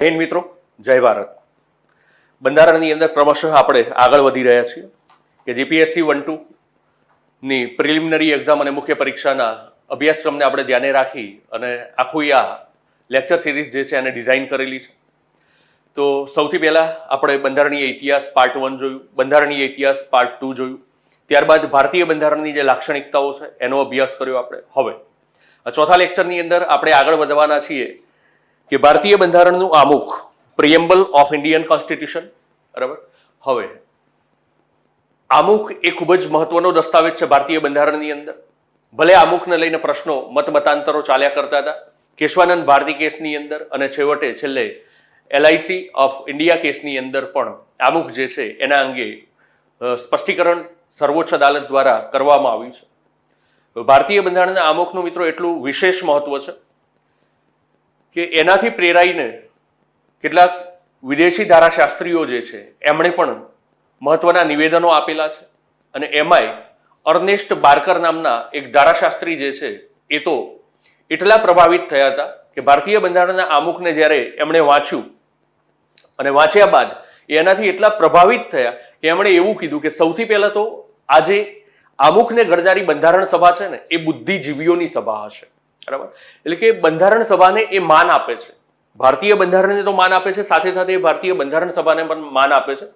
જૈન મિત્રો, જય ભારત. બંધારણની અંદર ક્રમશઃ આપણે આગળ વધી રહ્યા છીએ કે જીપીએસસી 1-2 ની પ્રિલિમિનરી એક્ઝામ અને મુખ્ય પરીક્ષાના અભ્યાસક્રમને આપણે ધ્યાને રાખી અને આખું આ લેક્ચર સિરીઝ જે છે એને ડિઝાઇન કરેલી છે. તો સૌથી પહેલાં આપણે બંધારણીય ઇતિહાસ પાર્ટ 1 જોયું, બંધારણીય ઇતિહાસ પાર્ટ 2 જોયું, ત્યારબાદ ભારતીય બંધારણની જે લાક્ષણિકતાઓ છે એનો અભ્યાસ કર્યો આપણે. હવે ચોથા લેક્ચરની અંદર આપણે આગળ વધવાના છીએ કે ભારતીય બંધારણનું આમુખ, પ્રિએમ્બલ ઓફ ઇન્ડિયન કોન્સ્ટિટ્યુશન. બરાબર. હવે આમુખ એ ખૂબ જ મહત્વનો દસ્તાવેજ છે ભારતીય બંધારણની અંદર. ભલે આમુખને લઈને પ્રશ્નો મતમતાંતરો ચાલ્યા કરતા હતા કેશવાનંદ ભારતી કેસની અંદર, અને છેલ્લે LIC ઓફ ઇન્ડિયા કેસની અંદર પણ આમુખ જે છે એના અંગે સ્પષ્ટીકરણ સર્વોચ્ચ અદાલત દ્વારા કરવામાં આવ્યું છે. ભારતીય બંધારણના આમુખનું મિત્રો એટલું વિશેષ મહત્વ છે કે એનાથી પ્રેરાઈને કેટલાક વિદેશી ધારાશાસ્ત્રીઓ જે છે એમણે પણ મહત્વના નિવેદનો આપેલા છે. અને એમાંય અર્નેસ્ટ બાર્કર નામના એક ધારાશાસ્ત્રી જે છે એ તો એટલા પ્રભાવિત થયા હતા કે ભારતીય બંધારણના આમુખને જ્યારે એમણે વાંચ્યું અને વાંચ્યા બાદ એનાથી એટલા પ્રભાવિત થયા કે એમણે એવું કીધું કે સૌથી પહેલા તો આજે આમુખને ઘડનારી બંધારણ સભા છે ને એ બુદ્ધિજીવીઓની સભા હશે. બરાબર. એટલે કે બંધારણ સભાને એ માન આપે છે, ભારતીય બંધારણને તો માન આપે છે, સાથે સાથે ભારતીય બંધારણ સભાને પણ માન આપે છે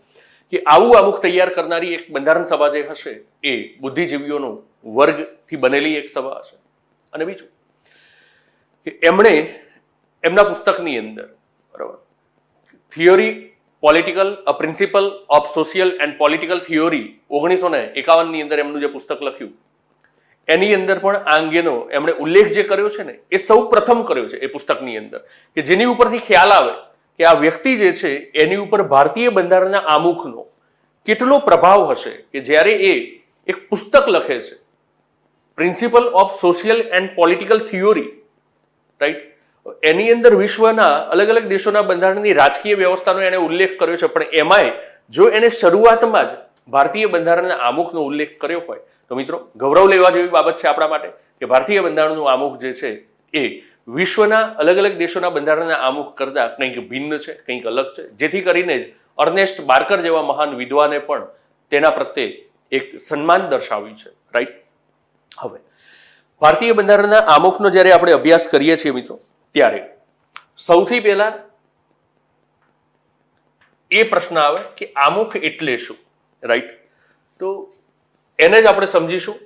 કે આવું આમુખ તૈયાર કરનારી એક બંધારણ સભા જે હશે એ બુદ્ધિજીવીઓનો વર્ગથી બનેલી એક સભા હશે. અને બીજું કે એમણે એમના પુસ્તકની અંદર, બરાબર, theory political a principle of social and political theory 1951ની અંદર એમનું જે પુસ્તક લખ્યું એની અંદર પણ આ અંગેનો એમણે ઉલ્લેખ જે કર્યો છે ને એ સૌ પ્રથમ કર્યો છે એ પુસ્તકની અંદર, કે જેની ઉપરથી ખ્યાલ આવે કે આ વ્યક્તિ જે છે એની ઉપર ભારતીય બંધારણના આમુખનો કેટલો પ્રભાવ હશે કે જ્યારે એ એક પુસ્તક લખે છે, principle of social and political theory, right, એની અંદર વિશ્વના અલગ અલગ દેશોના બંધારણની રાજકીય વ્યવસ્થાનો એને ઉલ્લેખ કર્યો છે, પણ એમાંય જો એને શરૂઆતમાં જ ભારતીય બંધારણના આમુખનો ઉલ્લેખ કર્યો હોય તો મિત્રો ગૌરવ લેવા જેવી બાબત છે આપણા માટે કે ભારતીય બંધારણનું આમુખ જે છે એ વિશ્વના અલગ અલગ દેશોના બંધારણના આમુખ કરતા કંઈક ભિન્ન છે, કંઈક અલગ છે, જેથી કરીને જ અર્નેસ્ટ બાર્કર જેવા મહાન વિદ્વાને પણ તેના પ્રત્યે એક સન્માન દર્શાવ્યું છે. રાઈટ. હવે ભારતીય બંધારણના આમુખનો જ્યારે આપણે અભ્યાસ કરીએ છીએ મિત્રો ત્યારે સૌથી પહેલા એ પ્રશ્ન આવે કે આમુખ એટલે શું. રાઈટ. તો એને જ આપણે સમજીશું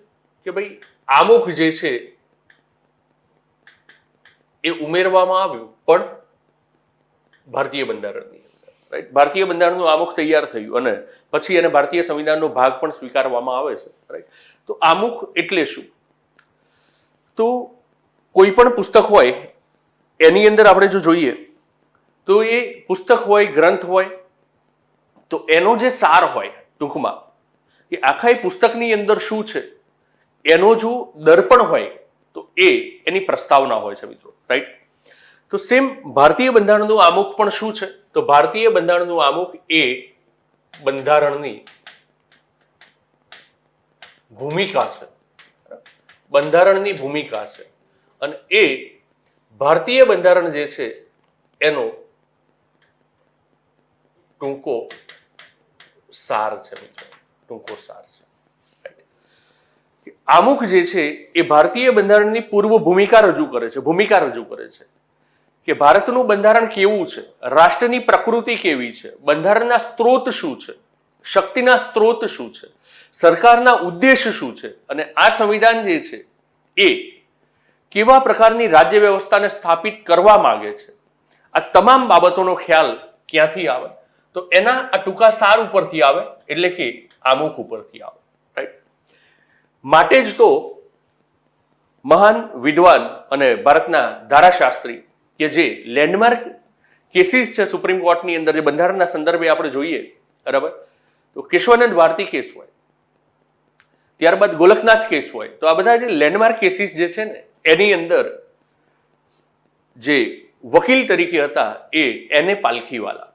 કે ભાઈ આમુખ જે છે એ ઉમેરવામાં આવ્યું પણ ભારતીય બંધારણની અંદર. રાઈટ. ભારતીય બંધારણનું આમુખ તૈયાર થયું અને પછી એને ભારતીય સંવિધાનનો ભાગ પણ સ્વીકારવામાં આવે છે. રાઈટ. તો આમુખ એટલે શું? તો કોઈ પણ પુસ્તક હોય એની અંદર આપણે જો જોઈએ તો એ પુસ્તક હોય, ગ્રંથ હોય, તો એનો જે સાર હોય ટૂંકમાં કે આખા એ પુસ્તકની અંદર શું છે એનો જો દર્પણ હોય તો એ એની પ્રસ્તાવના હોય છે મિત્રો. રાઈટ. તો સેમ ભારતીય બંધારણનું આમુખ પણ શું છે? તો ભારતીય બંધારણનું આમુખ એ બંધારણની ભૂમિકા છે, બંધારણની ભૂમિકા છે, અને એ ભારતીય બંધારણ જે છે એનો ટૂંકો સાર છે મિત્રો, ટૂંકો સાર છે. આમુખ જે છે એ ભારતીય બંધારણની પૂર્વ ભૂમિકા રજૂ કરે છે કે ભારતનું બંધારણ કેવું છે, રાષ્ટ્રની પ્રકૃતિ કેવી છે, બંધારણના સ્ત્રોત શું છે, શક્તિના સ્ત્રોત શું છે, સરકારના ઉદ્દેશ શું છે, અને આ સંવિધાન જે છે એ કેવા પ્રકારની રાજ્ય વ્યવસ્થાને સ્થાપિત કરવા માંગે છે. આ તમામ બાબતોનો ખ્યાલ ક્યાંથી આવે? તો એના આ ટૂંકા સાર ઉપરથી આવે, એટલે કે આમુખ ઉપરથી આવે. રાઈટ. માટે જ તો મહાન વિદ્વાન અને ભારતના ધારાશાસ્ત્રી કે જે લેન્ડમાર્ક કેસીસ છે સુપ્રીમ કોર્ટની અંદર જે બંધારણના સંદર્ભે આપણે જોઈએ, બરાબર, તો કેશવાનંદ ભારતી કેસ હોય, ત્યારબાદ ગોલકનાથ કેસ હોય, તો આ બધા જે લેન્ડમાર્ક કેસીસ જે છે ને એની અંદર જે વકીલ તરીકે હતા એ એને પાલખીવાલા.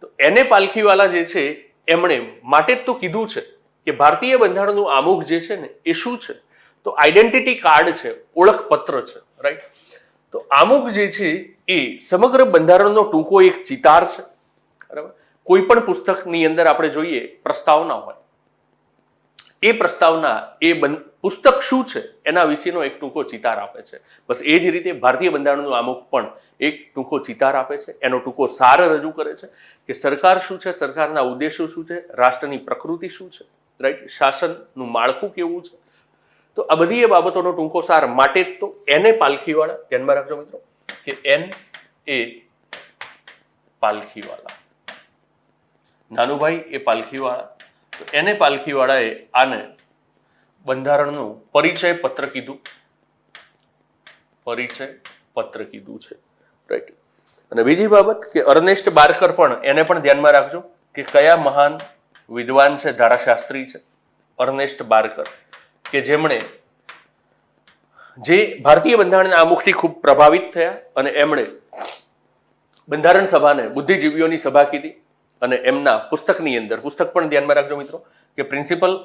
તો એને પાલખીવાલા જે છે એમણે માટે જ તો કીધું છે કે ભારતીય બંધારણનું આમુખ જે છે ને એ શું છે? તો આઈડેન્ટિટી કાર્ડ છે, ઓળખપત્ર છે. રાઈટ. તો આમુખ જે છે એ સમગ્ર બંધારણનો ટૂંકો એક ચિતાર છે. બરાબર. કોઈ પણ પુસ્તકની અંદર આપણે જોઈએ પ્રસ્તાવના હોય, એ પ્રસ્તાવના પુસ્તક શું છે એના વિશેનો એક ટૂંકો ચિતાર આપે છે. બસ એ જ રીતે ભારતીય બંધારણનું આમુખ પણ એક ટૂંકો ચિતાર આપે છે, એનો ટૂંકો સાર રજૂ કરે છે કે સરકાર શું છે, સરકારના ઉદ્દેશો શું છે, રાષ્ટ્રની પ્રકૃતિ શું છે, રાઈટ, શાસનનું માળખું કેવું છે. તો આ બધી એ બાબતોનો ટૂંકો સાર માટે જ તો એને પાલખીવાળા, ધ્યાનમાં રાખજો મિત્રો કે એન એ પાલખીવાળા, નાનુભાઈ એ પાલખીવાળા, તો એને પાલખીવાળાએ આને બંધારણનું પરિચય પત્ર કીધું છે, રાઈટ. અને બીજી બાબત કે અર્નેસ્ટ બાર્કર પણ, એને પણ ધ્યાનમાં રાખજો કે કયા મહાન વિદ્વાન છે, ધારાશાસ્ત્રી છે અર્નેસ્ટ બાર્કર, કે જેમણે જે ભારતીય બંધારણના આમુખથી ખૂબ પ્રભાવિત થયા અને એમણે બંધારણ સભાને બુદ્ધિજીવીઓની સભા કીધી. અને એમના પુસ્તકની અંદર, પુસ્તક પણ ધ્યાનમાં રાખજો મિત્રો કે principles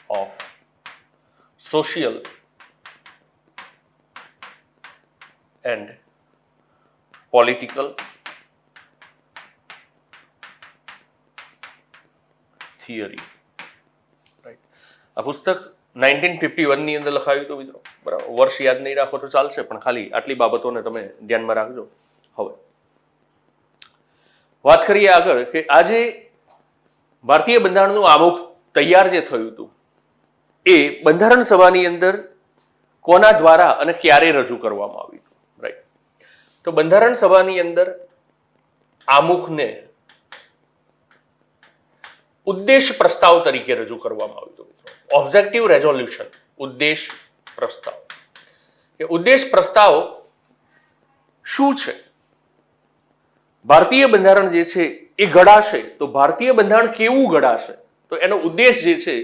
of social and political theory, right. આ પુસ્તક 1951 ની અંદર લખાયું હતું મિત્રો. બરાબર, વર્ષ યાદ નહીં રાખો તો ચાલશે, પણ ખાલી આટલી બાબતોને તમે ધ્યાનમાં રાખજો. હવે વાત કરીએ આગળ કે આજે ભારતીય બંધારણનું આમુખ તૈયાર જે થયું હતું એ બંધારણ સભાની અંદર કોના દ્વારા અને ક્યારે રજૂ કરવામાં આવ્યું હતું, રાઈટ. તો બંધારણ સભાની અંદર આમુખને ઉદ્દેશ પ્રસ્તાવ તરીકે રજૂ કરવામાં આવ્યું હતું મિત્રો. ઓબ્જેક્ટિવ રેઝોલ્યુશન, ઉદ્દેશ પ્રસ્તાવ. કે ઉદ્દેશ પ્રસ્તાવ શું છે? ભારતીય બંધારણ જે છે એ ઘડાશે તો ભારતીય બંધારણ કેવું ઘડાશે, તો એનો ઉદ્દેશ જે છે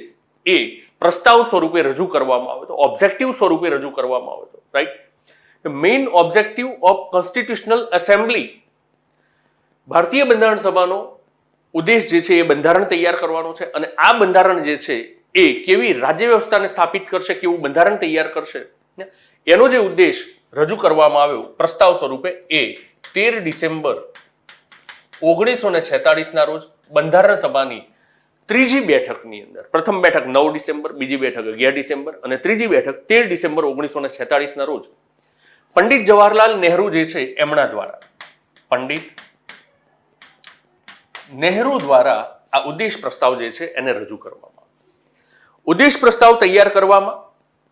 એ પ્રસ્તાવ સ્વરૂપે રજૂ કરવામાં આવે તો, ઓબ્જેક્ટિવ સ્વરૂપે રજૂ કરવામાં આવે તો, right. Main objective of constitutional assembly, ભારતીય બંધારણ સભાનો ઉદ્દેશ જે છે એ બંધારણ તૈયાર કરવાનો છે અને આ બંધારણ જે છે એ કેવી રાજ્ય વ્યવસ્થાને સ્થાપિત કરશે, કેવું બંધારણ તૈયાર કરશે, એનો જે ઉદ્દેશ રજૂ કરવામાં આવ્યો પ્રસ્તાવ સ્વરૂપે એ 13 ડિસેમ્બર 1946 ના રોજ બંધારણ સભાની ત્રીજી બેઠકની અંદર, પ્રથમ બેઠક 9 ડિસેમ્બર, બીજી બેઠક 11 ડિસેમ્બર અને ત્રીજી બેઠક 13 ડિસેમ્બર 1946 ના રોજ પંડિત જવાહરલાલ નહેરુ જે છે એમના દ્વારા, પંડિત નહેરુ દ્વારા આ ઉદ્દેશ પ્રસ્તાવ જે છે એને રજૂ કરવામાં. ઉદ્દેશ પ્રસ્તાવ તૈયાર કરવામાં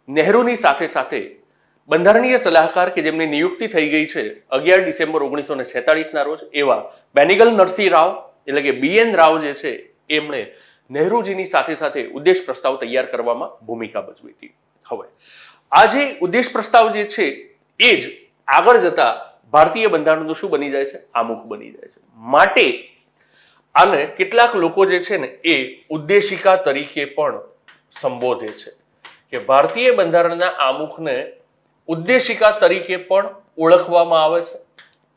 નહેરુની સાથે સાથે બંધારણીય સલાહકાર કે જેમની નિયુક્તિ થઈ ગઈ છે 11 ડિસેમ્બર 1946 ના રોજ એવા બેનિગલ નરસિંહ રાવ એટલે કે BN રાવ જે છે એમણે નહેરુજીની સાથે સાથે ઉદ્દેશ પ્રસ્તાવ તૈયાર કરવામાં ભૂમિકા ભજવી હતી. હવે આ જે ઉદ્દેશ પ્રસ્તાવ જે છે એ જ આગળ જતા ભારતીય બંધારણનું શું બની જાય છે? આમુખ બની જાય છે. માટે આને કેટલાક લોકો જે છે ને એ ઉદ્દેશિકા તરીકે પણ સંબોધે છે કે ભારતીય બંધારણના આમુખને ઉદ્દેશિકા તરીકે પણ ઓળખવામાં આવે છે.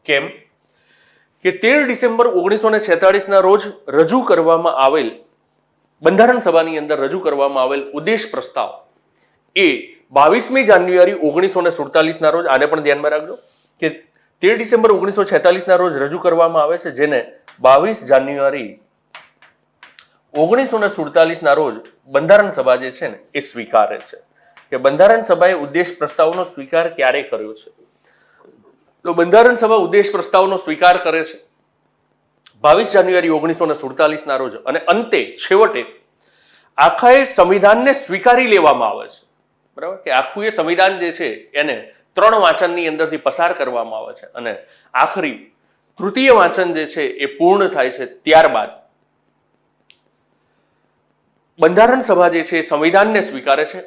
કેમ કે 13 ડિસેમ્બર 1946 ના રોજ રજૂ કરવામાં આવેલ બંધારણ સભાની અંદર રજૂ કરવામાં આવેલ ઉદ્દેશ પ્રસ્તાવ એ 22મી જાન્યુઆરી 1947 ના રોજ, આને પણ ધ્યાનમાં રાખજો કે 13 ડિસેમ્બર 1946 ના રોજ રજૂ કરવામાં આવે છે, જેને 22 જાન્યુઆરી 1947 ના રોજ બંધારણ સભા જે છે ને એ સ્વીકારે છે. કે બંધારણ સભાએ ઉદ્દેશ પ્રસ્તાવનો સ્વીકાર ક્યારે કર્યો છે? તો બંધારણ સભા ઉદ્દેશ પ્રસ્તાવનો સ્વીકાર કરે છે 22 જાન્યુઆરી 1947 ના રોજ અને અંતે છેવટે આખા સંવિધાનને સ્વીકારી લેવામાં આવે છે. બરાબર, કે આખું એ સંવિધાન જે છે એને 3 વાંચનની અંદરથી પસાર કરવામાં આવે છે અને આખરી તૃતીય વાંચન જે છે એ પૂર્ણ થાય છે. ત્યારબાદ બંધારણ સભા જે છે સંવિધાનને સ્વીકારે છે.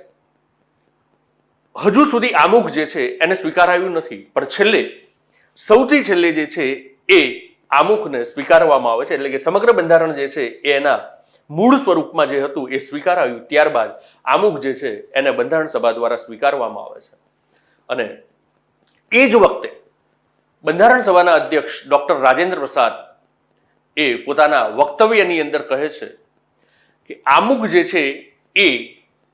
હજુ સુધી આમુખ જે છે એને સ્વીકારાયું નથી, પણ છેલ્લે સૌથી છેલ્લે જે છે એ આમુખને સ્વીકારવામાં આવે છે. એટલે કે સમગ્ર બંધારણ જે છે એના મૂળ સ્વરૂપમાં જે હતું એ સ્વીકારાયું, ત્યારબાદ આમુખ જે છે એને બંધારણ સભા દ્વારા સ્વીકારવામાં આવે છે. અને એ જ વખતે બંધારણ સભાના અધ્યક્ષ ડોક્ટર રાજેન્દ્ર પ્રસાદ એ પોતાના વક્તવ્યની અંદર કહે છે કે આમુખ જે છે એ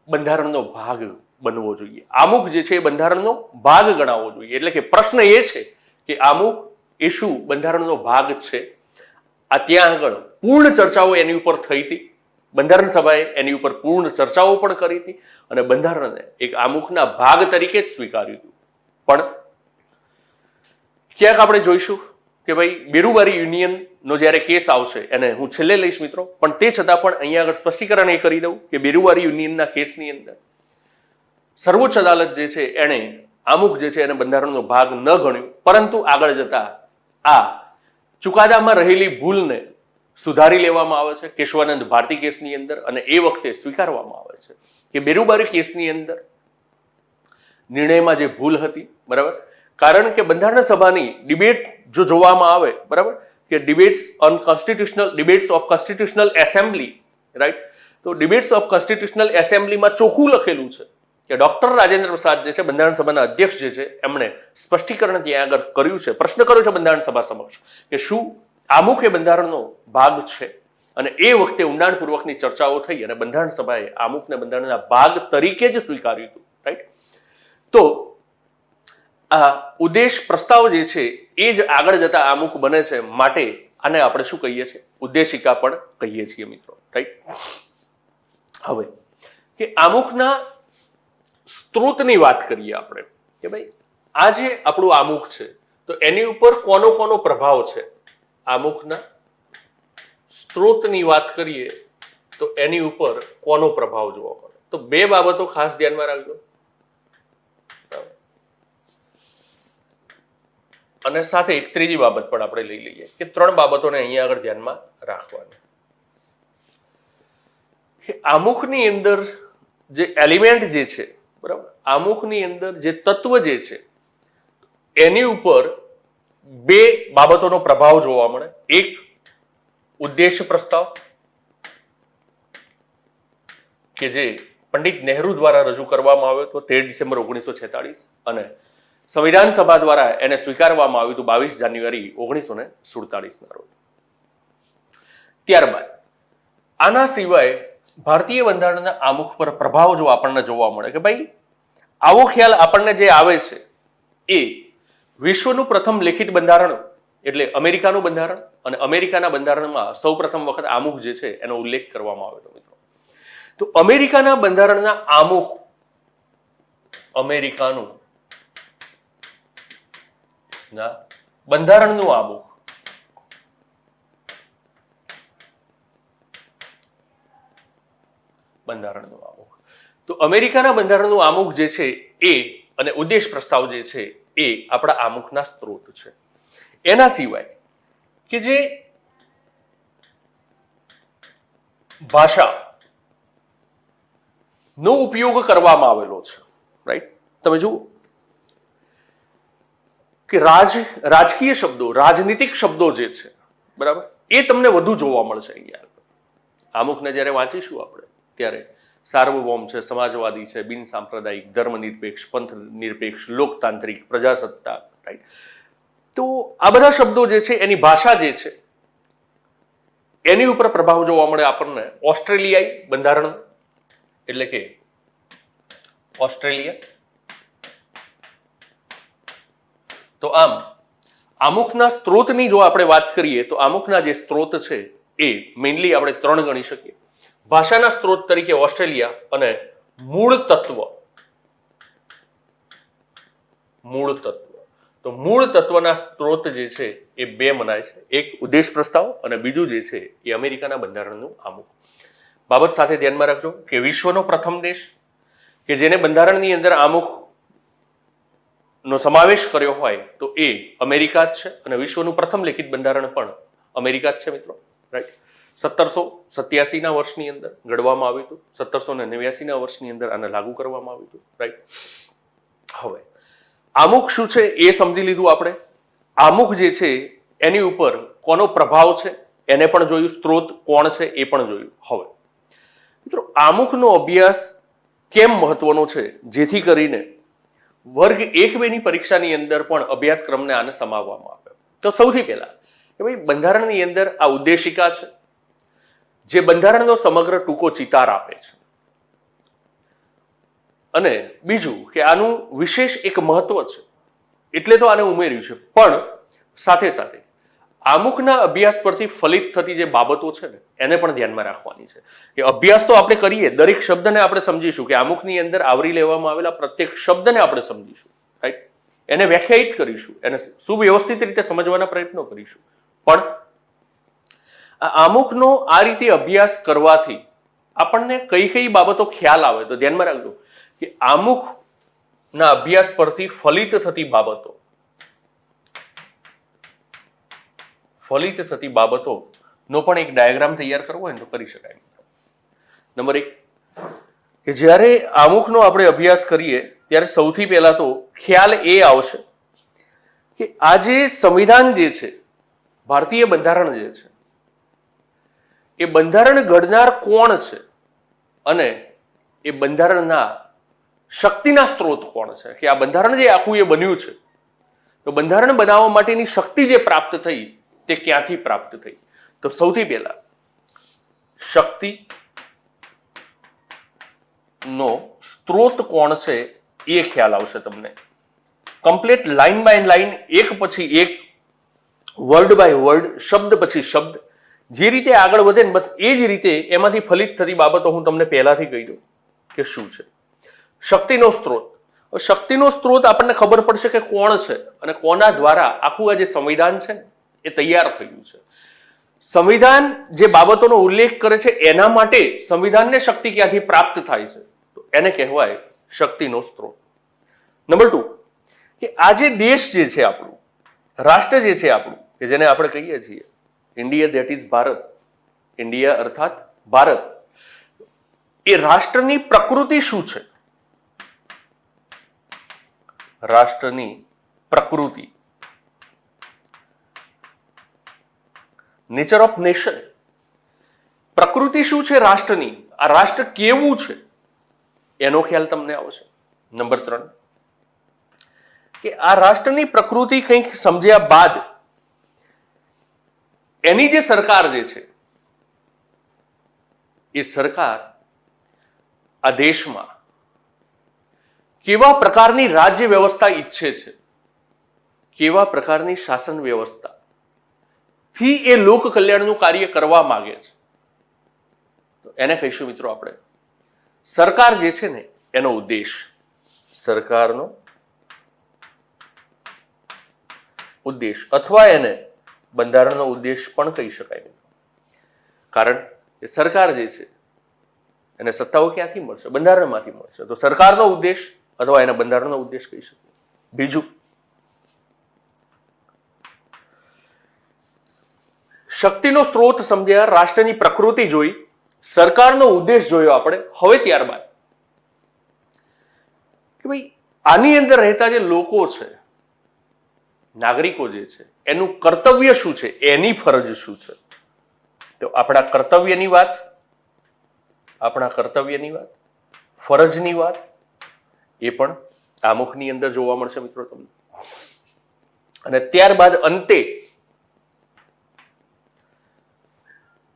બંધારણનો ભાગ બનવો જોઈએ. આમુખ જે છે એ બંધારણનો ભાગ ગણાવવો જોઈએ. એટલે કે પ્રશ્ન એ છે કે આમુખ એ શું બંધારણનો ભાગ છે? આ ત્યાં આગળ પૂર્ણ ચર્ચાઓ એની ઉપર થઈ હતી. બંધારણ સભાએ એની ઉપર પૂર્ણ ચર્ચાઓ પણ કરી હતી અને બંધારણને એક આમુખના ભાગ તરીકે જ સ્વીકાર્યું હતું. પણ ક્યાંક આપણે જોઈશું કે ભાઈ બેરુવારી યુનિયનનો જ્યારે કેસ આવશે એને હું છેલ્લે લઈશ મિત્રો, પણ તે છતાં પણ અહીંયા આગળ સ્પષ્ટીકરણ એ કરી દઉં કે બેરુવારી યુનિયનના કેસની અંદર સર્વોચ્ચ અદાલત જે છે એણે આમુખ જે છે એને બંધારણનો ભાગ ન ગણ્યું, પરંતુ આગળ જતા આ ચુકાદામાં રહેલી ભૂલને સુધારી લેવામાં આવે છે કેશવાનંદ ભારતી કેસની અંદર, અને એ વખતે સ્વીકારવામાં આવે છે કે બેરુવારી કેસની અંદર નિર્ણયમાં જે ભૂલ હતી, બરાબર, કારણ કે બંધારણ સભાની ડિબેટ જો જોવામાં આવે, બરાબર, કે debates of constitutional assembly, right, તો ડિબેટ્સ ઓફ કોન્સ્ટિટ્યુશનલ એસેમ્બલીમાં ચોખ્ખું લખેલું છે કે ડોક્ટર રાજેન્દ્ર પ્રસાદ જે છે બંધારણ સભાના અધ્યક્ષ જે છે એમણે સ્પષ્ટીકરણ ત્યાં આગળ કર્યું છે, પ્રશ્ન કર્યો છે બંધારણ સભા સમક્ષ કે શું આમુખ એ બંધારણનો ભાગ છે, અને એ વખતે ઊંડાણપૂર્વકની ચર્ચાઓ થઈ અને બંધારણ સભાએ આમુખને બંધારણના ભાગ તરીકે જ સ્વીકાર્યું હતું, રાઈટ. તો આ ઉદ્દેશ પ્રસ્તાવ જે છે એ જ આગળ જતા આમુખ બને છે, માટે આને આપણે શું કહીએ છીએ? ઉદ્દેશિકા પણ કહીએ છીએ મિત્રો, રાઈટ. હવે કે આમુખના સ્ત્રોતની વાત કરીએ આપણે કે ભાઈ આ જે આપણું આમુખ છે તો એની ઉપર કોનો કોનો પ્રભાવ છે. આમુખના સ્ત્રોતની વાત કરીએ તો એની ઉપર કોનો પ્રભાવ જોવા મળે? તો બે બાબતો ખાસ ધ્યાનમાં રાખજો, અને સાથે એક ત્રીજી બાબત પણ આપણે લઈ લઈએ કે ત્રણ બાબતોને અહીંયા આગળ ધ્યાનમાં રાખવાની. કે આમુખની અંદર જે એલિમેન્ટ જે છે, બરાબર, આમુખની અંદર જે તત્વ જે છે એની ઉપર બે બાબતોનો પ્રભાવ જોવા મળે. એક ઉદ્દેશ પ્રસ્તાવ કે જે પંડિત નહેરુ દ્વારા રજૂ કરવામાં આવ્યો હતો 13 ડિસેમ્બર 1946, અને સંવિધાન સભા દ્વારા એને સ્વીકારવામાં આવ્યું હતું 22 જાન્યુઆરી 1947 ના રોજ. ત્યારબાદ આના સિવાય ભારતીય બંધારણના આમુખ પર પ્રભાવ જો આપણને જોવા મળે કે ભાઈ આવો ખ્યાલ આપણને જે આવે છે એ વિશ્વનું પ્રથમ લેખિત બંધારણ એટલે અમેરિકાનું બંધારણ, અને અમેરિકાના બંધારણમાં સૌ પ્રથમ વખત આમુખ જે છે એનો ઉલ્લેખ કરવામાં આવ્યો હતો મિત્રો. તો અમેરિકાના બંધારણના આમુખ, અમેરિકાનું બંધારણનું આમુખ, બંધારણનું આમુખ, તો અમેરિકાના બંધારણનું આમુખ જે છે એ અને ઉદ્દેશ પ્રસ્તાવ જે છે એ આપણા આમુખના સ્ત્રોત છે. એના સિવાય કે જે ભાષા નો ઉપયોગ કરવામાં આવેલો છે, રાઈટ, તમે જુઓ કે રાજકીય શબ્દો, રાજનીતિક શબ્દો જે છે, બરાબર, એ તમને વધુ જોવા મળશે અહીંયા. આમુખને જ્યારે વાંચીશું આપણે ત્યારે સાર્વભૌમ છે, સમાજવાદી છે, બિન સાંપ્રદાયિક, ધર્મનિરપેક્ષ, પંથ નિરપેક્ષ, લોકતાંત્રિક, પ્રજાસત્તાક, રાઈટ. તો આ બધા શબ્દો જે છે એની ભાષા જે છે એની ઉપર પ્રભાવ જોવા મળે આપણને ઓસ્ટ્રેલિયાઈ બંધારણ, એટલે કે ઓસ્ટ્રેલિયા. તો આમ આમુખના સ્ત્રોતની જો આપણે વાત કરીએ તો આમુખના જે સ્ત્રોત છે એ મેઇનલી આપણે ત્રણ ગણી શકીએ. ભાષાના સ્ત્રોત તરીકે ઓસ્ટ્રેલિયા અને મૂળ તત્વ. તો મૂળ તત્વના સ્ત્રોત જે છે એ બે મનાય છે, એક ઉદ્દેશ પ્રસ્તાવ અને બીજું જે છે એ અમેરિકાના બંધારણનું આમુખ. બાબત સાથે ધ્યાનમાં રાખજો કે વિશ્વનો પ્રથમ દેશ કે જેને બંધારણની અંદર આમુખ નો સમાવેશ કર્યો હોય તો એ અમેરિકા જ છે, અને વિશ્વનું પ્રથમ લેખિત બંધારણ પણ અમેરિકા જ છે મિત્રો, રાઈટ. 1787ના વર્ષની અંદર ઘડવામાં આવ્યું હતું, 1789ના વર્ષની અંદર આને લાગુ કરવામાં આવ્યું હતું, રાઈટ. હવે આમુખ શું છે એ સમજી લીધું આપણે. આમુખ જે છે એની ઉપર કોનો પ્રભાવ છે એને પણ જોયું, સ્ત્રોત કોણ છે એ પણ જોયું. હવે મિત્રો આમુખનો અભ્યાસ કેમ મહત્વનો છે, જેથી કરીને વર્ગ 1-2ની પરીક્ષાની અંદર પણ અભ્યાસક્રમને આને સમાવવામાં આવે. તો સૌથી પહેલા કે ભાઈ બંધારણની અંદર આ ઉદ્દેશિકા છે જે બંધારણનો સમગ્ર ટૂંકો ચિતાર આપે છે. અને બીજું કે આનું વિશેષ એક મહત્વ છે, એટલે તો આને ઉમેર્યું છે, પણ સાથે સાથે આમુખના અભ્યાસ પરથી ફલિત થતી જે બાબતો છે ને એને પણ ધ્યાનમાં રાખવાની છે. કે અભ્યાસ તો આપણે કરીએ, દરેક શબ્દને આપણે સમજીશું, કે આમુખની અંદર આવરી લેવામાં આવેલા પ્રત્યેક શબ્દને આપણે સમજીશું, રાઈટ, એને વ્યાખ્યાયિત કરીશું, એને સુવ્યવસ્થિત રીતે સમજવાના પ્રયત્નો કરીશું. પણ આ આમુખનો આ રીતે અભ્યાસ કરવાથી આપણને કઈ કઈ બાબતો ખ્યાલ આવે તો ધ્યાનમાં રાખજો કે આમુખના અભ્યાસ પરથી ફલિત થતી બાબતોનો પણ એક ડાયાગ્રામ તૈયાર કરવો હોય તો કરી શકાય. નંબર 1 કે જ્યારે આમુખનો આપણે અભ્યાસ કરીએ ત્યારે સૌથી પહેલા તો ખ્યાલ એ આવશે કે આ જે સંવિધાન જે છે, ભારતીય બંધારણ જે છે, એ બંધારણ ઘડનાર કોણ છે અને એ બંધારણના શક્તિના સ્ત્રોત કોણ છે, કે આ બંધારણ જે આખું એ બન્યું છે તો બંધારણ બનાવવા માટેની શક્તિ જે પ્રાપ્ત થઈ તે ક્યાંથી પ્રાપ્ત થઈ? તો સૌથી પહેલા શક્તિ નો સ્ત્રોત કોણ છે એ ખ્યાલ આવશે તમને. કમ્પ્લીટ લાઈન બાય લાઈન, એક પછી એક, વર્ડ બાય વર્ડ, શબ્દ પછી શબ્દ જે રીતે આગળ વધે ને બસ એ જ રીતે એમાંથી ફલિત થતી બાબતો હું તમને પહેલાથી કહી દઉં કે શું છે. શક્તિનો સ્ત્રોત. શક્તિનો સ્ત્રોત આપણને ખબર પડશે કે કોણ છે અને કોના દ્વારા આખું આ જે સંવિધાન છે ને એ તૈયાર થયું છે. સંવિધાન જે બાબતોનો ઉલ્લેખ કરે છે એના માટે સંવિધાનને શક્તિ ક્યાંથી પ્રાપ્ત થાય છે તો એને કહેવાય શક્તિનો સ્ત્રોત. નંબર 2 કે આ જે દેશ જે છે આપણું, રાષ્ટ્ર જે છે આપણું, કે જેને આપણે કહીએ છીએ India, that is Bharat, India અર્થાત ભારત, એ રાષ્ટ્રની પ્રકૃતિ શું છે? રાષ્ટ્રની પ્રકૃતિ, નેચર ઓફ નેશન. પ્રકૃતિ શું છે રાષ્ટ્રની? આ રાષ્ટ્ર કેવું છે એનો ખ્યાલ તમને આવશે. નંબર 3 કે આ રાષ્ટ્રની પ્રકૃતિ કંઈક સમજ્યા બાદ એની જે સરકાર જે છે એ સરકાર આ દેશમાં કેવા પ્રકારની રાજ્ય વ્યવસ્થા ઈચ્છે છે, કેવા પ્રકારની શાસન વ્યવસ્થા થી એ લોક કલ્યાણનું કાર્ય કરવા માંગે છે તો એને કહીશું મિત્રો આપણે સરકાર જે છે ને એનો ઉદ્દેશ. સરકારનો ઉદ્દેશ અથવા એને બંધારણનો ઉદ્દેશ પણ કહી શકાય, કારણ કે સરકાર જે છે એને સત્તાઓ ક્યાંથી મળશે? બંધારણમાંથી મળશે. તો સરકારનો ઉદ્દેશ અથવા એના બંધારણનો ઉદ્દેશ કહી શકીએ. બીજું, શક્તિનો સ્ત્રોત સમજ્યા, રાષ્ટ્રની પ્રકૃતિ જોઈ, સરકારનો ઉદ્દેશ જોયો આપણે. હવે ત્યારબાદ કે ભાઈ આની અંદર રહેતા જે લોકો છે, નાગરિકો જે છે, એનું કર્તવ્ય શું છે, એની ફરજ શું છે? તો આપણા કર્તવ્યની વાત, ફરજની વાત એ પણ આમુખની અંદર જોવા મળશે મિત્રો તમને. અને ત્યારબાદ અંતે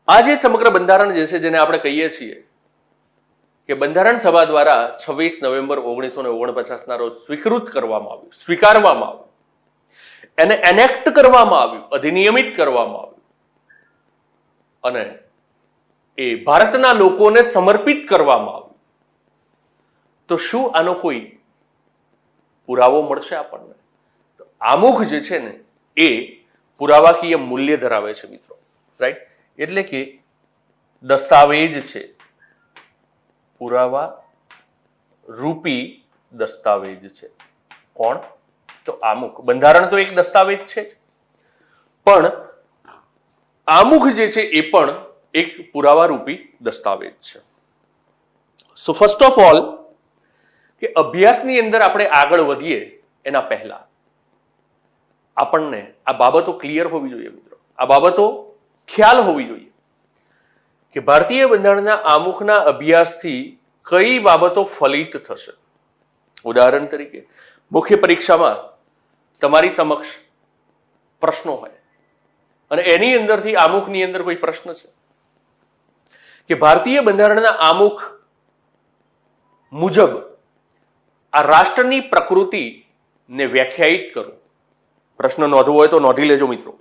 આ જે સમગ્ર બંધારણ જે છે, જેને આપણે કહીએ છીએ કે બંધારણ સભા દ્વારા 26 નવેમ્બર 1949 ના રોજ સ્વીકારવામાં આવ્યું, એને એનેક્ટ કરવામાં આવ્યું, અધિનિયમિત કરવામાં આવ્યું અને એ ભારતના લોકોને સમર્પિત કરવામાં આવ્યું. તો શું આનો કોઈ પુરાવો મળશે આપણને? તો આમુખ જે છે ને એ પુરાવાકીય મૂલ્ય ધરાવે છે મિત્રો, રાઈટ? એટલે કે દસ્તાવેજ છે, પુરાવા રૂપી દસ્તાવેજ છે. કોણ? તો આમુખ. બંધારણ તો એક દસ્તાવેજ છે જ, પણ આમુખ જે છે એ પણ એક પુરાવા રૂપી દસ્તાવેજ છે. સો ફર્સ્ટ ઓફ ઓલ કે અભ્યાસની અંદર આપણે આગળ વધીએ એના પહેલા આપણને આ બાબતો ક્લિયર હોવી જોઈએ મિત્રો. આ બાબતો ખ્યાલ હોવી જોઈએ કે ભારતીય બંધારણના આમુખના અભ્યાસથી કઈ બાબતો ફલિત થશે. ઉદાહરણ તરીકે મુખ્ય પરીક્ષામાં તમારી સમક્ષ પ્રશ્નો હોય અને એની અંદરથી આમુખની અંદર કોઈ પ્રશ્ન છે કે ભારતીય બંધારણના આમુખ મુજબ આ રાષ્ટ્રની પ્રકૃતિને વ્યાખ્યાયિત કરો. પ્રશ્ન નોંધવો હોય તો નોંધી લેજો મિત્રો.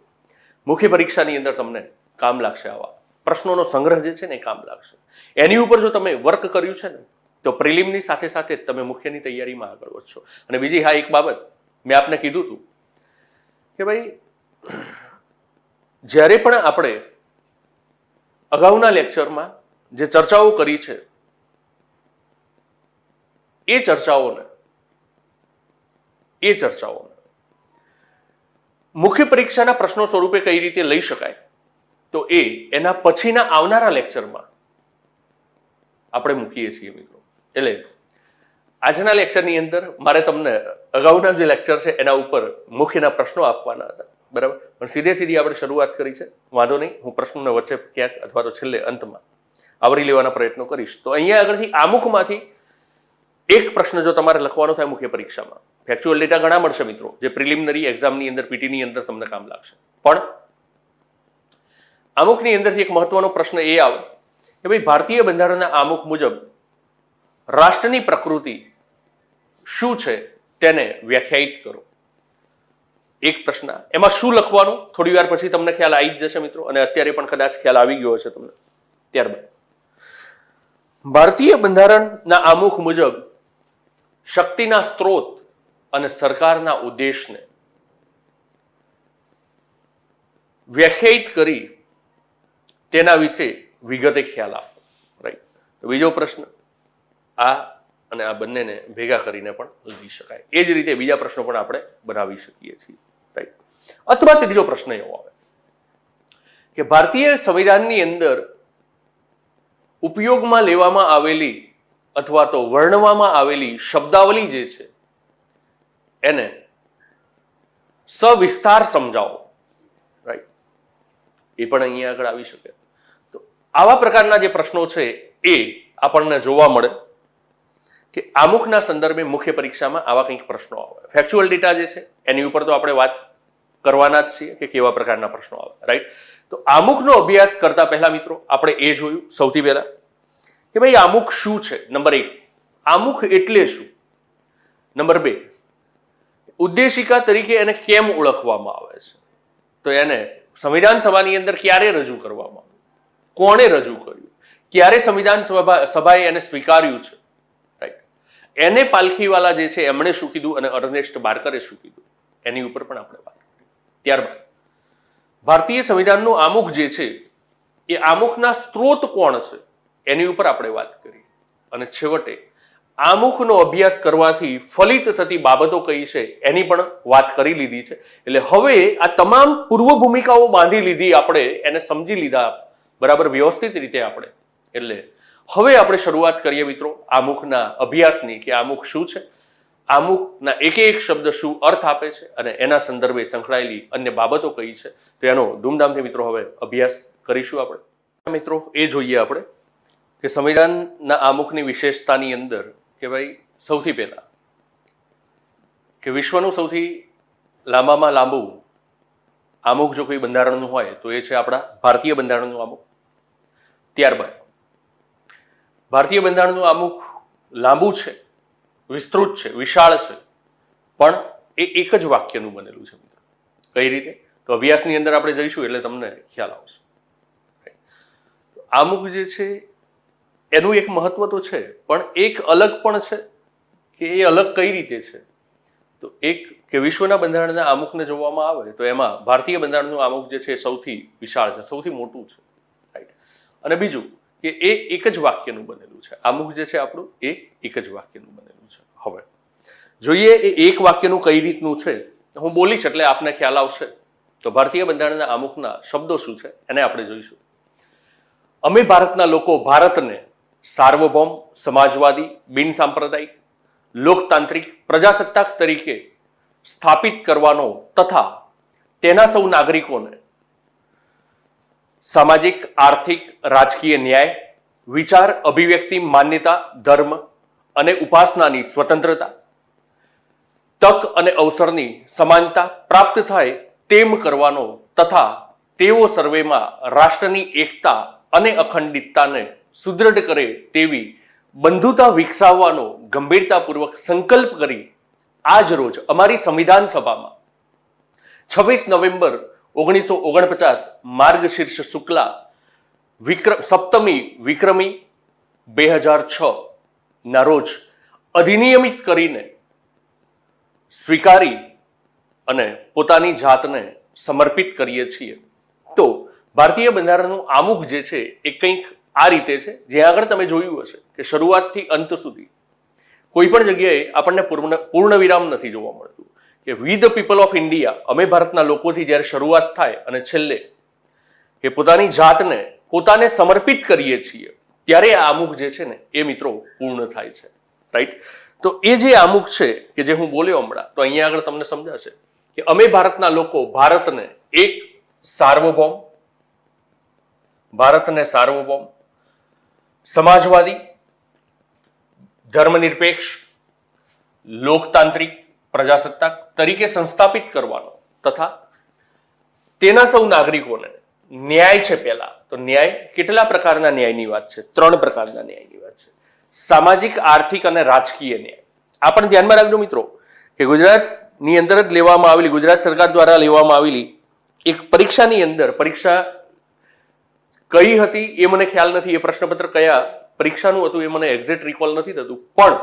મુખ્ય પરીક્ષાની અંદર તમને કામ લાગશે. આવા પ્રશ્નોનો સંગ્રહ જે છે ને એ કામ લાગશે. એની ઉપર જો તમે વર્ક કર્યું છે ને તો પ્રિલિમની સાથે સાથે જ તમે મુખ્યની તૈયારીમાં આગળ વધશો. અને બીજી હા એક બાબત મેં આપને કીધું હતું કે ભાઈ જ્યારે પણ આપણે અગાઉના લેક્ચરમાં જે ચર્ચાઓ કરી છે એ ચર્ચાઓને મુખ્ય પરીક્ષાના પ્રશ્નો સ્વરૂપે કઈ રીતે લઈ શકાય તો એના પછીના આવનારા લેક્ચરમાં આપણે મૂકીએ છીએ મિત્રો. એટલે આજના લેક્ચરની અંદર મારે તમને અગાઉના જે લેક્ચર છે એના ઉપર મુખ્યના પ્રશ્નો આપવાના હતા, બરાબર, પણ સીધી આપણે શરૂઆત કરી છે. વાંધો નહીં, હું પ્રશ્નોને વચ્ચે ક્યાંક અથવા તો છેલ્લે અંતમાં આવરી લેવાના પ્રયત્નો કરીશ. તો અહીંયા આગળથી આમુખમાંથી એક પ્રશ્ન જો તમારે લખવાનો થાય મુખ્ય પરીક્ષામાં, ફેક્ચ્યુઅલ ડેટા ઘણા મળશે મિત્રો જે પ્રિલિમિનરી એક્ઝામની અંદર પીટીની અંદર તમને કામ લાગશે, પણ આમુખની અંદરથી એક મહત્વનો પ્રશ્ન એ આવે કે ભાઈ ભારતીય બંધારણના આમુખ મુજબ રાષ્ટ્રની પ્રકૃતિ શું છે તેને વ્યાખ્યાયિત કરો. એક પ્રશ્ન, એમાં શું લખવાનું થોડી વાર પછી તમને ખ્યાલ આવી જ જશે મિત્રો, અને અત્યારે પણ કદાચ ખ્યાલ આવી ગયો હશે તમને. ત્યારબાદ ભારતીય બંધારણના આમુખ મુજબ શક્તિના સ્ત્રોત અને સરકારના ઉદ્દેશને વ્યાખ્યાયિત કરી તેના વિશે વિગતે ખ્યાલ આપો. રાઈટ. તો બીજો પ્રશ્ન આ અને આ બંનેને ભેગા કરીને પણ લખી શકાય. એ જ રીતે બીજા પ્રશ્નો પણ આપણે બનાવી શકીએ છીએ. રાઈટ. અથવા ત્રીજો પ્રશ્ન એવો આવે કે ભારતીય સંવિધાનની અંદર ઉપયોગમાં લેવામાં આવેલી અથવા તો વર્ણવામાં આવેલી શબ્દાવલી જે છે એને સવિસ્તાર સમજાવો. રાઈટ. એ પણ અહીંયા આગળ આવી શકે. તો આવા પ્રકારના જે પ્રશ્નો છે એ આપણને જોવા મળે કે આમુખના સંદર્ભે મુખ્ય પરીક્ષામાં આવા કંઈક પ્રશ્નો આવે. ફેક્ચ્યુઅલ ડેટા જે છે એની ઉપર તો આપણે વાત કરવાના જ છીએ કે કેવા પ્રકારના પ્રશ્નો આવે. રાઈટ. તો આમુખનો અભ્યાસ કરતા પહેલા મિત્રો આપણે એ જોયું સૌથી પહેલા કે ભાઈ આમુખ શું છે. નંબર 1, આમુખ એટલે શું. નંબર 2, ઉદ્દેશિકા તરીકે એને કેમ ઓળખવામાં આવે છે, તો એને સંવિધાન સભાની અંદર ક્યારે રજૂ કરવામાં આવ્યું, કોણે રજૂ કર્યું, ક્યારે સંવિધાન સભાએ એને સ્વીકાર્યું છે. રાઈટ. એને પાલખીવાલા જે છે એમણે શું કીધું અને અર્નેસ્ટ બાર્કરે શું કીધું એની ઉપર પણ આપણે વાત કરી. ત્યારબાદ ભારતીય સંવિધાનનું આમુખ જે છે એ આમુખના સ્ત્રોત કોણ છે એની ઉપર આપણે વાત કરી. અને છેવટે આમુખનો અભ્યાસ કરવાથી ફલિત થતી બાબતો કઈ છે એની પણ વાત કરી લીધી છે. એટલે હવે આ તમામ પૂર્વ ભૂમિકાઓ બાંધી લીધી, આપણે એને સમજી લીધા બરાબર વ્યવસ્થિત રીતે આપણે. એટલે હવે આપણે શરૂઆત કરીએ મિત્રો આમુખના અભ્યાસની કે આમુખ શું છે, આમુખના એક શબ્દ શું અર્થ આપે છે અને એના સંદર્ભે સંકળાયેલી અન્ય બાબતો કઈ છે, તો એનો ધૂમધામથી મિત્રો હવે અભ્યાસ કરીશું આપણે. મિત્રો એ જોઈએ આપણે કે સંવિધાનના આમુખની વિશેષતાની અંદર કે ભાઈ સૌથી પહેલા કે વિશ્વનું સૌથી લાંબામાં લાંબુ આમુખ જો કોઈ બંધારણનું હોય તો એ છે આપણા ભારતીય બંધારણનું આમુખ. ત્યારબાદ ભારતીય બંધારણનું આમુખ લાંબુ છે, વિસ્તૃત છે, વિશાળ છે, પણ એ એક જ વાક્યનું બનેલું છે મિત્રો. કઈ રીતે? તો અભ્યાસની અંદર આપણે જઈશું એટલે તમને ખ્યાલ આવશે. આમુખ જે છે એનું એક મહત્વ તો છે, પણ એક અલગ પણ છે કે એ અલગ કઈ રીતે છે. તો એક કે વિશ્વના બંધારણના આમુખને જોવામાં આવે તો એમાં ભારતીય બંધારણનું આમુખ જે છે સૌથી વિશાળ છે, સૌથી મોટું છે. રાઈટ. અને બીજું કે એ એક જ વાક્યનું બનેલું છે. આમુખ જે છે આપણું એ એક જ વાક્યનું બનેલું છે. હવે જોઈએ એ એક વાક્યનું કઈ રીતનું છે. હું બોલીશ એટલે આપને ખ્યાલ આવશે. તો ભારતીય બંધારણના આમુખના શબ્દો શું છે એને આપણે જોઈશું. અમે ભારતના લોકો ભારતને સાર્વભૌમ, સમાજવાદી, બિનસાંપ્રદાયિક, લોકતાંત્રિક પ્રજાસત્તાક તરીકે સ્થાપિત કરવાનો તથા તેના સૌ નાગરિકોને સામાજિક, આર્થિક, રાજકીય ન્યાય, વિચાર, અભિવ્યક્તિ, માન્યતા, ધર્મ અને ઉપાસનાની સ્વતંત્રતા, તક અને અવસરની સમાનતા પ્રાપ્ત થાય તેમ કરવાનો તથા તેઓ સર્વેમાં રાષ્ટ્રની એકતા અને અખંડિતતાને સુદૃઢ કરે તેવી બંધુતા વિકસાવવાનો ગંભીરતાપૂર્વક સંકલ્પ કરી આજ રોજ અમારી સંવિધાન સભામાં 26 નવેમ્બર 1949 માર્ગશીર્ષ શુક્લા સપ્તમી વિક્રમી 2006 ના રોજ અધિનિયમિત કરીને સ્વીકારી અને પોતાની જાતને સમર્પિત કરીએ છીએ. તો ભારતીય બંધારણનું આમુખ જે છે એ કંઈક આ રીતે છે, જ્યાં આગળ તમે જોયું હશે કે શરૂઆતથી અંત સુધી કોઈ પણ જગ્યાએ આપણને પૂર્ણ વિરામ નથી જોવા મળતું કે વી ધ પીપલ ઓફ ઇન્ડિયા, અમે ભારતના લોકોથી જ્યારે શરૂઆત થાય અને છેલ્લે એ પોતાની જાતને પોતાને સમર્પિત કરીએ છીએ ત્યારે આ આમુખ જે છે ને એ મિત્રો પૂર્ણ થાય છે. રાઈટ? તો એ જે આમુખ છે કે જે હું બોલ્યો હમણાં, તો અહીંયા આગળ તમને સમજાશે કે અમે ભારતના લોકો ભારતને સાર્વભૌમ, સમાજવાદી, ધર્મનિરપેક્ષ, લોકતાંત્રિક પ્રજાસત્તાક તરીકે સંસ્થાપિત કરવાનો તથા તેના સૌ નાગરિકોને ન્યાય છે. પહેલા તો ન્યાય, કેટલા પ્રકારના ન્યાયની વાત છે? 3 પ્રકારના ન્યાયની વાત છે. સામાજિક, આર્થિક અને રાજકીય ન્યાય. આ પણ ધ્યાનમાં રાખજો મિત્રો કે ગુજરાતની અંદર જ લેવામાં આવેલી, ગુજરાત સરકાર દ્વારા લેવામાં આવેલી એક પરીક્ષાની અંદર, પરીક્ષા કઈ હતી એ મને ખ્યાલ નથી, એ પ્રશ્નપત્ર કયા પરીક્ષાનું હતું એ મને એક્ઝેક્ટ રિકોલ નથી થતું, પણ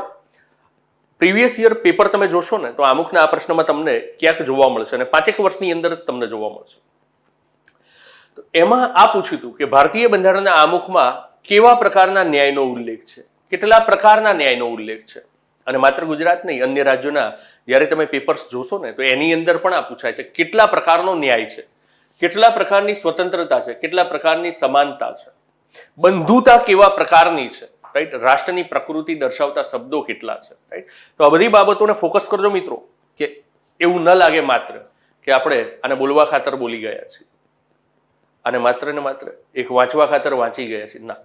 પ્રીવિયસ યર પેપર તમે જોશો ને તો આમુખના આ પ્રશ્નમાં તમને ક્યાંક જોવા મળશે અને 5 વર્ષની અંદર જ તમને જોવા મળશે. તો એમાં આ પૂછ્યું હતું કે ભારતીય બંધારણના આમુખમાં કેવા પ્રકારના ન્યાયનો ઉલ્લેખ છે, કેટલા પ્રકારના ન્યાયનો ઉલ્લેખ છે. અને માત્ર ગુજરાત નહીં, અન્ય રાજ્યોના જ્યારે તમે પેપર્સ જોશો ને તો એની અંદર પણ આ પૂછાય છે કેટલા પ્રકારનો ન્યાય છે, કેટલા પ્રકારની સ્વતંત્રતા છે, કેટલા પ્રકારની સમાનતા છે, બંધુતા કેવા પ્રકારની છે. રાઈટ? રાષ્ટ્રની પ્રકૃતિ દર્શાવતા શબ્દો કેટલા છે. રાઈટ? તો આ બધી બાબતોને ફોકસ કરજો મિત્રો, કે એવું ન લાગે માત્ર કે આપણે આને બોલવા ખાતર બોલી ગયા છીએ, આને માત્ર ને માત્ર એક વાંચવા ખાતર વાંચી ગયા છીએ. ના,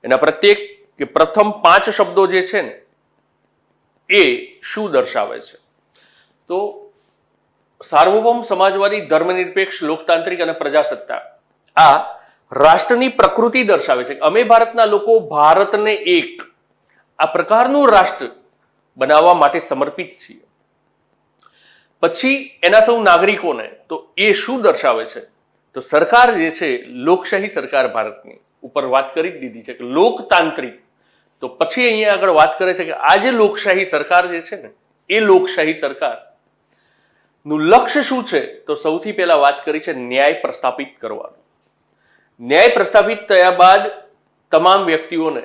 એના પ્રત્યેક કે પ્રથમ 5 શબ્દો જે છે ને એ શું દર્શાવે છે? તો સાર્વભૌમ, સમાજવાદી, ધર્મનિરપેક્ષ, લોકતાંત્રિક અને પ્રજાસત્તાક આ રાષ્ટ્રની પ્રકૃતિ દર્શાવે છે. અમે ભારતના લોકો ભારતને એક આ પ્રકારનું રાષ્ટ્ર બનાવવા માટે સમર્પિત છીએ. પછી એના સૌ નાગરિકોને તો એ શું દર્શાવે છે? તો સરકાર જે છે, લોકશાહી સરકાર ભારતની ઉપર વાત કરી જ દીધી છે કે લોકતાંત્રિક. તો પછી અહીંયા આગળ વાત કરે છે કે આ જે લોકશાહી સરકાર જે છે ને એ લોકશાહી સરકાર નું લક્ષ્ય શું છે? તો સૌથી પહેલા વાત કરી છે ન્યાય પ્રસ્થાપિત કરવાનું. ન્યાય પ્રસ્થાપિત થયા બાદ તમામ વ્યક્તિઓને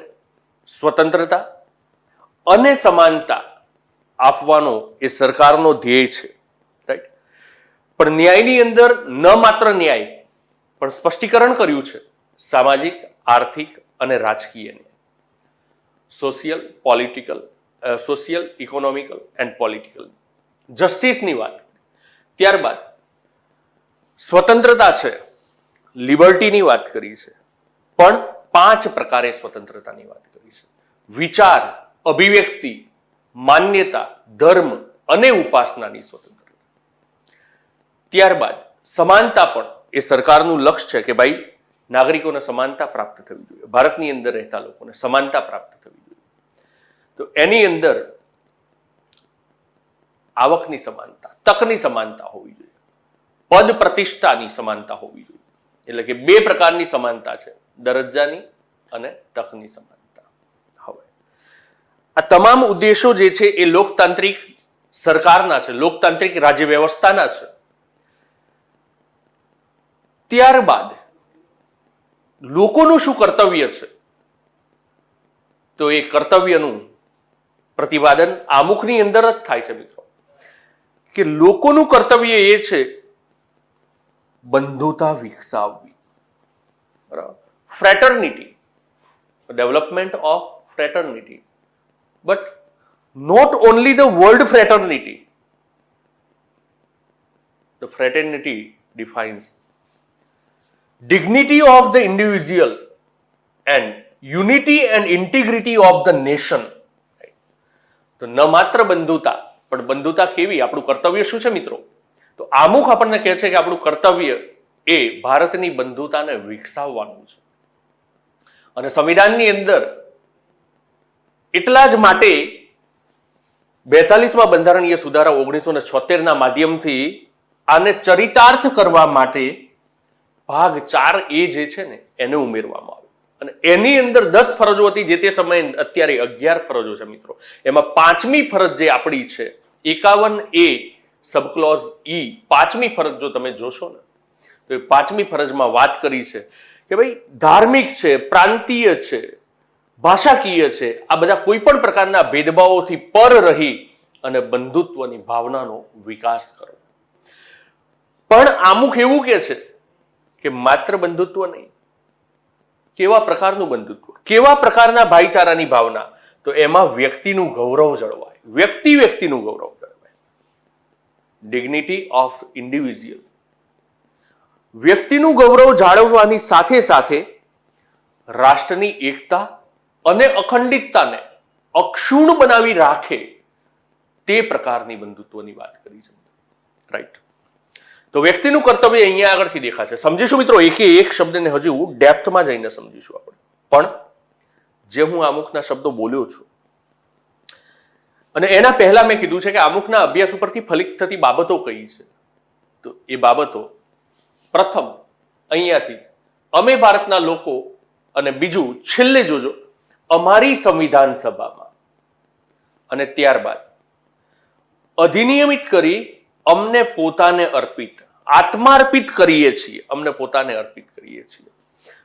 સ્વતંત્રતા અને સમાનતા આપવાનો એ સરકારનો ધ્યેય છે. રાઈટ? પણ ન્યાયની અંદર ન માત્ર ન્યાય પણ સ્પષ્ટીકરણ કર્યું છે સામાજિક, આર્થિક અને રાજકીય ન્યાય, સોશિયલ, ઇકોનોમિકલ એન્ડ પોલિટિકલ જસ્ટિસની વાત. ત્યારબાદ સ્વતંત્રતા છે, લિબર્ટીની વાત કરી છે, પણ 5 પ્રકારે સ્વતંત્રતાની વાત કરી છે: વિચાર, અભિવ્યક્તિ, માન્યતા, ધર્મ અને ઉપાસનાની સ્વતંત્રતા. ત્યારબાદ સમાનતા પણ એ સરકારનું લક્ષ્ય છે કે ભાઈ નાગરિકોને સમાનતા પ્રાપ્ત થવી જોઈએ, ભારતની અંદર રહેતા લોકોને સમાનતા પ્રાપ્ત થવી જોઈએ. તો એની અંદર આવકની સમાનતા, તકની સમાનતા હોવી જોઈએ, પદ પ્રતિષ્ઠાની સમાનતા હોવી જોઈએ. એટલે કે 2 પ્રકારની સમાનતા છે, દરજ્જાની અને તકની સમાનતા. હવે આ તમામ ઉદ્દેશો જે છે એ લોકતાંત્રિક સરકારના છે, લોકતાંત્રિક રાજ્ય વ્યવસ્થાના છે. ત્યારબાદ લોકોનું શું કર્તવ્ય છે? તો એ કર્તવ્યનું પ્રતિપાદન આમુખની અંદર જ થાય છે મિત્રો, કે લોકોનું કર્તવ્ય એ છે બંધુતા વિકસાવવી. બરાબર? Fraternity, development of fraternity, but not only the word fraternity. The fraternity defines dignity of the individual and unity and integrity of the nation. તો ન માત્ર બંધુતા, પણ બંધુતા કેવી? આપણું કર્તવ્ય શું છે મિત્રો? તો આમુખ આપણને કહે છે કે આપણું કર્તવ્ય એ ભારતની બંધુતાને વિકસાવવાનું છે. અને સંવિધાનની અંદર એટલા જ માટે 42મા બંધારણીય સુધારા 1976 ના માધ્યમથી આને ચરિતાર્થ કરવા માટે ભાગ 4A જે છે ને એને ઉમેરવામાં આવ્યો અને એની અંદર 10 ફરજો હતી. જે તે સમયે અત્યારે 11 ફરજો છે મિત્રો. એમાં 5મી ફરજ જે આપણી છે 51A સબક્લોઝ E, 5મી ફરજ જો તમે જોશો ને તો એ 5મી ફરજમાં વાત કરી છે કે ભાઈ ધાર્મિક છે, પ્રાંતીય છે, ભાષાકીય છે, આ બધા કોઈ પણ પ્રકારના ભેદભાવોથી પર રહી અને બંધુત્વની ભાવનાનો વિકાસ કરો. પણ આમુખ એવું કે છે કે માત્ર બંધુત્વ નહીં, કેવા પ્રકારનું બંધુત્વ, કેવા પ્રકારના ભાઈચારાની ભાવના, તો એમાં વ્યક્તિનું ગૌરવ જળવાય, વ્યક્તિનું ગૌરવ જળવાય, ડિગ્નિટી ઓફ ઇન્ડિવિજ્યુઅલ. વ્યક્તિનું ગૌરવ જાળવવાની સાથે સાથે રાષ્ટ્રની એકતા અને અખંડિતતાને અક્ષુણ્ણ બનાવી રાખે તે પ્રકારની બંધુત્વની વાત કરી છે. રાઈટ. તો વ્યક્તિનું કર્તવ્ય અહીંયા આગળથી દેખાશે. સમજીશું મિત્રો એકે એક શબ્દને હજુ ડેપ્થમાં જઈને સમજીશું આપણે. પણ જે હું અમુકના શબ્દો બોલ્યો છું અને એના પહેલા મેં કીધું છે કે અમુકના અભ્યાસ ઉપરથી ફલિત થતી બાબતો કઈ છે, તો એ બાબતો પ્રથમ અહીંયાથી અમે ભારતના લોકો, અને બીજું છેલ્લે જોજો અમારી સંવિધાન સભામાં, અને ત્યારબાદ અધિનિયમિત કરી અમને પોતાને અર્પિત, આત્માર્પિત કરીએ છીએ, અમને પોતાને અર્પિત કરીએ છીએ.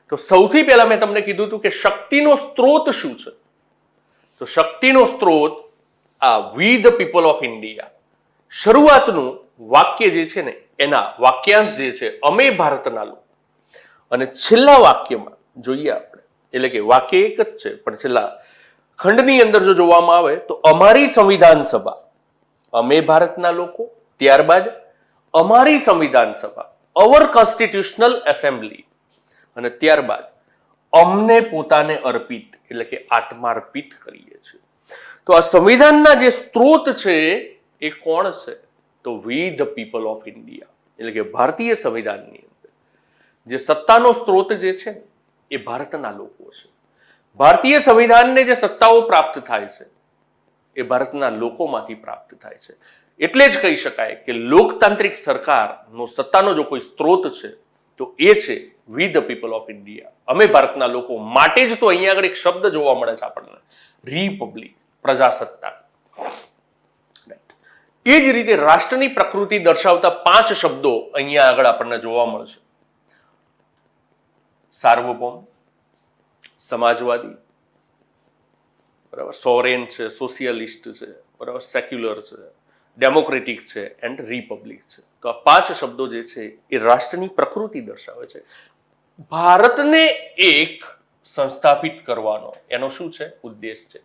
તો સૌથી પહેલા મેં તમને કીધું હતું કે શક્તિનો સ્ત્રોત શું છે, તો શક્તિનો સ્ત્રોત આ વી ધ પીપલ ઓફ ઇન્ડિયા, શરૂઆતનું વાક્ય જે છે ને એના વાક્યાંશ જે છે અમે ભારતના લોકો, અને છેલ્લા વાક્યમાં જોઈએ આપણે, એટલે કે વાક્ય એક જ છે પણ છેલ્લા ખંડની અંદર જો જોવામાં આવે તો અમારી સંવિધાન સભા, અમે ભારતના લોકો, ત્યારબાદ અમારી સંવિધાન સભા, અવર કોન્સ્ટિટ્યુશનલ એસેમ્બલી, અને ત્યારબાદ અમને પોતાને અર્પિત, એટલે કે આત્માર્પિત કરીએ છીએ. તો આ સંવિધાનના જે સ્ત્રોત છે એ કોણ છે, તો વી ધ પીપલ ઓફ ઇન્ડિયા, એટલે કે ભારતીય સંવિધાનની અંદર જે સત્તાનો સ્ત્રોત જે છે એ ભારતના લોકો છે. ભારતીય સંવિધાનને જે સત્તાઓ પ્રાપ્ત થાય છે એ ભારતના લોકોમાંથી પ્રાપ્ત થાય છે. એટલે જ કહી શકાય કે લોકતાંત્રિક સરકારનો સત્તાનો જો કોઈ સ્ત્રોત છે તો એ છે વી ધ પીપલ ઓફ ઇન્ડિયા, અમે ભારતના લોકો. માટે જ તો અહીંયા આગળ એક શબ્દ જોવા મળે છે આપણને, રિપબ્લિક, પ્રજાસત્તાક. એ જ રીતે રાષ્ટ્રની પ્રકૃતિ દર્શાવતા 5 શબ્દો અહીંયા આગળ આપણને જોવા મળશે. સાર્વભૌમ, સમાજવાદી, બરાબર, સોવરેન છે, સોશિયલિસ્ટ છે, બરાબર, સેક્યુલર છે, ડેમોક્રેટિક છે એન્ડ રિપબ્લિક છે. તો આ 5 શબ્દો જે છે એ રાષ્ટ્રની પ્રકૃતિ દર્શાવે છે. ભારતને એક સંસ્થાપિત કરવાનો એનો શું છે ઉદ્દેશ છે,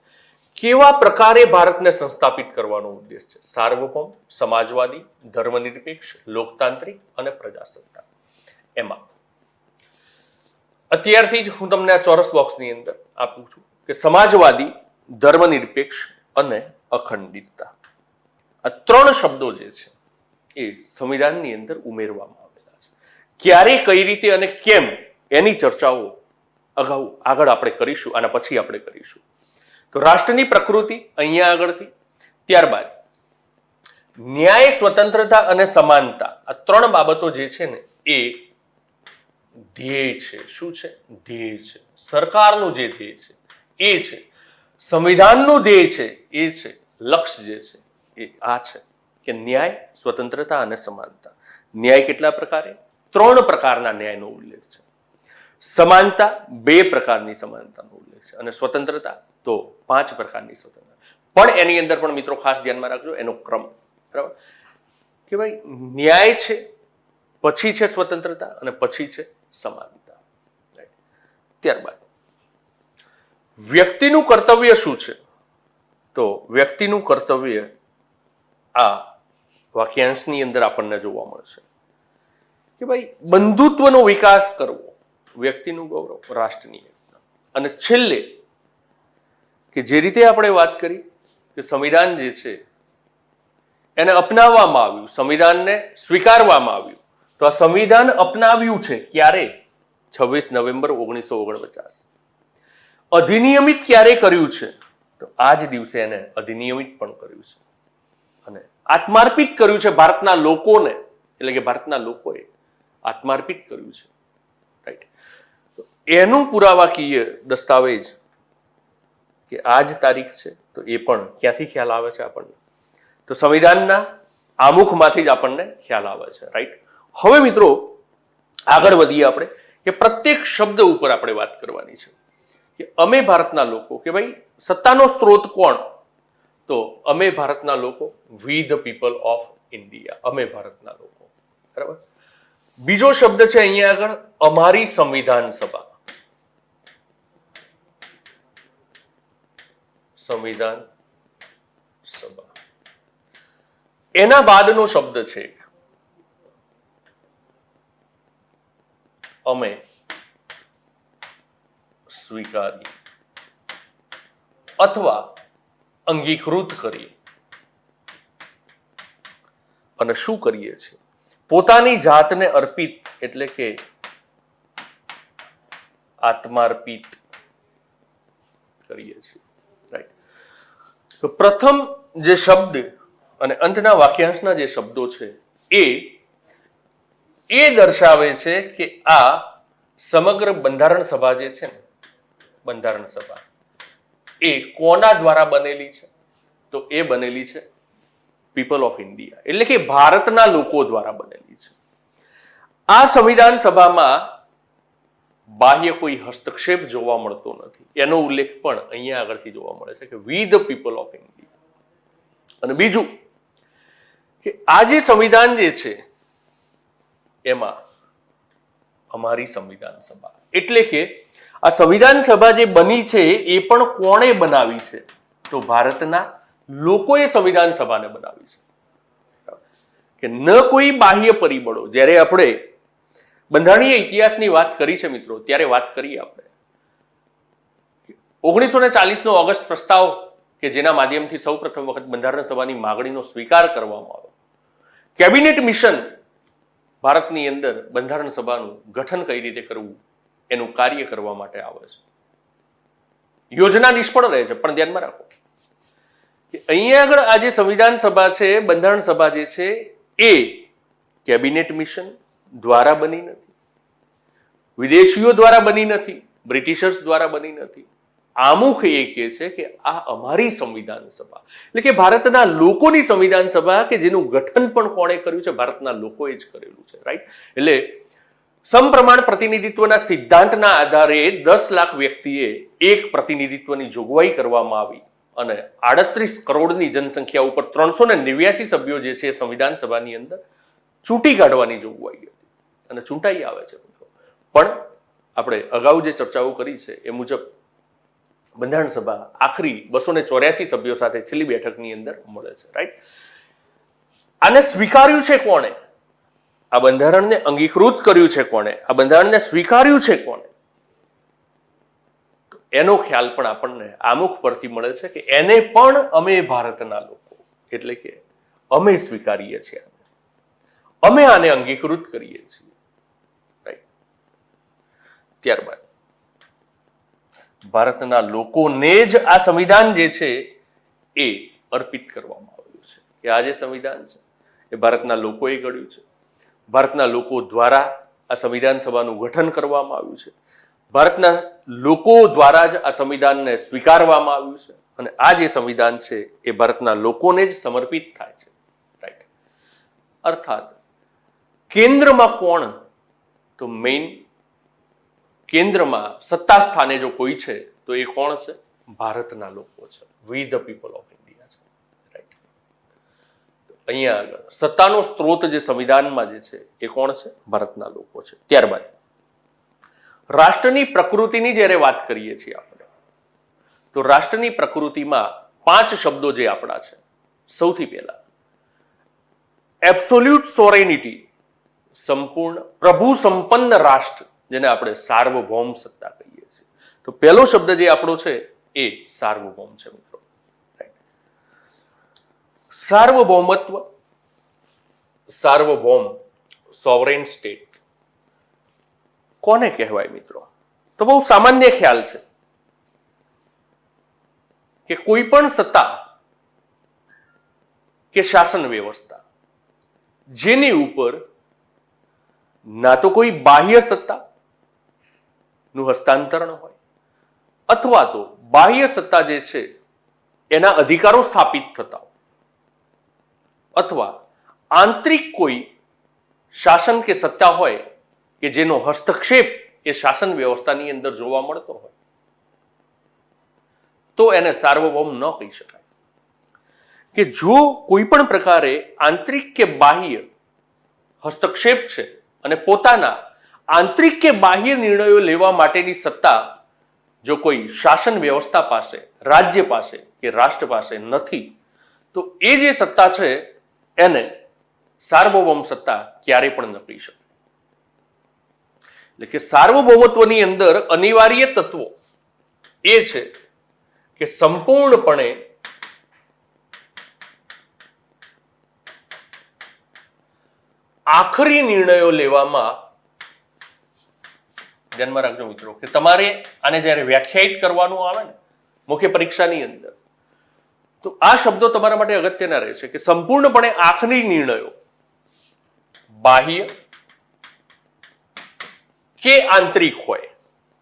કેવા પ્રકારે ભારતને સંસ્થાપિત કરવાનો ઉદ્દેશ છે, સાર્વભૌમ, સમાજવાદી, ધર્મનિરપેક્ષ, લોકતાંત્રિક અને પ્રજાસત્તાક. એમાં અત્યારથી જ હું તમને આ ચોરસ બોક્સની અંદર આપું છું કે સમાજવાદી, ધર્મનિરપેક્ષ અને અખંડિતતા, આ 3 શબ્દો જે છે એ સંવિધાનની અંદર ઉમેરવામાં આવેલા છે. ક્યારે, કઈ રીતે અને કેમ એની ચર્ચાઓ આગળ આપણે કરીશું, આના પછી આપણે કરીશું. તો રાષ્ટ્રની પ્રકૃતિ અહીંયા આગળથી, ત્યારબાદ ન્યાય, સ્વતંત્રતા અને સમાનતા, આ 3 બાબતો જે છે ને એ ધ્યેય છે. શું છે? ધ્યેય છે. સરકારનું જે ધ્યેય છે એ છે, સંવિધાનનું ધ્યેય છે એ છે, લક્ષ્ય જે છે એ આ છે કે ન્યાય, સ્વતંત્રતા અને સમાનતા. ન્યાય કેટલા પ્રકારે? 3 પ્રકારના ન્યાયનો ઉલ્લેખ છે. સમાનતા 2 પ્રકારની સમાનતાનો ઉલ્લેખ છે, અને સ્વતંત્રતા તો 5 પ્રકારની સ્વતંત્રતા. પણ એની અંદર પણ મિત્રો ખાસ ધ્યાનમાં રાખજો એનો ક્રમ, બરાબર, કે ભાઈ ન્યાય છે, પછી છે સ્વતંત્રતા અને પછી છે સમાનતા. ત્યારબાદ વ્યક્તિનું કર્તવ્ય શું છે, તો વ્યક્તિનું કર્તવ્ય આ વાક્યાંશની અંદર આપણને જોવા મળશે કે ભાઈ બંધુત્વનો વિકાસ કરવો, વ્યક્તિનું ગૌરવ, રાષ્ટ્રની એકતા, અને છેલ્લે કે જે રીતે આપણે વાત કરી કે સંવિધાન જે છે એને અપનાવવામાં આવ્યું, સંવિધાનને સ્વીકારવામાં આવ્યું. તો આ સંવિધાન અપનાવ્યું છે ક્યારે? 26 નવેમ્બર 1949. અધિનિયમિત ક્યારે કર્યું છે? તો તો આ જ દિવસે એને અધિનિયમિત પણ કર્યું છે અને આત્માર્પિત કર્યું છે ભારતના લોકોને, એટલે કે ભારતના લોકોએ આત્માર્પિત કર્યું છે, રાઈટ. તો એનું પુરાવાકીય દસ્તાવેજ કે આ જ તારીખ છે, તો એ પણ ક્યાંથી ખ્યાલ આવે છે આપણને? તો સંવિધાનના આમુખમાંથી જ આપણને ખ્યાલ આવે છે, રાઈટ. હવે મિત્રો આગળ વધીએ આપણે કે પ્રત્યેક શબ્દ ઉપર આપણે વાત કરવાની છે કે અમે ભારતના લોકો, કે ભાઈ સત્તાનો સ્ત્રોત કોણ? તો અમે ભારતના લોકો, વી ધ પીપલ ઓફ ઇન્ડિયા, અમે ભારતના લોકો, બરાબર. બીજો શબ્દ છે અહીંયા આગળ અમારી સંવિધાન સભા, સંવિધાન સભા. એના બાદનો શબ્દ છે અમે સ્વીકારી અથવા અંગીકૃત કરીએ. અને શું કરીએ છીએ? પોતાની જાતને અર્પિત, એટલે કે આત્માર્પિત કરીએ છીએ, રાઈટ. તો પ્રથમ જે શબ્દ અને અંતના વાક્યાંશના જે શબ્દો છે એ દર્શાવે છે કે આ સમગ્ર બંધારણ સભા જે છે ને, બંધારણ સભા એ કોના દ્વારા બનેલી છે? તો એ બનેલી છે પીપલ ઓફ ઇન્ડિયા, એટલે કે ભારતના લોકો દ્વારા બનેલી છે. આ સંવિધાન સભામાં બાહ્ય કોઈ હસ્તક્ષેપ જોવા મળતો નથી. એનો ઉલ્લેખ પણ અહીંયા આગળથી જોવા મળે છે કે વી ધ પીપલ ઓફ ઇન્ડિયા. અને બીજું કે આ જે સંવિધાન જે છે એમાં અમારી સંવિધાન સભા, એટલે કે આ સંવિધાન સભા જે બની છે એ પણ કોણે બનાવી છે? તો ભારતના લોકોએ સંવિધાન સભાને બનાવી છે, કે ન કોઈ બાહ્ય પરિબળો. જ્યારે આપણે બંધારણીય ઇતિહાસની વાત કરી છે મિત્રો, ત્યારે વાત કરીએ આપણે 1940 નો ઓગસ્ટ પ્રસ્તાવ કે જેના માધ્યમથી સૌ પ્રથમ વખત બંધારણ સભાની માગણીનો સ્વીકાર કરવામાં આવ્યો. કેબિનેટ મિશન ભારતની અંદર બંધારણ સભાનું ગઠન કઈ રીતે કરવું એનું કાર્ય કરવા માટે આવે છે. યોજના નિષ્ફળ રહે છે, પણ ધ્યાનમાં રાખો કે અહીંયા આગળ આ જે સંવિધાન સભા છે, બંધારણ સભા જે છે એ કેબિનેટ મિશન દ્વારા બની નથી, વિદેશીઓ દ્વારા બની નથી, બ્રિટિશર્સ દ્વારા બની નથી. આમુખ એ કહે છે કે આ અમારી સંવિધાન સભા, એટલે કે ભારતના લોકોની સંવિધાન સભા, કે જેનું ગઠન પણ કોણે કર્યું છે? ભારતના લોકોએ જ કરેલું છે, રાઈટ. એટલે સમપ્રમાણ પ્રતિનિધિત્વના સિદ્ધાંતના આધારે 10 લાખ વ્યક્તિએ એક પ્રતિનિધિત્વની જોગવાઈ કરવામાં આવી અને 38 કરોડની જનસંખ્યા ઉપર 389 સભ્યો જે છે સંવિધાન સભાની અંદર ચૂંટી કાઢવાની જોગવાઈ હતી અને ચૂંટાઈ આવે છે. પણ આપણે અગાઉ જે ચર્ચાઓ કરી છે એ મુજબ બંધારણ સભા આખરી 284 સભ્યો સાથે છેલ્લી બેઠકની અંદર મળે છે, રાઈટ. આને સ્વીકાર્યું છે કોણે? આ બંધારણને અંગીકૃત કર્યું છે કોણે? આ બંધારણને સ્વીકાર્યું છે કોણે? એનો ખ્યાલ પણ આપણને આમુખ પરથી મળે છે કે એને પણ અમે ભારતના લોકો, એટલે કે અમે સ્વીકારીએ છીએ, અમે આને અંગીકૃત કરીએ છીએ, રાઈટ. ત્યારબાદ ભારતના લોકોને જ આ સંવિધાન જે છે એ અર્પિત કરવામાં આવ્યું છે, કે આ જે સંવિધાન છે એ ભારતના લોકોએ ઘડ્યું છે. ભારતના લોકો દ્વારા આ સંવિધાન સભાનું ગઠન કરવામાં આવ્યું છે. ભારતના લોકો દ્વારા જ આ સંવિધાનને સ્વીકારવામાં આવ્યું છે અને આ જે સંવિધાન છે એ ભારતના લોકોને જ સમર્પિત થાય છે, રાઈટ. અર્થાત કેન્દ્રમાં કોણ? તો મેઇન કેન્દ્રમાં સત્તા સ્થાને જો કોઈ છે તો એ કોણ છે? ભારતના લોકો છે, વી ધ પીપલ ઓફ ઇન્ડિયા છે, રાઈટ. અહીંયા આગળ સત્તાનો સ્ત્રોત જે સંવિધાનમાં જે છે એ કોણ છે? ભારતના લોકો છે. ત્યારબાદ રાષ્ટ્રની પ્રકૃતિની જ્યારે વાત કરીએ છીએ આપણે, તો રાષ્ટ્રની પ્રકૃતિમાં 5 શબ્દો જે આપણા છે. સૌથી પહેલા એબ્સોલ્યુટ સોરેનિટી, સંપૂર્ણ પ્રભુ સંપન્ન રાષ્ટ્ર, જેને આપણે સાર્વભૌમ સત્તા કહીએ છીએ. તો પહેલો શબ્દ જે આપણો છે એ સાર્વભૌમ છે મિત્રો. સાર્વભૌમત્વ, સાર્વભૌમ, સોવરેન સ્ટેટ કોને કહેવાય મિત્રો? તો બહુ સામાન્ય ખ્યાલ છે. કે કોઈ પણ સત્તા કે શાસન વ્યવસ્થા જેની ઉપર ના તો કોઈ બાહ્ય સત્તા નું હસ્તાંતરણ હોય અથવા તો બાહ્ય સત્તા જે છે એના અધિકારો સ્થાપિત થતા હોય અથવા આંતરિક કોઈ શાસન કે સત્તા હોય કે જેનો હસ્તક્ષેપ એ શાસન વ્યવસ્થાની અંદર જોવા મળતો હોય તો એને સાર્વભૌમ ન કહી શકાય. કે જો કોઈ પણ પ્રકારે આંતરિક કે બાહ્ય હસ્તક્ષેપ છે અને પોતાના આંતરિક કે બાહ્ય નિર્ણયો લેવા માટેની સત્તા જો કોઈ શાસન વ્યવસ્થા પાસે, રાજ્ય પાસે કે રાષ્ટ્ર પાસે નથી તો એ જે સત્તા છે એને સાર્વભૌમ સત્તા ક્યારેય પણ ન કહી શકાય. એટલે કે સાર્વભૌમત્વની અંદર અનિવાર્ય તત્વો એ છે કે સંપૂર્ણપણે આખરી નિર્ણયો લેવામાં, ધ્યાનમાં રાખજો મિત્રો કે તમારે આને જ્યારે વ્યાખ્યાયિત કરવાનું આવે ને મુખ્ય પરીક્ષાની અંદર તો આ શબ્દો તમારા માટે અગત્યના રહેશે કે સંપૂર્ણપણે આખરી નિર્ણયો બાહ્ય કે આંતરિક હોય,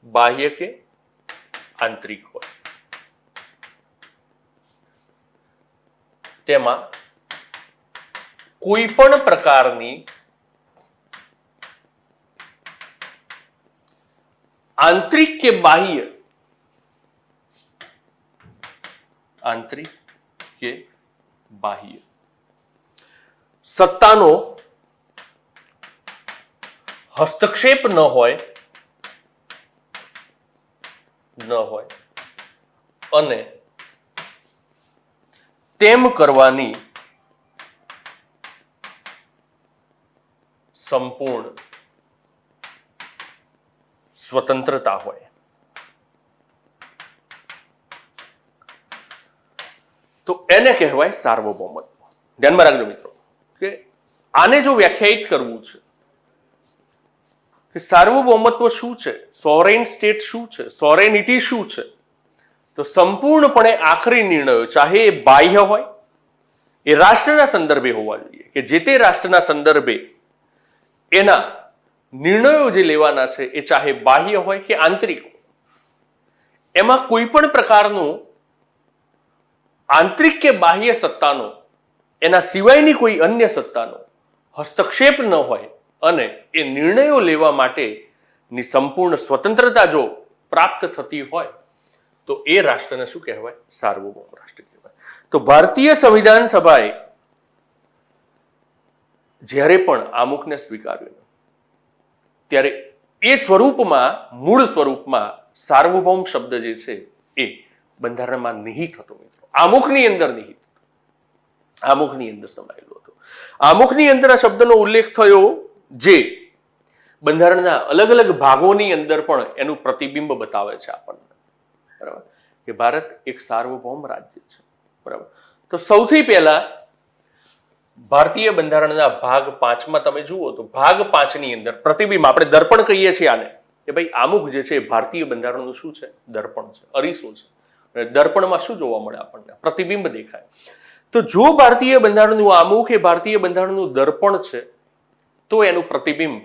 બાહ્ય કે આંતરિક હોય, તેમાં કોઈ પણ પ્રકારની આંતરિક કે બાહ્ય, આંતરિક કે બાહ્ય સત્તાનો હસ્તક્ષેપ ન હોય અને તેમ કરવાની સંપૂર્ણ સ્વતંત્રતા હોય તો એને કહેવાય સાર્વભૌમત્વ. ધ્યાનમાં રાખજો મિત્રો કે આને જો વ્યાખ્યાયિત કરવું છે કે સાર્વભૌમત્વ શું છે, સોવરેન સ્ટેટ શું છે, સોવરેનિટી શું છે, તો સંપૂર્ણપણે આખરી નિર્ણયો ચાહે એ બાહ્ય હોય, એ રાષ્ટ્રના સંદર્ભે હોવા જોઈએ કે જે તે રાષ્ટ્રના સંદર્ભે એના નિર્ણયો જે લેવાના છે એ ચાહે બાહ્ય હોય કે આંતરિક હોય, એમાં કોઈ પણ પ્રકારનું આંતરિક કે બાહ્ય સત્તાનો, એના સિવાયની કોઈ અન્ય સત્તાનો હસ્તક્ષેપ ન હોય અને એ નિર્ણયો લેવા માટેની સંપૂર્ણ સ્વતંત્રતા જો પ્રાપ્ત થતી હોય તો એ રાષ્ટ્રને શું કહેવાય? સાર્વભૌમ રાષ્ટ્ર કહેવાય. તો ભારતીય સંવિધાન સભાએ જ્યારે પણ આમુખને સ્વીકાર્યું ત્યારે એ સ્વરૂપમાં, મૂળ સ્વરૂપમાં સાર્વભૌમ શબ્દ જે છે એ બંધારણમાં નિહિત હતો મિત્રો, આમુખની અંદર નિહિત, આમુખની અંદર સમાયેલો હતો. આમુખની અંદર આ શબ્દનો ઉલ્લેખ થયો જે બંધારણના અલગ અલગ ભાગોની અંદર પણ એનું પ્રતિબિંબ બતાવે છે આપણને, બરાબર, કે ભારત એક સાર્વભૌમ રાજ્ય છે, બરાબર. તો સૌથી પહેલા ભારતીય બંધારણના ભાગ 5માં તમે જુઓ તો ભાગ 5ની અંદર પ્રતિબિંબ, આપણે દર્પણ કહીએ છીએ આને, કે ભાઈ આમુખ જે છે ભારતીય બંધારણનું શું છે? દર્પણ છે, અરીસો છે. અને દર્પણમાં શું જોવા મળે આપણને? પ્રતિબિંબ દેખાય. તો જો ભારતીય બંધારણનું આમુખ એ ભારતીય બંધારણનું દર્પણ છે તો એનું પ્રતિબિંબ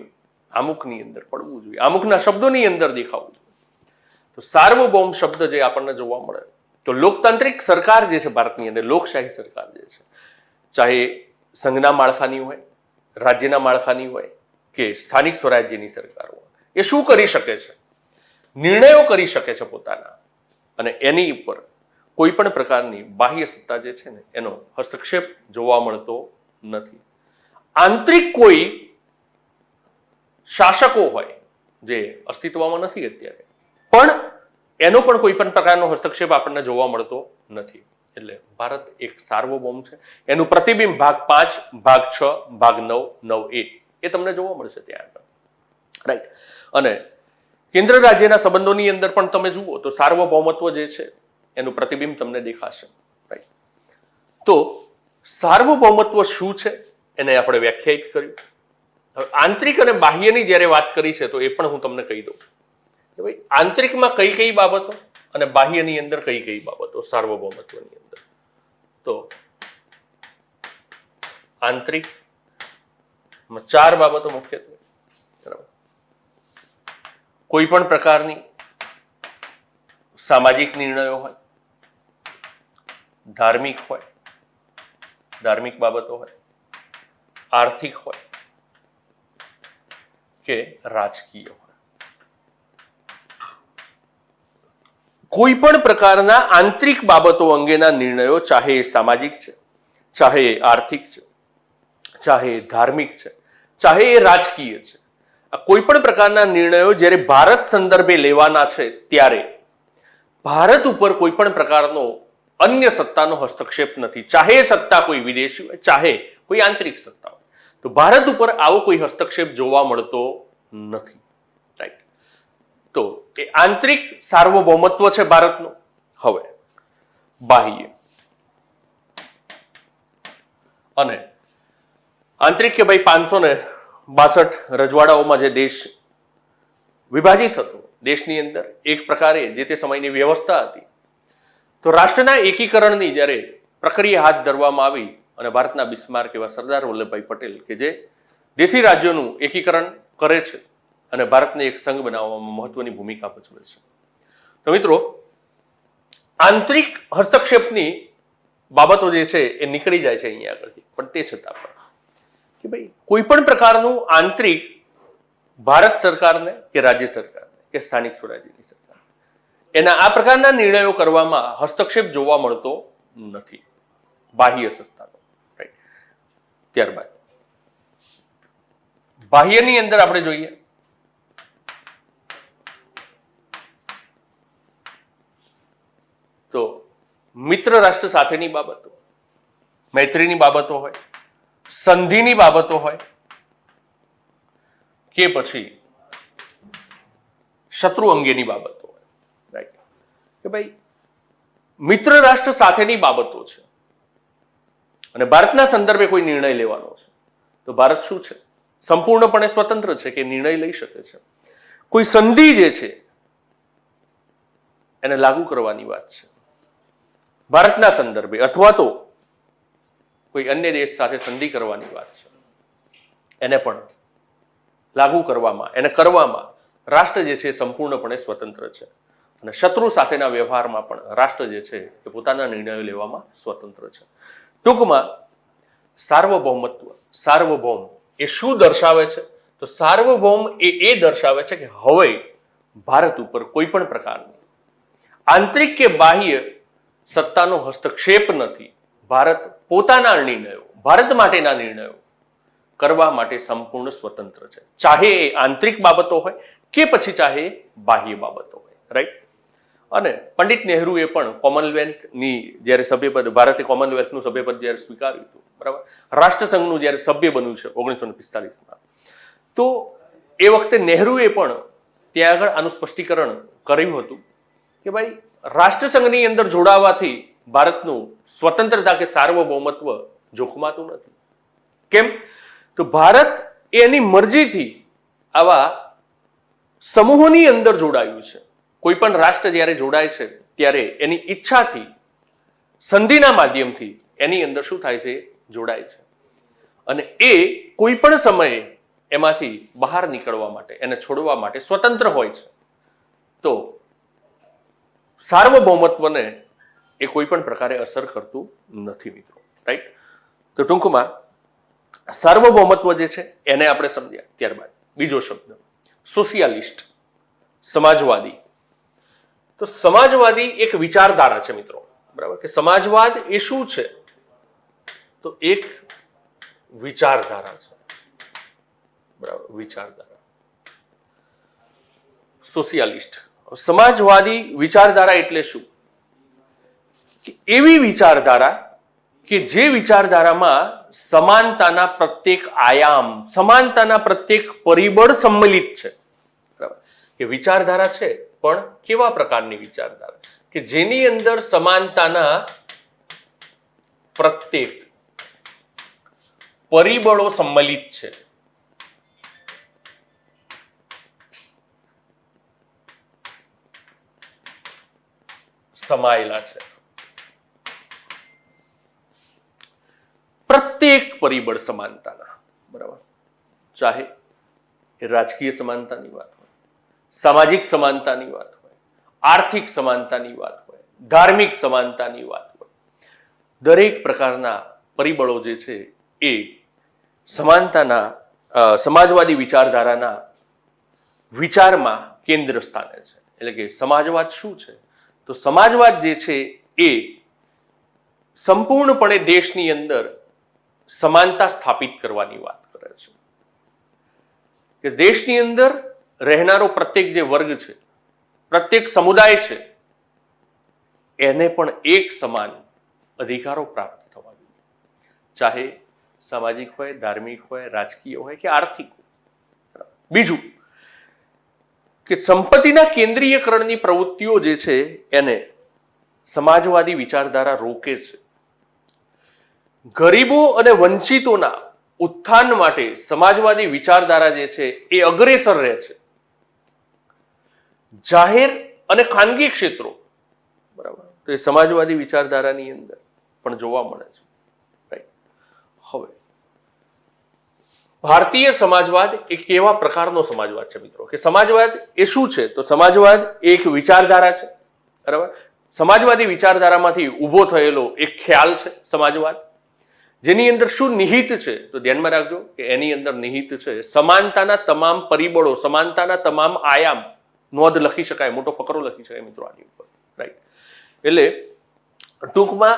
આમુખની અંદર પડવું જોઈએ, આમુખના શબ્દોની અંદર દેખાવું જોઈએ. તો સાર્વભૌમ શબ્દ જે આપણને જોવા મળે તો લોકતાંત્રિક સરકાર જે છે ભારતની અંદર, લોકશાહી સરકાર જે છે, ચાહે સંઘના માળખાની હોય, રાજ્યના માળખાની હોય કે સ્થાનિક સ્વરાજ્યની સરકાર હોય, એ શું કરી શકે છે? નિર્ણયો કરી શકે છે પોતાના, અને એની ઉપર કોઈ પણ પ્રકારની બાહ્ય સત્તા જે છે ને એનો હસ્તક્ષેપ જોવા મળતો નથી. આંતરિક કોઈ શાસકો હોય જે અસ્તિત્વમાં નથી અત્યારે, પણ એનો પણ કોઈ પણ પ્રકારનો હસ્તક્ષેપ આપણને જોવા મળતો નથી. એટલે ભારત એક સાર્વભૌમ છે. એનું પ્રતિબિંબ ભાગ 5, ભાગ 6, ભાગ 9, 9A એ તમને જોવા મળશે ત્યાં આગળ, રાઈટ. અને કેન્દ્ર રાજ્યના સંબંધોની અંદર પણ તમે જુઓ તો સાર્વભૌમત્વ જે છે એનું પ્રતિબિંબ તમને દેખાશે, રાઈટ. તો સાર્વભૌમત્વ શું છે એને આપણે વ્યાખ્યાયિત કર્યું. હવે આંતરિક અને બાહ્યની જ્યારે વાત કરી છે તો એ પણ હું તમને કહી દઉં કે ભાઈ આંતરિકમાં કઈ કઈ બાબતો અને બાહ્યની અંદર કઈ કઈ બાબતો સાર્વભૌમત્વની અંદર? તો આંતરિક 4 બાબતો મુખ્યત્વે, બરાબર. કોઈ પણ પ્રકારની સામાજિક નિર્ણયો હોય, ધાર્મિક હોય, ધાર્મિક બાબતો હોય, આર્થિક હોય કે રાજકીય હોય, કોઈ પણ પ્રકારના આંતરિક બાબતો અંગેના નિર્ણયો, ચાહે એ સામાજિક છે, ચાહે એ આર્થિક છે, ચાહે એ ધાર્મિક છે, ચાહે એ રાજકીય છે, આ કોઈ પણ પ્રકારના નિર્ણયો જ્યારે ભારત સંદર્ભે લેવાના છે ત્યારે ભારત ઉપર કોઈ પણ પ્રકારનો અન્ય સત્તાનો હસ્તક્ષેપ નથી. ચાહે એ સત્તા કોઈ વિદેશી હોય, ચાહે કોઈ આંતરિક સત્તા હોય, તો ભારત ઉપર આવો કોઈ હસ્તક્ષેપ જોવા મળતો નથી. રાઈટ. તો એ આંતરિક સાર્વભૌમત્વ છે ભારતનું. હવે બાહ્ય અને આંતરિક કે ભાઈ 562 રજવાડાઓમાં જે દેશ વિભાજિત હતો, દેશની અંદર એક પ્રકારે જે તે સમયની વ્યવસ્થા હતી, તો રાષ્ટ્રના એકીકરણની જ્યારે પ્રક્રિયા હાથ ધરવામાં આવી અને ભારતના બિસ્માર્ક એવા સરદાર વલ્લભભાઈ પટેલ કે જે દેશી રાજ્યોનું એકીકરણ કરે છે અને ભારતને એક સંઘ બનાવવામાં મહત્વની ભૂમિકા ભજવે છે. તો મિત્રો, આંતરિક હસ્તક્ષેપની બાબતો જે છે એ નીકળી જાય છે અહીંયા આગળથી, પણ તે છતાં પણ કે ભાઈ કોઈ પણ પ્રકારનું આંતરિક ભારત સરકારને કે રાજ્ય સરકારને કે સ્થાનિક સ્વરાજ્યની સરકાર એના આ પ્રકારના નિર્ણયો કરવામાં હસ્તક્ષેપ જોવા મળતો નથી બાહ્ય સત્તાનો. રાઈટ. ત્યારબાદ બાહ્યની અંદર આપણે જોઈએ તો મિત્ર રાષ્ટ્ર સાથેની બાબતો, મૈત્રીની બાબતો હોય, સંધિની બાબતો હોય કે પછી શત્રુ અંગેની બાબતો હોય. રાઈટ. કે ભાઈ મિત્ર રાષ્ટ્ર સાથેની બાબતો છે અને ભારતના સંદર્ભે કોઈ નિર્ણય લેવાનો છે, તો ભારત શું છે? સંપૂર્ણપણે સ્વતંત્ર છે કે નિર્ણય લઈ શકે છે. કોઈ સંધિ જે છે એને લાગુ કરવાની વાત છે ભારતના સંદર્ભે, અથવા તો કોઈ અન્ય દેશ સાથે સંધિ કરવાની વાત છે, એને પણ લાગુ કરવામાં, એને કરવામાં રાષ્ટ્ર જે છે સંપૂર્ણપણે સ્વતંત્ર છે. અને શત્રુ સાથેના વ્યવહારમાં પણ રાષ્ટ્ર જે છે એ પોતાના નિર્ણયો લેવામાં સ્વતંત્ર છે. ટૂંકમાં સાર્વભૌમત્વ, સાર્વભૌમ એ શું દર્શાવે છે? તો સાર્વભૌમ એ દર્શાવે છે કે હવે ભારત ઉપર કોઈ પણ પ્રકારની આંતરિક કે બાહ્ય સત્તાનો હસ્તક્ષેપ નથી. ભારત પોતાના નિર્ણયો, ભારત માટેના નિર્ણયો કરવા માટે સંપૂર્ણ સ્વતંત્ર છે, ચાહે એ આંતરિક બાબતો હોય કે પછી ચાહે બાહ્ય બાબતો હોય. રાઈટ. અને પંડિત નહેરુએ પણ કોમનવેલ્થની જ્યારે સભ્યપદ, ભારતે કોમનવેલ્થનું સભ્યપદ જ્યારે સ્વીકાર્યું હતું, બરાબર, રાષ્ટ્રસંઘનું જ્યારે સભ્ય બન્યું છે 1945માં, તો એ વખતે નહેરુએ પણ ત્યાં આગળ આનું સ્પષ્ટીકરણ કર્યું હતું કે ભાઈ રાષ્ટ્રસંઘની અંદર જોડાવાથી ભારતનું સ્વતંત્રતા કે સાર્વભૌમત્વ જોખમાતું નથી. કેમ? તો ભારત એની મરજીથી આવા સમૂહોની અંદર જોડાયું છે. કોઈ પણ રાષ્ટ્ર જ્યારે જોડાય છે ત્યારે એની ઈચ્છાથી, સંધિના માધ્યમથી એની અંદર શું થાય છે? જોડાય છે. અને એ કોઈ પણ સમયે એમાંથી બહાર નીકળવા માટે, એને છોડવા માટે સ્વતંત્ર હોય છે. તો સાર્વભૌમત્વને એ કોઈ પણ પ્રકારે અસર કરતું નથી મિત્રો. રાઈટ. તો ટૂંકમાં સાર્વભૌમત્વ જે છે એને આપણે સમજ્યા. ત્યારબાદ બીજો શબ્દ સોશિયાલિસ્ટ, સમાજવાદી. તો સમાજવાદી એક વિચારધારા છે મિત્રો, બરાબર. કે સમાજવાદ એ શું છે? તો એક વિચારધારા છે, બરાબર, વિચારધારા. સોશિયાલિસ્ટ, સમાજવાદી વિચારધારા એટલે શું? કે એવી વિચારધારા કે જે વિચારધારામાં સમાનતાના પ્રત્યેક આયામ, સમાનતાના પ્રત્યેક પરિબળ સંમિલિત છે. બરાબર. કે વિચારધારા છે પણ કેવા પ્રકારની વિચારધારા? કે જેની અંદર સમાનતાના પ્રત્યેક પરિબળો સંમિલિત છે. સમાયેલા છે. પ્રત્યેક પરિબળ સમાનતાના, બરાબર, ચાહે એ રાજકીય સમાનતાની વાત હોય, સામાજિક સમાનતાની વાત હોય, આર્થિક સમાનતાની વાત હોય, ધાર્મિક સમાનતાની વાત હોય, દરેક પ્રકારના પરિબળો જે છે એ સમાનતાના સમાજવાદી વિચારધારાના વિચારમાં કેન્દ્ર સ્થાને છે. એટલે કે સમાજવાદ શું છે? તો સમાજવાદ જે છે એ સંપૂર્ણપણે દેશની અંદર સમાનતા સ્થાપિત કરવાની વાત કરે છે કે દેશની અંદર રહેનારો પ્રત્યેક જે વર્ગ છે, પ્રત્યેક સમુદાય છે, એને પણ એક સમાન અધિકારો પ્રાપ્ત થવા જોઈએ, ચાહે સામાજિક હોય, ધાર્મિક હોય, રાજકીય હોય કે આર્થિક હોય. બીજું કે સંપત્તિના કેન્દ્રીયકરણની પ્રવૃત્તિઓ જે છે એને સમાજવાદી વિચારધારા રોકે છે. ગરીબો અને વંચિતોના ઉત્થાન માટે સમાજવાદી વિચારધારા જે છે એ અગ્રેસર રહે છે. જાહેર અને ખાનગી ક્ષેત્રો, બરાબર, તો એ સમાજવાદી વિચારધારાની અંદર પણ જોવા મળે છે. રાઈટ. હવે ભારતીય સમાજવાદ એ કેવા પ્રકારનો સમાજવાદ છે મિત્રો? કે સમાજવાદ એ શું છે? તો સમાજવાદ એક વિચારધારા છે, બરાબર. સમાજવાદી વિચારધારામાંથી ઊભો થયેલો એક ખ્યાલ છે સમાજવાદ, જેની અંદર શું નિહિત છે? તો ધ્યાનમાં રાખજો કે એની અંદર નિહિત છે સમાનતાના તમામ પરિબળો, સમાનતાના તમામ આયામ. નોંધ લખી શકાય, મોટો ફકરો લખી શકાય મિત્રો આની ઉપર. રાઈટ. એટલે ટૂંકમાં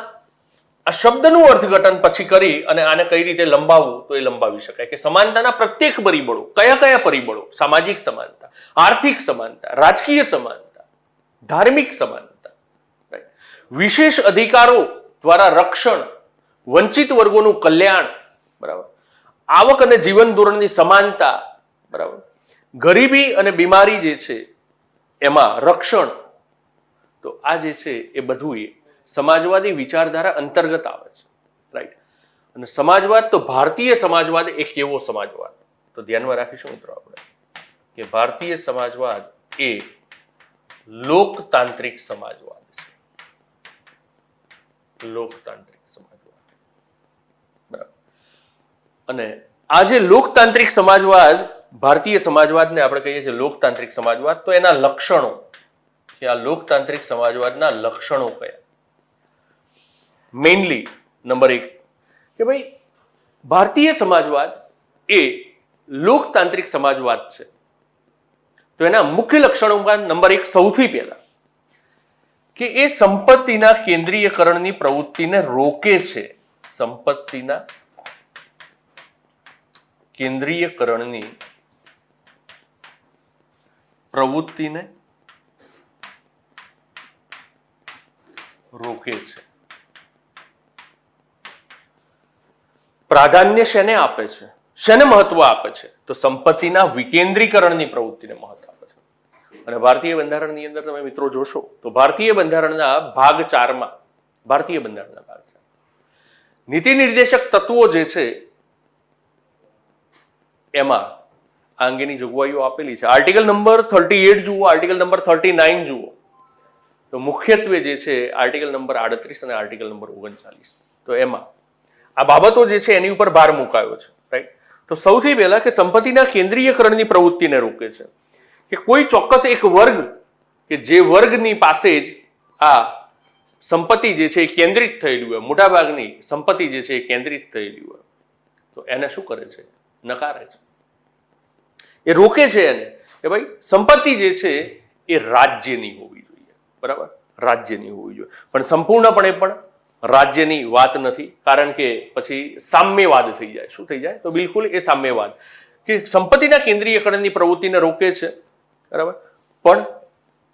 આ શબ્દનું અર્થઘટન પછી કરી અને આને કઈ રીતે લંબાવવું તો એ લંબાવી શકાય કે સમાનતાના પ્રત્યેક પરિબળો, કયા કયા પરિબળો? સામાજિક સમાનતા, આર્થિક સમાનતા, રાજકીય સમાનતા, ધાર્મિક સમાનતા, વિશેષ અધિકારો દ્વારા રક્ષણ, વંચિત વર્ગોનું કલ્યાણ, બરાબર, આવક અને જીવન ધોરણની સમાનતા, બરાબર, ગરીબી અને બીમારી જે છે એમાં રક્ષણ. તો આ જે છે એ બધું એ સમાજવાદી વિચારધારા અંતર્ગત આવે છે. રાઈટ. અને સમાજવાદ, તો ભારતીય સમાજવાદ એ કેવો સમાજવાદ? તો ધ્યાનમાં રાખીશું મિત્રો આપણે કે ભારતીય સમાજવાદ એ લોકતાંત્રિક સમાજવાદ છે. લોકતાંત્રિક સમાજવાદ, બરાબર. અને આ જે લોકતાંત્રિક સમાજવાદ, ભારતીય સમાજવાદને આપણે કહીએ છીએ લોકતાંત્રિક સમાજવાદ, તો એના લક્ષણો, કે આ લોકતાંત્રિક સમાજવાદના લક્ષણો કયા? મેઇનલી નંબર 1 કે ભાઈ ભારતીય સમાજવાદ એ લોકતાંત્રિક સમાજવાદ છે, તો એના મુખ્ય લક્ષણોમાં નંબર 1 સૌથી પહેલા કે એ સંપત્તિના કેન્દ્રીયકરણની પ્રવૃત્તિને રોકે છે. સંપત્તિના કેન્દ્રીયકરણની પ્રવૃત્તિને રોકે છે. પ્રાધાન્ય શેને આપે છે? શેને મહત્વ આપે છે? તો સંપત્તિના વિકેન્દ્રીકરણની પ્રવૃત્તિને મહત્વ આપે છે. અને ભારતીય બંધારણની અંદર તમે મિત્રો જોશો તો ભારતીય બંધારણના ભાગ 4માં, ભારતીય બંધારણના ભાગ 4 નીતિ નિર્દેશક તત્વો જે છે એમાં આ અંગેની જોગવાઈઓ આપેલી છે. આર્ટિકલ નંબર 38 જુઓ, આર્ટિકલ નંબર 39 જુઓ, તો મુખ્યત્વે જે છે આર્ટિકલ નંબર 38 અને આર્ટિકલ નંબર 39, તો એમાં આ બાબતો જે છે એની ઉપર ભાર મુકાયો છે. રાઈટ. તો સૌથી પહેલા કે સંપત્તિના કેન્દ્રીયકરણની પ્રવૃત્તિને રોકે છે કે કોઈ ચોક્કસ એક વર્ગ કે જે વર્ગની પાસે જ આ સંપત્તિ જે છે એ કેન્દ્રિત થયેલી હોય, મોટાભાગની સંપત્તિ જે છે એ કેન્દ્રિત થયેલી હોય, તો એને શું કરે છે? નકારે છે. એ રોકે છે એને કે ભાઈ સંપત્તિ જે છે એ રાજ્યની હોવી જોઈએ, બરાબર, રાજ્યની હોવી જોઈએ. પણ સંપૂર્ણપણે પણ રાજ્યની વાત નથી, કારણ કે પછી સામ્યવાદ થઈ જાય. શું થઈ જાય? તો બિલકુલ એ સામ્યવાદ કે સંપત્તિના કેન્દ્રીયકરણની પ્રવૃત્તિને રોકે છે, બરાબર, પણ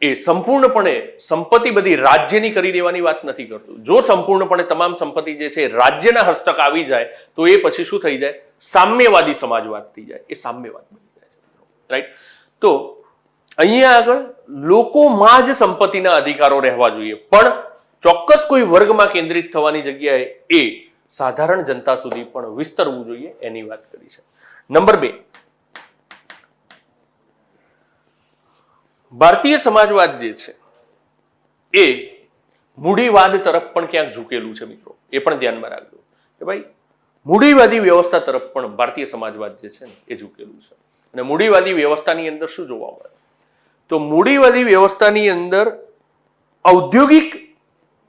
એ સંપૂર્ણપણે સંપત્તિ બધી રાજ્યની કરી દેવાની વાત નથી કરતું. જો સંપૂર્ણપણે તમામ સંપત્તિ જે છે રાજ્યના હસ્તક આવી જાય તો એ પછી શું થઈ જાય? સામ્યવાદી સમાજવાદ થઈ જાય. એ સામ્યવાદ બની જાય છે. રાઈટ. તો અહીંયા આગળ લોકોમાં જ સંપત્તિના અધિકારો રહેવા જોઈએ, પણ ચોક્કસ કોઈ વર્ગમાં કેન્દ્રિત થવાની જગ્યાએ એ સાધારણ જનતા સુધી પણ વિસ્તરવું જોઈએ, એની વાત કરી છે. નંબર 2, ભારતીય સમાજવાદ જે છે એ મૂડીવાદ તરફ પણ ક્યાંક ઝૂકેલું છે મિત્રો, એ પણ ધ્યાનમાં રાખજો કે ભાઈ મૂડીવાદી વ્યવસ્થા તરફ પણ ભારતીય સમાજવાદ જે છે ને એ ઝૂકેલું છે. અને મૂડીવાદી વ્યવસ્થાની અંદર શું જોવા મળે? તો મૂડીવાદી વ્યવસ્થાની અંદર ઔદ્યોગિક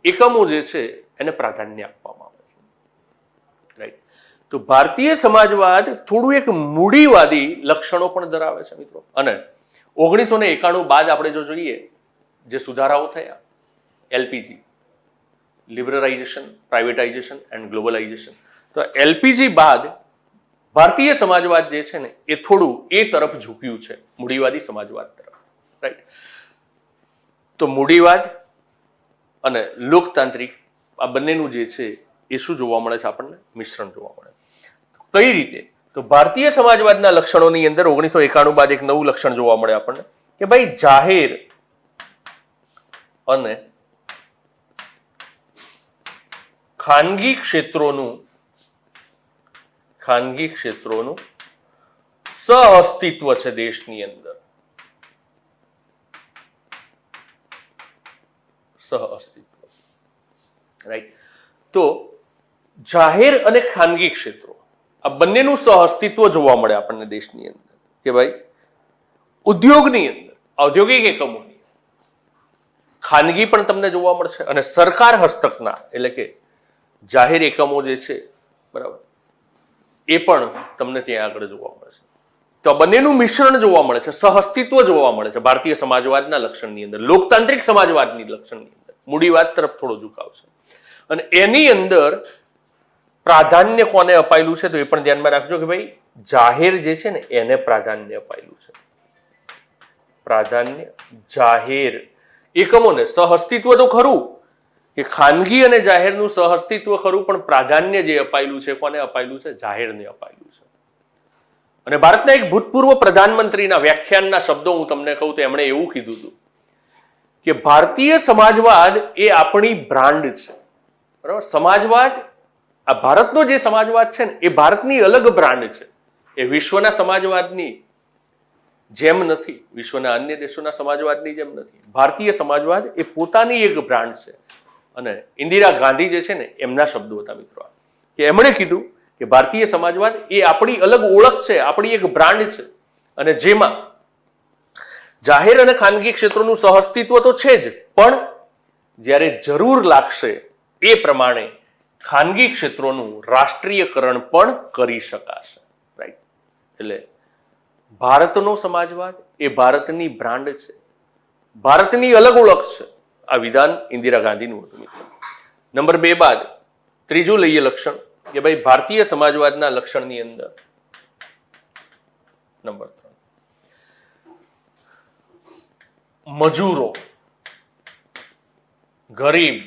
એકમો જે છે એને પ્રાધાન્ય આપવામાં આવે છે. રાઈટ. તો ભારતીય સમાજવાદ થોડું એક મૂડીવાદી લક્ષણો પણ ધરાવે છે મિત્રો. અને 1991 બાદ આપણે જો જોઈએ જે સુધારાઓ થયા, એલપીજી, લિબરલાઇઝેશન, પ્રાઇવેટાઇઝેશન એન્ડ ગ્લોબલાઇઝેશન, તો એલપીજી બાદ ભારતીય સમાજવાદ જે છે ને એ થોડું એ તરફ ઝૂક્યું છે, મૂડીવાદી સમાજવાદ તરફ. રાઈટ. તો મૂડીવાદ અને લોકતાંત્રિક આ બંનેનું જે છે એ શું જોવા મળે છે આપણને? મિશ્રણ જોવા મળે. કઈ રીતે? તો ભારતીય સમાજવાદના લક્ષણોની અંદર 1991 બાદ એક નવું લક્ષણ જોવા મળે આપણને કે ભાઈ જાહેર અને ખાનગી ક્ષેત્રોનું સહઅસ્તિત્વ છે દેશની અંદર. સહઅસ્તિત્વ. રાઈટ. તો જાહેર અને ખાનગી ક્ષેત્રો આ બંનેનું સહઅસ્તિત્વ જોવા મળે આપણને દેશની અંદર કે ભાઈ ઉદ્યોગની અંદર, ઔદ્યોગિક એકમોની ખાનગી પણ તમને જોવા મળશે અને સરકાર હસ્તકના એટલે કે જાહેર એકમો જે છે બરાબર એ પણ તમને ત્યાં આગળ જોવા મળે છે. તો આ બંનેનું મિશ્રણ જોવા મળે છે, સહઅસ્તિત્વ જોવા મળે છે ભારતીય સમાજવાદના લક્ષણની અંદર, લોકતાંત્રિક સમાજવાદની લક્ષણની અંદર. મૂડીવાદ તરફ થોડો ઝુકાવ છે અને એની અંદર પ્રાધાન્ય કોને અપાયેલું છે? તો એ પણ ધ્યાનમાં રાખજો કે ભાઈ જાહેર જે છે ને એને પ્રાધાન્ય અપાયેલું છે. પ્રાધાન્ય જાહેર એકમોને. સહઅસ્તિત્વ તો ખરું કે ખાનગી અને જાહેરનું સહઅસ્તિત્વ ખરું, પણ પ્રાધાન્ય જે અપાયેલું છે કોને અપાયેલું છે? જાહેરને અપાયેલું છે. અને ભારતના એક ભૂતપૂર્વ પ્રધાનમંત્રીના વ્યાખ્યાનના શબ્દો હું તમને કહું તો એમણે એવું કીધું હતું કે ભારતીય સમાજવાદ એ આપણી બ્રાન્ડ છે. બરાબર. સમાજવાદ, આ ભારતનો જે સમાજવાદ છે ને એ ભારતની અલગ બ્રાન્ડ છે. એ વિશ્વના સમાજવાદની જેમ નથી, વિશ્વના અન્ય દેશોના સમાજવાદની જેમ નથી. ભારતીય સમાજવાદ એ પોતાની એક બ્રાન્ડ છે. અને ઇન્દિરા ગાંધી જે છે ને એમના શબ્દો હતા મિત્રો કે એમણે કીધું કે ભારતીય સમાજવાદ એ આપણી અલગ ઓળખ છે, આપણી એક બ્રાન્ડ છે. અને જેમાં જાહેર અને ખાનગી ક્ષેત્રોનું સહઅસ્તિત્વ તો છે જ, પણ જ્યારે જરૂર લાગશે એ પ્રમાણે ખાનગી ક્ષેત્રોનું રાષ્ટ્રીયકરણ પણ કરી શકાશે. રાઈટ. એટલે ભારતનો સમાજવાદ એ ભારતની બ્રાન્ડ છે, ભારતની અલગ ઓળખ છે. આ વિધાન ઇન્દિરા ગાંધીનું હતું મિત્રો. નંબર 2 બાદ ત્રીજું લઈએ લક્ષણ કે ભાઈ ભારતીય સમાજવાદના લક્ષણની અંદર નંબર 3 મજૂરો, ગરીબ,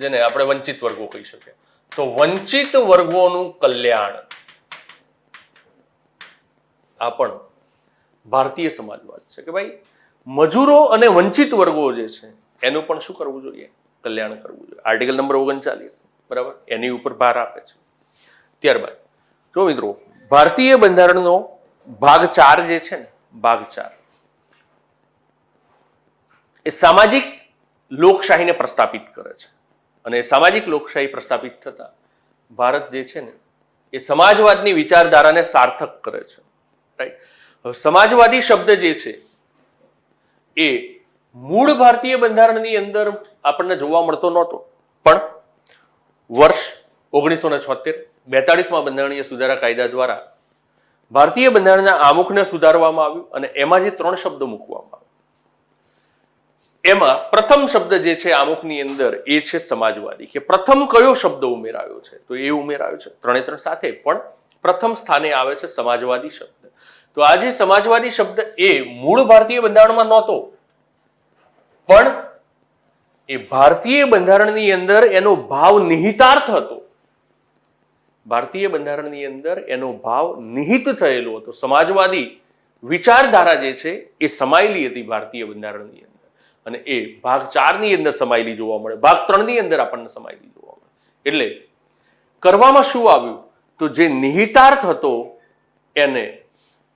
જેને આપણે વંચિત વર્ગો કહી શકીએ, તો વંચિત વર્ગોનું કલ્યાણ આ પણ ભારતીય સમાજવાદ છે કે ભાઈ મજૂરો અને વંચિત વર્ગો જે છે એનું પણ શું કરવું જોઈએ? કલ્યાણ કરવું જોઈએ. આર્ટિકલ નંબર 39 બરાબર એની ઉપર ભાર આપે છે. ત્યારબાદ જો મિત્રો ભારતીય બંધારણનો ભાગ 4 જે છે ને, ભાગ 4 એ સામાજિક લોકશાહીને પ્રસ્થાપિત કરે છે. અને સામાજિક લોકશાહી પ્રસ્થાપિત થતા ભારત જે છે ને એ સમાજવાદની વિચારધારાને સાર્થક કરે છે. રાઈટ. સમાજવાદી શબ્દ જે છે એ મૂળ ભારતીય બંધારણની અંદર આપણને જોવા મળતો નહોતો, પણ વર્ષ 1976 42માં બંધારણીય સુધારા કાયદા દ્વારા ભારતીય બંધારણના આમુખને સુધારવામાં આવ્યું અને એમાં જે 3 શબ્દો મૂકવામાં આવ્યા એમાં પ્રથમ શબ્દ જે છે આમુખની અંદર એ છે સમાજવાદી. કે પ્રથમ કયો શબ્દ ઉમેરાયો છે? તો એ ઉમેરાયો છે 3 સાથે, પણ પ્રથમ સ્થાને આવે છે સમાજવાદી શબ્દ. તો આ જે સમાજવાદી શબ્દ એ મૂળ ભારતીય બંધારણમાં નહોતો, પણ એ ભારતીય બંધારણની અંદર એનો ભાવ નિહિતાર્થ હતો. ભારતીય બંધારણની અંદર એનો ભાવ નિહિત થયેલો હતો. સમાજવાદી વિચારધારા જે છે એ સમાયેલી હતી ભારતીય બંધારણની અંદર, અને એ ભાગ 4 ની અંદર સમાયેલી જોવા મળે, ભાગ 3 ની અંદર આપણને સમાયેલી જોવા મળે. એટલે કરવામાં શું આવ્યું? તો જે નિહિતાર્થ હતો એને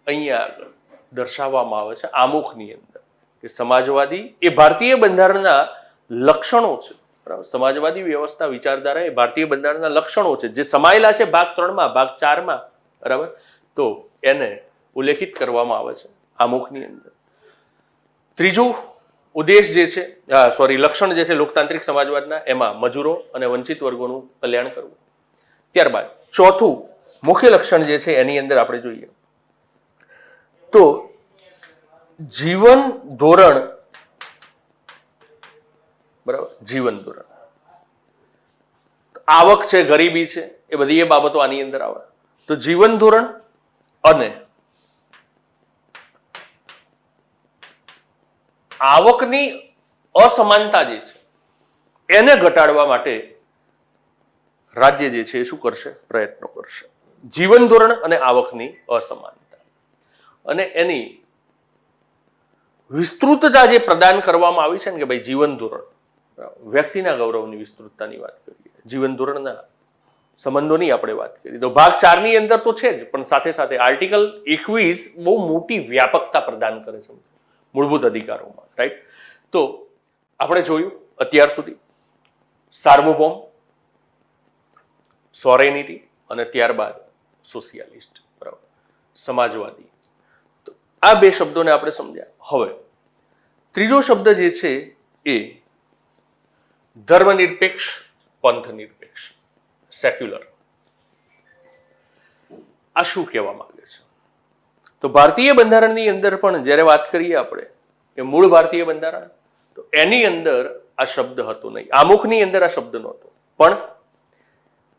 અહીંયા આગળ દર્શાવવામાં આવે છે આમુખની અંદર કે સમાજવાદી એ ભારતીય બંધારણના લક્ષણો છે, બરાબર. સમાજવાદી વ્યવસ્થા વિચારધારા એ ભારતીય બંધારણના લક્ષણો છે જે સમાયેલા છે ભાગ 3માં, ભાગ 4માં. બરાબર. તો એને ઉલ્લેખિત કરવામાં આવે છે આમુખની અંદર. ત્રીજું ઉદ્દેશ જે છે લક્ષણ જે છે લોકતાંત્રિક સમાજવાદના, એમાં મજૂરો અને વંચિત વર્ગોનું કલ્યાણ કરવું. ત્યારબાદ ચોથું મુખ્ય લક્ષણ જે છે એની અંદર આપણે જોઈએ તો જીવન ધોરણ. બરાબર. જીવન ધોરણ, આવક છે, ગરીબી છે, એ બધી એ બાબતો આની અંદર આવે. તો જીવન ધોરણ અને આવકની અસમાનતા જે છે એને ઘટાડવા માટે રાજ્ય જે છે એ શું કરશે? પ્રયત્નો કરશે. જીવન ધોરણ અને આવકની અસમાનતા અને એની વિસ્તૃતતા જે પ્રદાન કરવામાં આવી છે ને કે ભાઈ જીવન ધોરણ, વ્યક્તિના ગૌરવની વિસ્તૃતતાની વાત કરીએ, જીવન ધોરણના સંબંધોની આપણે વાત કરીએ તો ભાગ 4ની અંદર તો છે જ, પણ સાથે સાથે આર્ટિકલ 21 બહુ મોટી વ્યાપકતા પ્રદાન કરે છે મૂળભૂત અધિકારોમાં. રાઈટ. તો આપણે જોયું અત્યાર સુધી સાર્વભૌમ, સોરેનિટી અને ત્યારબાદ સોશિયાલિસ્ટ. બરાબર. સમાજવાદી. તો આ બે શબ્દોને આપણે સમજ્યા. હવે ત્રીજો શબ્દ જે છે એ ધર્મનિરપેક્ષ, પંથનિરપેક્ષ, સેક્યુલર. આ શું કહેવા માંગે છે? તો ભારતીય બંધારણની અંદર પણ જ્યારે વાત કરીએ આપણે કે મૂળ ભારતીય બંધારણ, તો એની અંદર આ શબ્દ હતો નહીં, આમુખની અંદર આ શબ્દ નહોતો. પણ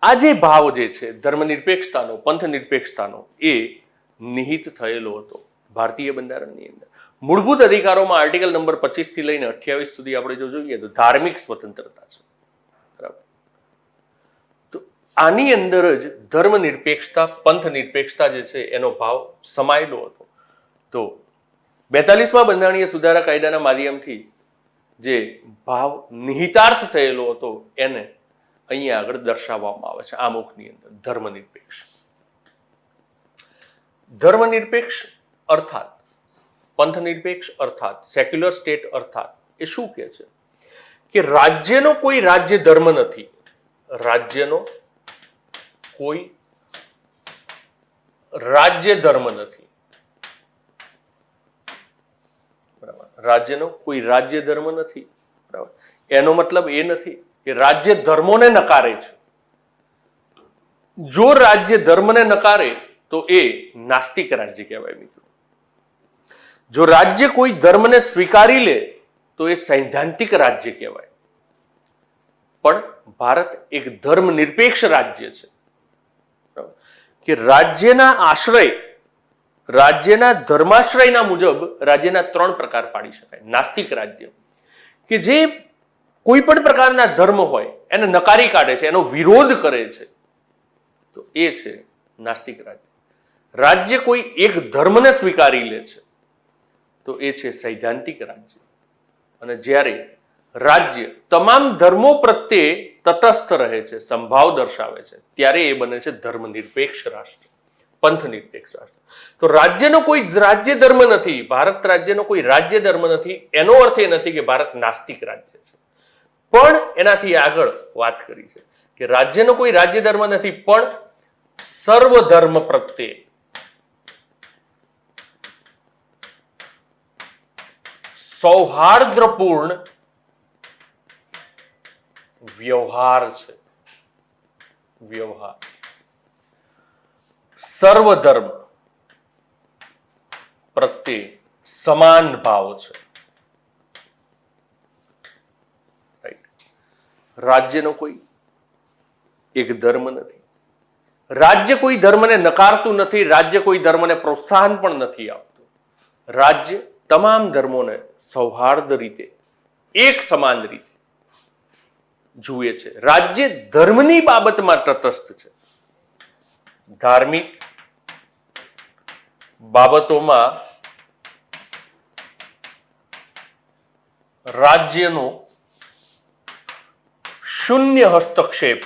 આ જે ભાવ જે છે ધર્મનિરપેક્ષતાનો, પંથનિરપેક્ષતાનો, એ નિહિત થયેલો હતો ભારતીય બંધારણની અંદર. મૂળભૂત અધિકારોમાં આર્ટિકલ નંબર 25 થી લઈને 28 સુધી આપણે જો જોઈએ તો ધાર્મિક સ્વતંત્રતા છે. બરાબર. તો આની અંદર જ ધર્મનિરપેક્ષતા, પંથનિરપેક્ષતા જે છે એનો ભાવ સમાયેલો હતો. તો 42મા બંધારણીય સુધારા કાયદાના માધ્યમથી જે ભાવ નિહિતાર્થ થયેલો હતો એને અહીંયા આગળ દર્શાવવામાં આવે છે આમુખની અંદર. ધર્મનિરપેક્ષ. ધર્મનિરપેક્ષ અર્થાત, પંથનિરપેક્ષ અર્થાત, સેક્યુલર સ્ટેટ અર્થાત એ શું કહે છે કે રાજ્યનો કોઈ રાજ્ય ધર્મ નથી. રાજ્યનો કોઈ રાજ્ય ધર્મ નથી. બરાબર. રાજ્યનો કોઈ રાજ્ય ધર્મ નથી. બરાબર. એનો મતલબ એ નથી કે રાજ્ય ધર્મોને નકારે છે. જો રાજ્ય ધર્મને નકારે તો એ નાસ્તિક રાજ્ય કહેવાય મિત્રો. જો રાજ્ય કોઈ ધર્મને સ્વીકારી લે તો એ સૈદ્ધાંતિક રાજ્ય કહેવાય. પણ ભારત એક ધર્મ નિરપેક્ષ રાજ્ય છે કે રાજ્યના આશ્રય, રાજ્યના ધર્માશ્રયના મુજબ રાજ્યના 3 પ્રકાર પાડી શકાય. નાસ્તિક રાજ્ય કે જે કોઈ પણ પ્રકારના ધર્મ હોય એને નકારી કાઢે છે, એનો વિરોધ કરે છે, તો એ છે નાસ્તિક રાજ્ય. રાજ્ય કોઈ એક ધર્મને સ્વીકારી લે છે તો એ છે સૈદ્ધાંતિક રાજ્ય. અને જ્યારે રાજ્ય તમામ ધર્મો પ્રત્યે તટસ્થ રહે છે, સંભાવ દર્શાવે છે, ત્યારે એ બને છે ધર્મનિરપેક્ષ રાષ્ટ્ર, પંથનિરપેક્ષ રાષ્ટ્ર. તો રાજ્યનો કોઈ રાજ્ય ધર્મ નથી, ભારત રાજ્યનો કોઈ રાજ્ય ધર્મ નથી, એનો અર્થ એ નથી કે ભારત નાસ્તિક રાજ્ય છે. પણ એનાથી આગળ વાત કરી છે કે રાજ્યનો કોઈ રાજ્ય ધર્મ નથી, પણ સર્વ ધર્મ પ્રત્યે સૌહાર્દપૂર્ણ વ્યવહાર છે. વ્યવહાર. સર્વધર્મ પ્રત્યે સમાન ભાવ છે. રાજ્યનો કોઈ એક ધર્મ નથી. રાજ્ય કોઈ ધર્મને નકારતું નથી, રાજ્ય કોઈ ધર્મને પ્રોત્સાહન પણ નથી આપતું. રાજ્ય તમામ ધર્મોને સૌહાર્દ રીતે, એક સમાન રીતે જુએ છે. રાજ્ય ધર્મની બાબતમાં તટસ્થ છે. ધાર્મિક બાબતોમાં રાજ્યનો શૂન્ય હસ્તક્ષેપ.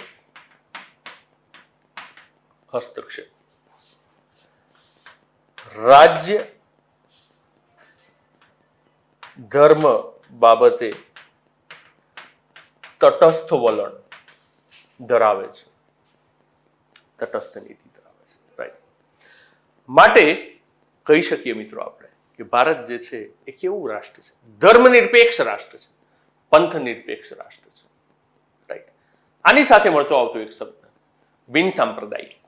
રાજ્ય ધર્મ બાબતે તટસ્થ વલણ ધરાવે છે, તટસ્થ નીતિ ધરાવે છે, રાઈટ. માટે કહી શકીએ મિત્રો આપણે કે ભારત જે છે એ કેવું રાષ્ટ્ર છે? ધર્મનિરપેક્ષ રાષ્ટ્ર છે, પંથ નિરપેક્ષ રાષ્ટ્ર છે, રાઈટ. આની સાથે મળતો આવતો એક શબ્દ બિન સાંપ્રદાયિક,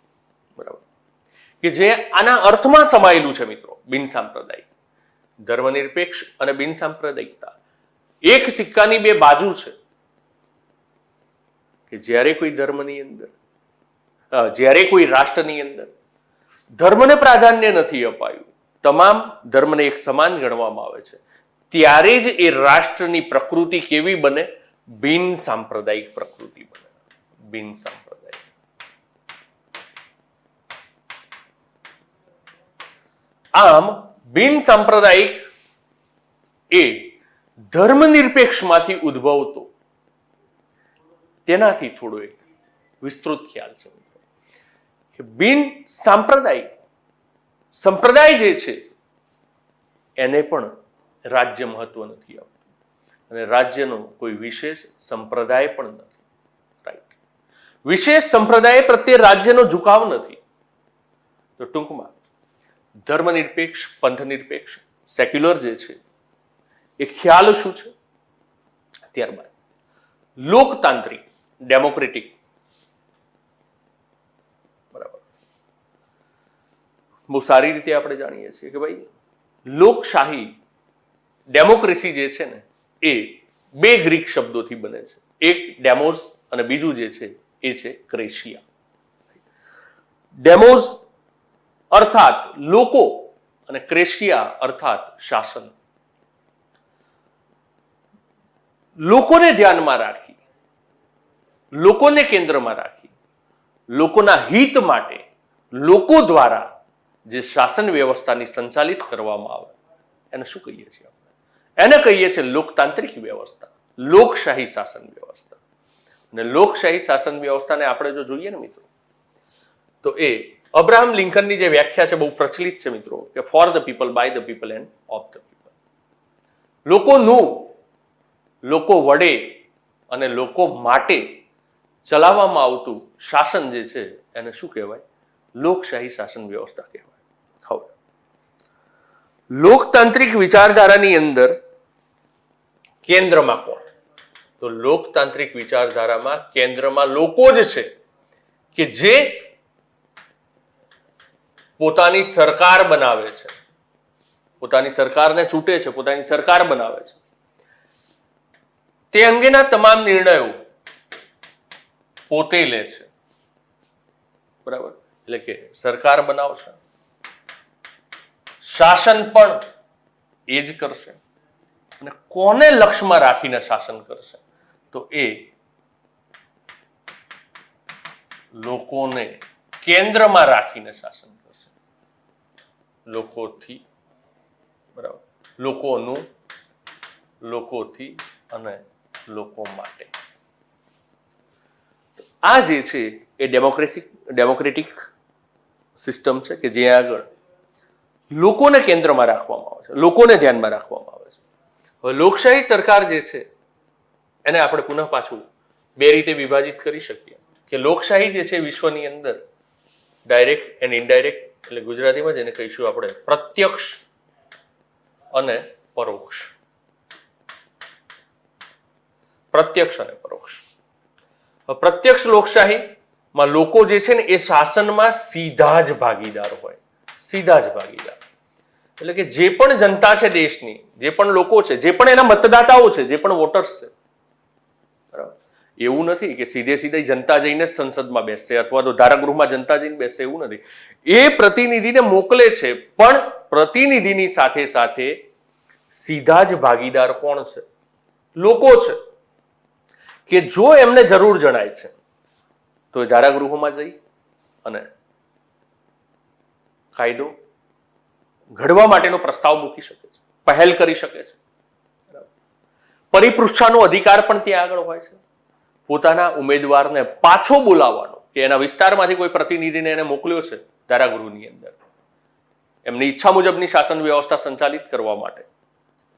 બરાબર, કે જે આના અર્થમાં સમાયેલું છે મિત્રો. બિન સાંપ્રદાયિક, ધર્મનિરપેક્ષ અને બિન સાંપ્રદાયિકતા એક સિક્કાની બે બાજુ છે. કે જ્યારે કોઈ ધર્મની અંદર, જ્યારે કોઈ રાષ્ટ્રની અંદર ધર્મને પ્રાધાન્ય નથી અપાયું, તમામ ધર્મને એક સમાન ગણવામાં આવે છે, ત્યારે જ એ રાષ્ટ્રની પ્રકૃતિ કેવી બને? બિન સાંપ્રદાયિક પ્રકૃતિ બને. બિન સાંપ્રદાયિક. આમ બિન સાંપ્રદાયિક એ ધર્મનિરપેક્ષમાંથી ઉદ્ભવતો, તેનાથી થોડો એક વિસ્તૃત ખ્યાલ છે કે બિન સાંપ્રદાયિક સંપ્રદાય જે છે એને પણ રાજ્ય મહત્વ નથી આપતું, અને રાજ્યનો કોઈ વિશેષ સંપ્રદાય પણ નથી, રાઈટ. વિશેષ સંપ્રદાય પ્રત્યે રાજ્યનો ઝુકાવ નથી. તો ટૂંકમાં ધર્મનિરપેક્ષ, પંથનિરપેક્ષ, સેક્યુલર જે છે એ ખ્યાલ શું છે? ત્યારબાદ લોકતાંત્રિક, ડેમોક્રેટિક, બરાબર. બહુ સારી રીતે આપણે જાણીએ છીએ કે ભાઈ લોકશાહી, ડેમોક્રેસી જે છે ને એ બે ગ્રીક શબ્દોથી બને છે. એક ડેમોસ અને બીજું જે છે એ છે ક્રેશિયા. ડેમોસ અર્થાત લોકો અને ક્રેશિયા અર્થાત શાસન. લોકોને ધ્યાનમાં રાખી, લોકોને કેન્દ્રમાં રાખી, લોકોના હિત માટે લોકો દ્વારા જે શાસન વ્યવસ્થાની સંચાલિત કરવામાં આવે એને શું કહીએ છીએ આપણે? એને કહીએ છીએ લોકતાંત્રિક વ્યવસ્થા, લોકશાહી શાસન વ્યવસ્થા. અને લોકશાહી શાસન વ્યવસ્થાને આપણે જો જોઈએ ને મિત્રો, તો એ અબ્રાહમ લિંકનની જે વ્યાખ્યા છે બહુ પ્રચલિત છે મિત્રો, કે for the people, by the people and of the people. લોકોનું, લોકો વડે અને લોકો માટે ચલાવવામાં આવતું શાસન જે છે એને શું કહેવાય? લોકશાહી શાસન વ્યવસ્થા કહેવાય. હવે લોકતાંત્રિક વિચારધારાની અંદર કેન્દ્રમાં કોણ? તો લોકતાંત્રિક વિચારધારામાં કેન્દ્રમાં લોકો જ છે કે જે પોતાની સરકાર બનાવે છે, પોતાની સરકારને ચૂંટે છે, પોતાની સરકાર બનાવે છે. તે અંગેના તમામ નિર્ણયો પોતે લે છે, બરાબર. એટલે કે સરકાર બનાવશે, શાસન પણ એ જ કરશે. અને કોને લક્ષ્યમાં રાખીને શાસન કરશે? તો એ લોકોને કેન્દ્રમાં રાખીને શાસન કરશે. લોકોથી, બરાબર, લોકોનું, લોકોથી અને લોકો માટે. આ જે છે એ ડેમોક્રેટિક સિસ્ટમ છે કે જ્યાં આગળ લોકોને કેન્દ્રમાં રાખવામાં આવે છે, લોકોને ધ્યાનમાં રાખવામાં આવે છે. હવે લોકશાહી સરકાર જે છે એને આપણે પુનઃ પાછું બે રીતે વિભાજિત કરી શકીએ કે લોકશાહી જે છે વિશ્વની અંદર ડાયરેક્ટ એન્ડ ઇનડાયરેક્ટ, એટલે ગુજરાતીમાં જેને કહીશું આપણે પ્રત્યક્ષ અને પરોક્ષ. પ્રત્યક્ષ અને પરોક્ષ. પ્રત્યક્ષ લોકશાહીમાં લોકો જે છે ને એ શાસનમાં સીધા જ ભાગીદાર હોય, સીધા જ ભાગીદાર. એટલે કે જે પણ જનતા છે દેશની, જે પણ લોકો છે, જે પણ એના મતદાતાઓ છે, જે પણ વોટર્સ છે, બરાબર, એવું નથી કે સીધે સીધે જનતા જઈને જ સંસદમાં બેસશે અથવા તો ધારાગૃહમાં જનતા જઈને બેસશે, એવું નથી. એ પ્રતિનિધિને મોકલે છે, પણ પ્રતિનિધિની સાથે સાથે સીધા જ ભાગીદાર કોણ છે? લોકો છે. કે જો એમને જરૂર જણાય છે તો એ ધારાગૃહોમાં જઈ અને કાયદો ઘડવા માટેનો પ્રસ્તાવ મૂકી શકે છે, પહેલ કરી શકે છે. પરિપૃચ્છાનો અધિકાર પણ ત્યાં આગળ હોય છે. પોતાના ઉમેદવારને પાછો બોલાવવાનો, કે એના વિસ્તારમાંથી કોઈ પ્રતિનિધિને એને મોકલ્યો છે ધારાગૃહની અંદર, એમની ઈચ્છા મુજબની શાસન વ્યવસ્થા સંચાલિત કરવા માટે,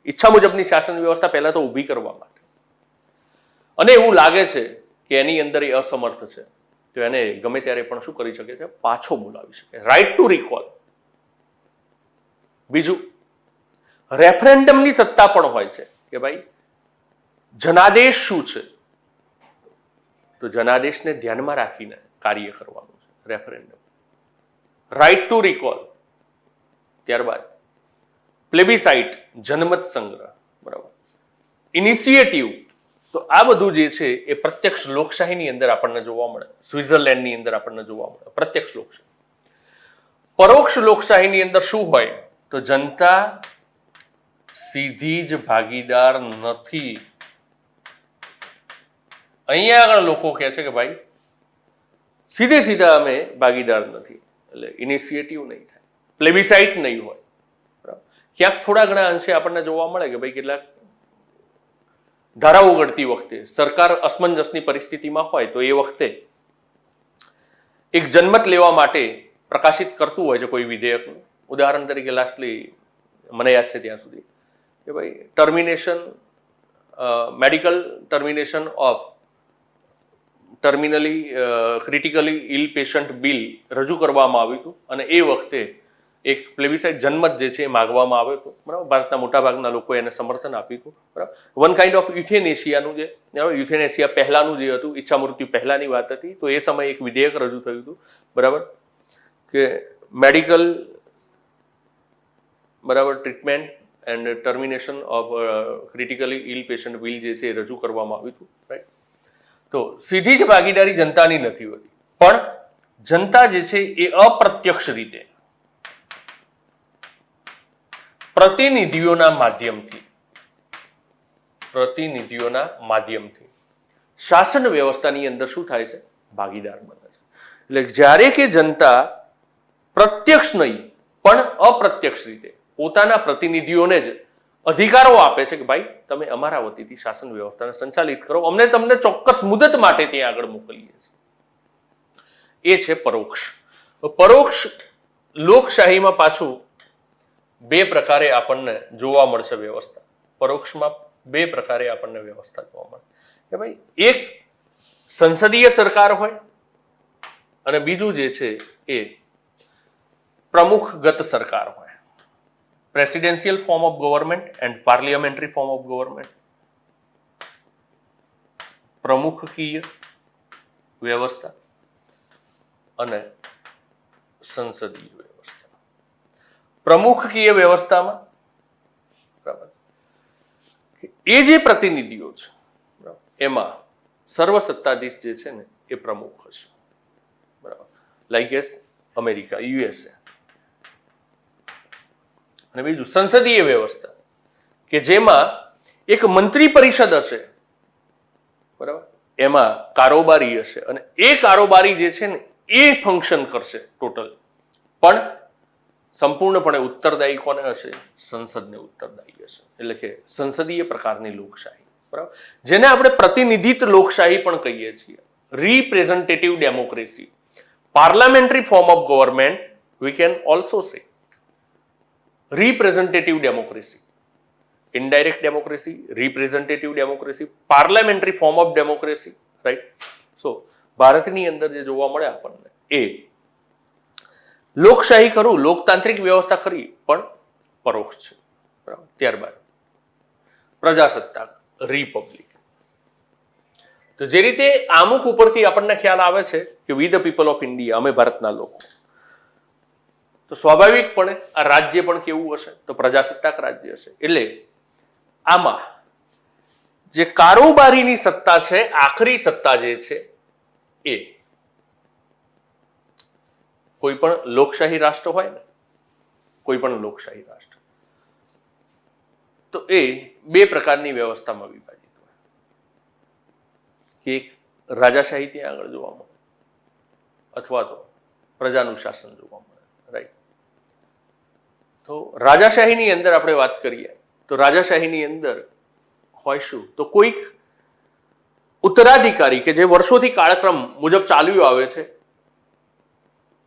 ઈચ્છા મુજબની શાસન વ્યવસ્થા પહેલા તો ઊભી કરવા માટે અને એવું લાગે છે કે એની અંદર એ અસમર્થ છે, તો એને ગમે ત્યારે પણ શું કરી શકે છે? પાછો બોલાવી શકે. Right to recall. બીજું, રેફરેન્ડમની સત્તા પણ હોય છે કે ભાઈ જનાદેશ શું છે, તો જનાદેશને ધ્યાનમાં રાખીને કાર્ય કરવાનું છે રેફરેન્ડમ. Right to recall. ત્યારબાદ પ્લેબિસાઇટ, જનમત સંગ્રહ, બરાબર. ઇનિશિયેટિવ, તો આ બધું જે છે એ પ્રત્યક્ષ લોકશાહીની અંદર આપણને જોવા મળે. સ્વિટ્ઝરલેન્ડની અંદર આપણને જોવા મળે પ્રત્યક્ષ લોકશાહી. પરોક્ષ લોકશાહીની અંદર શું હોય? તો જનતા સીધી જ ભાગીદાર નથી. અહીંયા આગળ લોકો કહે છે કે ભાઈ સીધે સીધા અમે ભાગીદાર નથી, એટલે ઇનિશિયેટિવ નહીં થાય, પ્લેબિસાઇટ નહીં હોય. બરાબર. ક્યાંક થોડા ઘણા અંશે આપણને જોવા મળે કે ભાઈ કેટલાક ધારાઓ ઘડતી વખતે સરકાર અસમંજસની પરિસ્થિતિમાં હોય તો એ વખતે એક જનમત લેવા માટે પ્રકાશિત કરતું હોય છે કોઈ વિધેયકનું. ઉદાહરણ તરીકે લાસ્ટલી મને યાદ છે ત્યાં સુધી કે ભાઈ medical termination of critically ill patient bill રજૂ કરવામાં આવ્યું હતું, અને એ વખતે એક પ્લેબિસાઇટ જનમત જે છે એ માગવામાં આવ્યો હતો. બરાબર. ભારતના મોટાભાગના લોકોએ એને સમર્થન આપ્યું હતું. બરાબર. વન કાઇન્ડ ઓફ યુથેનેશિયાનું જે યુથેનેશિયા પહેલાનું જે હતું, ઈચ્છા મૃત્યુ પહેલાની વાત હતી, તો એ સમયે એક વિધેયક રજૂ થયું હતું. બરાબર. કે મેડિકલ બરાબર treatment and termination of critically ill patient bill જે છે એ રજૂ કરવામાં આવ્યું હતું. રાઈટ. તો સીધી જ ભાગીદારી જનતાની નથી હોતી, પણ જનતા જે છે એ અપ્રત્યક્ષ રીતે પ્રતિનિધિઓના માધ્યમથી શાસન વ્યવસ્થાની અંદર શું થાય છે? ભાગીદાર બને છે. એટલે જ્યારે કે જનતા પ્રત્યક્ષ નહીં પણ અપ્રત્યક્ષ રીતે પોતાના પ્રતિનિધિઓને જ અધિકારો આપે છે કે ભાઈ તમે અમારા વતીથી શાસન વ્યવસ્થાને સંચાલિત કરો, અમને તમને ચોક્કસ મુદત માટે ત્યાં આગળ મોકલીએ છીએ. એ છે પરોક્ષ. પરોક્ષ લોકશાહીમાં પાછું બે પ્રકારે આપણને જોવા મળશે વ્યવસ્થા. પરોક્ષમાં બે પ્રકારે આપણને વ્યવસ્થા જોવા મળે કે ભાઈ એક સંસદીય સરકાર હોય અને બીજું જે છે એ પ્રમુખગત સરકાર હોય. Presidential form of government and parliamentary form of government. પ્રમુખકીય વ્યવસ્થા અને સંસદીય વ્યવસ્થા. પ્રમુખકીય વ્યવસ્થામાં બરાબર એ જે પ્રતિનિધિઓ છે એમાં સર્વસત્તાધીશ જે છે ને એ પ્રમુખ હશે. બરાબર. Like S America, USA. અને બીજું સંસદીય વ્યવસ્થા કે જેમાં એક મંત્રી પરિષદ હશે. બરાબર. એમાં કારોબારી હશે અને એ કારોબારી જે છે ને એ ફંક્શન કરશે ટોટલ, પણ સંપૂર્ણપણે ઉત્તરદાયી કોને હશે? સંસદને ઉત્તરદાયી હશે. એટલે કે સંસદીય પ્રકારની લોકશાહી. બરાબર. જેને આપણે પ્રતિનિધિત્વ લોકશાહી પણ કહીએ છીએ. Representative democracy. Parliamentary form of government we can also say. Representative democracy, indirect democracy, representative democracy, parliamentary form of democracy. Right. So ભારતની અંદર જે જોવા મળે આપણને એ લોકશાહી ખરું, લોકતાંત્રિક વ્યવસ્થા ખરી, પણ પરોક્ષ છે. બરાબર. ત્યારબાદ પ્રજાસત્તાક, રિપબ્લિક. તો જે રીતે આમુખ ઉપરથી આપણને ખ્યાલ આવે છે કે વી ધ પીપલ ઓફ ઇન્ડિયા, અમે ભારતના લોકો, તો સ્વાભાવિકપણે આ રાજ્ય પણ કેવું હશે? તો પ્રજાસત્તાક રાજ્ય હશે. એટલે આમાં જે કારોબારીની સત્તા છે, આખરી સત્તા જે છે એ કોઈ પણ લોકશાહી રાષ્ટ્ર હોય ને, કોઈ પણ લોકશાહી રાષ્ટ્ર, તો એ બે પ્રકારની વ્યવસ્થામાં વિભાજિત હોય. કે એક રાજાશાહી ત્યાં આગળ જોવા મળે અથવા તો પ્રજાનું શાસન જોવા મળે. રાઈટ. તો રાજાશાહીની અંદર આપણે વાત કરીએ તો રાજાશાહીની અંદર હોય શું? તો કોઈક ઉત્તરાધિકારી કે જે વર્ષોથી કાળક્રમ મુજબ ચાલ્યું આવે છે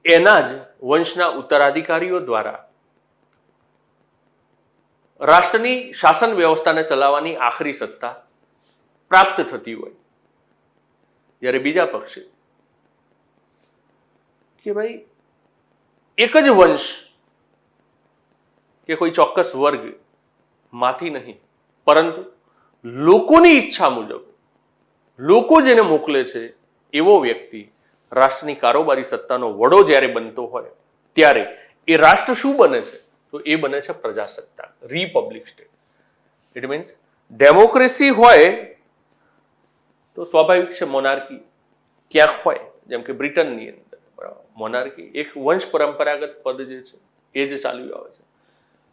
એના જ વંશના ઉત્તરાધિકારીઓ દ્વારા રાષ્ટ્રની શાસન વ્યવસ્થાને ચલાવવાની આખરી સત્તા પ્રાપ્ત થતી હોય, જ્યારે બીજા પક્ષે કે ભાઈ એક જ વંશ કે કોઈ ચોક્કસ વર્ગ માંથી નહીં, પરંતુ લોકોની ઈચ્છા મુજબ લોકો જેને મોકલે છે એવો વ્યક્તિ રાષ્ટ્રની કારોબારી સત્તાનો વડો જ્યારે બનતો હોય ત્યારે એ રાષ્ટ્ર શું બને છે? તો એ બને છે પ્રજાસત્તાક, Republic state. It means democracy હોય તો સ્વાભાવિક છે મોનાર્કી ક્યાંક હોય, જેમ કે બ્રિટનની અંદર મોનાર્કી એક વંશ પરંપરાગત પદ જે છે એ જ ચાલ્યું આવે છે.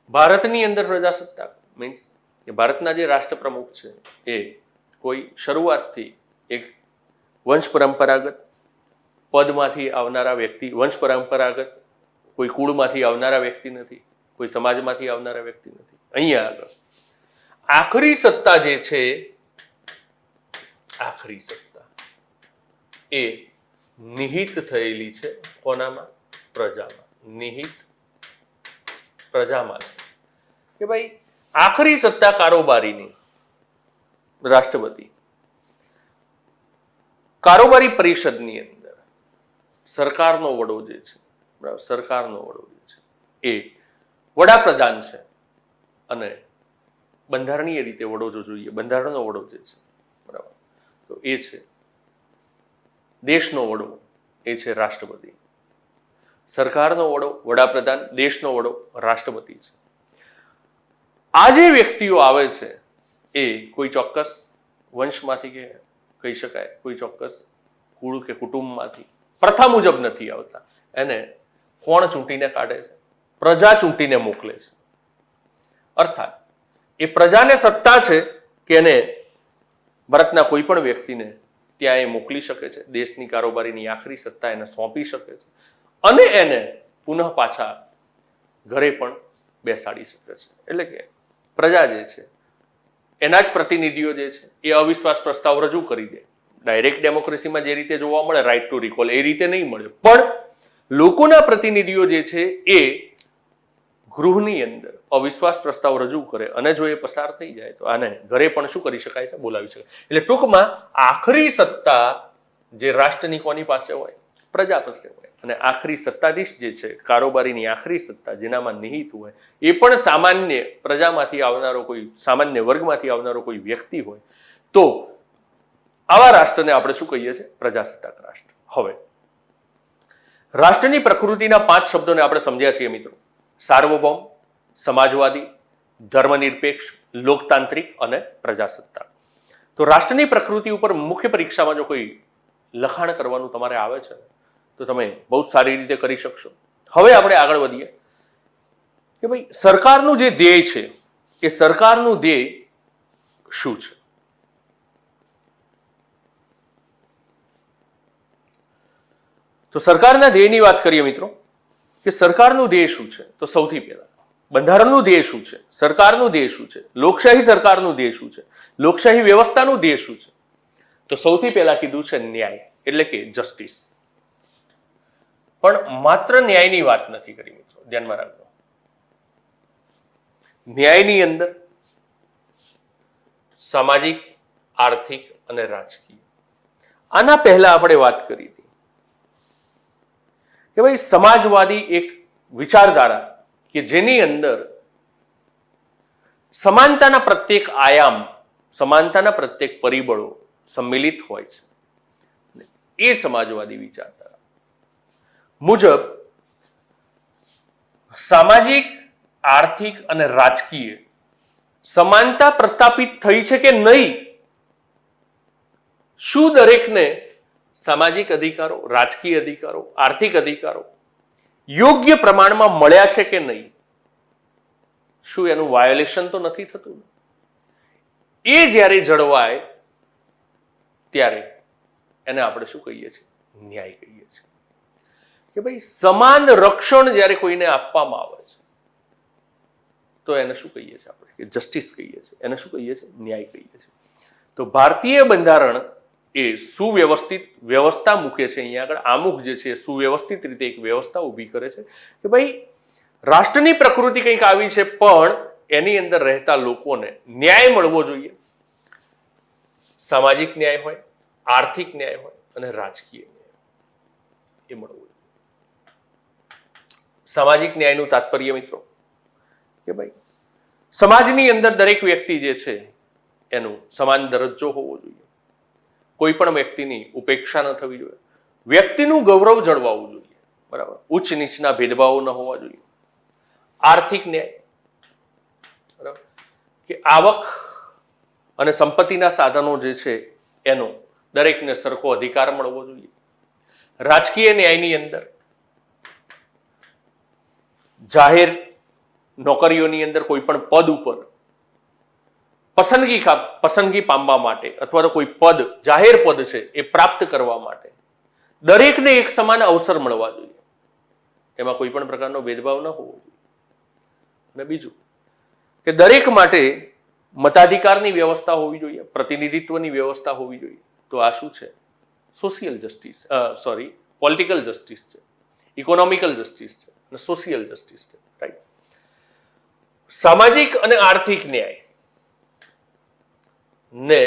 ભારતની અંદર પ્રજાસત્તાક મીન્સ કે ભારતના જે રાષ્ટ્રપ્રમુખ છે એ કોઈ શરૂઆતથી એક વંશ પરંપરાગત પદમાંથી આવનારા વ્યક્તિ, વંશ પરંપરાગત કોઈ કુળમાંથી આવનારા વ્યક્તિ નથી, કોઈ સમાજમાંથી આવનારા વ્યક્તિ નથી. અહીંયા આગળ આખરી સત્તા જે છે, આખરી સત્તા એ નિહિત થયેલી છે કોનામાં? પ્રજામાં. નિહિત પ્રજામાં છે કે ભાઈ આખરી સત્તા કારોબારીની રાષ્ટ્રપતિ. કારોબારી પરિષદની અંદર સરકારનો વડો જે છે, બરાબર, સરકારનો વડો જે છે એ વડાપ્રધાન છે, અને બંધારણીય રીતે વડો જો જોઈએ, બંધારણનો વડો જે છે, બરાબર, તો એ છે દેશનો વડો, એ છે રાષ્ટ્રપતિ. સરકારનો વડો વડાપ્રધાન, દેશનો વડો રાષ્ટ્રપતિ છે. આ જે વ્યક્તિઓ આવે છે એ કોઈ ચોક્કસ વંશમાંથી કે કહી શકાય કોઈ ચોક્કસ કુળ કે કુટુંબમાંથી પ્રથા મુજબ નથી આવતા. એને કોણ ચૂંટીને કાઢે છે? પ્રજા ચૂંટીને મોકલે છે. અર્થાત એ પ્રજાને સત્તા છે કે એને ભારતના કોઈ પણ વ્યક્તિને ત્યાં એ મોકલી શકે છે, દેશની કારોબારીની આખરી સત્તા એને સોંપી શકે છે, અને એને પુનઃ પાછા ઘરે પણ બેસાડી શકે છે. એટલે કે પ્રજા જે છે એના જ પ્રતિનિધિઓ જે છે એ અવિશ્વાસ પ્રસ્તાવ રજૂ કરી દે. ડાયરેક્ટ ડેમોક્રેસીમાં જે રીતે જોવા મળે, રાઇટ ટુ રિકોલ, એ રીતે નહીં મળે, પણ લોકોના પ્રતિનિધિઓ જે છે એ ગૃહની અંદર અવિશ્વાસ પ્રસ્તાવ રજૂ કરે, અને જો એ પસાર થઈ જાય તો આને ઘરે પણ શું કરી શકાય છે? બોલાવી શકાય. એટલે ટૂંકમાં આખરી સત્તા જે રાષ્ટ્રની કોની પાસે હોય? પ્રજા પાસે હોય. અને આખરી સત્તાધીશ જે છે, કારોબારીની આખરી સત્તા જેનામાં નિહિત હોય, એ પણ સામાન્ય પ્રજામાંથી આવનારો કોઈ, સામાન્ય વર્ગમાંથી આવનારો કોઈ વ્યક્તિ હોય, તો આવા રાષ્ટ્રને આપણે શું કહીએ છીએ? પ્રજાસત્તાક રાષ્ટ્ર. હવે રાષ્ટ્રની પ્રકૃતિના 5 શબ્દોને આપણે સમજ્યા છીએ મિત્રો: સાર્વભૌમ, સમાજવાદી, ધર્મનિરપેક્ષ, લોકતાંત્રિક અને પ્રજાસત્તાક. તો રાષ્ટ્રની પ્રકૃતિ ઉપર મુખ્ય પરીક્ષામાં જો કોઈ લખાણ કરવાનું તમારે આવે છે તો તમે બહુ સારી રીતે કરી શકશો. હવે આપણે આગળ વધીએ કે ભાઈ સરકારનું જે ધ્યેય છે એ સરકારનું ધ્યેય શું છે? તો સરકારના ધ્યેયની વાત કરીએ મિત્રો કે સરકારનું ધ્યેય શું છે? તો સૌથી પહેલા બંધારણનું ધ્યેય શું છે? સરકારનું ધ્યેય શું છે? લોકશાહી સરકારનું ધ્યેય શું છે? લોકશાહી વ્યવસ્થાનું ધ્યેય શું છે? તો સૌથી પહેલા કીધું છે ન્યાય, એટલે કે જસ્ટિસ. પણ માત્ર ન્યાયની વાત નથી કરી મિત્રો, ધ્યાનમાં રાખજો. ન્યાયની અંદર સામાજિક, આર્થિક અને રાજકીય, આના પહેલા આપણે વાત કરી હતી કે ભાઈ સમાજવાદી એક વિચારધારા કે જેની અંદર સમાનતાના પ્રત્યેક આયામ, સમાનતાના પ્રત્યેક પરિબળો સંમિલિત હોય છે. એ સમાજવાદી વિચારધારા મુજબ સામાજિક, આર્થિક અને રાજકીય સમાનતા પ્રસ્થાપિત થઈ છે કે નહીં? શું દરેકને સામાજિક અધિકારો, રાજકીય અધિકારો, આર્થિક અધિકારો યોગ્ય પ્રમાણમાં મળ્યા છે કે નહીં? શું એનું વાયોલેશન તો નથી થતું? એ જ્યારે જળવાય ત્યારે એને આપણે શું કહીએ છીએ? ન્યાય કહીએ છીએ. કે ભાઈ સમાન રક્ષણ જ્યારે કોઈને આપવામાં આવે છે તો એને શું કહીએ છીએ આપણે? કે જસ્ટિસ કહીએ છીએ. એને શું કહીએ છીએ? ન્યાય કહીએ છીએ. તો ભારતીય બંધારણ એ સુવ્યવસ્થિત વ્યવસ્થા મૂકે છે અહીંયા આગળ. આમુખ જે છે સુવ્યવસ્થિત રીતે એક વ્યવસ્થા ઊભી કરે છે કે ભાઈ રાષ્ટ્રની પ્રકૃતિ કંઈક આવી છે, પણ એની અંદર રહેતા લોકોને ન્યાય મળવો જોઈએ. સામાજિક ન્યાય હોય, આર્થિક ન્યાય હોય અને રાજકીય ન્યાય એ મળવું. સામાજિક ન્યાયનું તાત્પર્ય મિત્રો કે ભાઈ સમાજની અંદર દરેક વ્યક્તિ જે છે એનું સમાન દરજ્જો હોવો જોઈએ, કોઈ પણ વ્યક્તિની ઉપેક્ષા ન થવી જોઈએ, વ્યક્તિનું ગૌરવ જળવાવું જોઈએ, બરાબર, ઉચ્ચ નીચના ભેદભાવો ન હોવા જોઈએ. આર્થિક ન્યાય, બરાબર, કે આવક અને સંપત્તિના સાધનો જે છે એનો દરેકને સરખો અધિકાર મળવો જોઈએ. રાજકીય ન્યાયની અંદર જાહેર નોકરીઓની અંદર કોઈ પણ પદ ઉપર પસંદગી પામવા માટે અથવા તો કોઈ પદ, જાહેર પદ છે એ પ્રાપ્ત કરવા માટે દરેકને એક સમાન અવસર મળવા જોઈએ, એમાં કોઈ પણ પ્રકારનો ભેદભાવ ન હોવો જોઈએ. અને બીજું કે દરેક માટે મતાધિકારની વ્યવસ્થા હોવી જોઈએ, પ્રતિનિધિત્વની વ્યવસ્થા હોવી જોઈએ. તો આ શું છે? સોશિયલ જસ્ટિસ, પોલિટિકલ જસ્ટિસ છે, ઇકોનોમિકલ જસ્ટિસ છે અને સોશિયલ જસ્ટિસ છે. રાઈટ. સામાજિક અને આર્થિક ન્યાય ને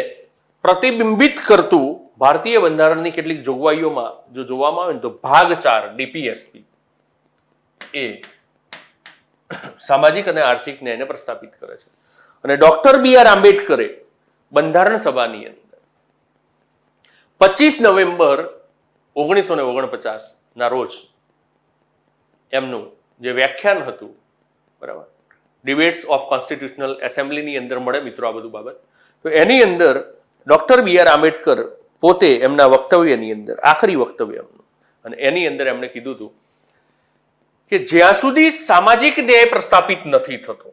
પ્રતિબિંબિત કરતું ભારતીય બંધારણની કેટલીક જોગવાઈઓમાં જો જોવામાં આવે ને તો ભાગ 4 ડીપીએસપી એ સામાજિક અને આર્થિક ન્યાયને પ્રસ્થાપિત કરે છે. અને ડોક્ટર BR આંબેડકરે બંધારણ સભાની અંદર 25 નવેમ્બર 1949 ના રોજ એમનું જે વ્યાખ્યાન હતું, બરાબર, ડિબેટ્સ ઓફ કોન્સ્ટિટ્યુશનલ એસેમ્બલીની અંદર મળે મિત્રો આ બધું બાબત. તો એની અંદર ડોક્ટર BR આંબેડકર પોતે એમના વક્તવ્યની અંદર, આખરી વક્તવ્ય એમનું, અને એની અંદર એમણે કીધું હતું કે જ્યાં સુધી સામાજિક ન્યાય પ્રસ્થાપિત નથી થતો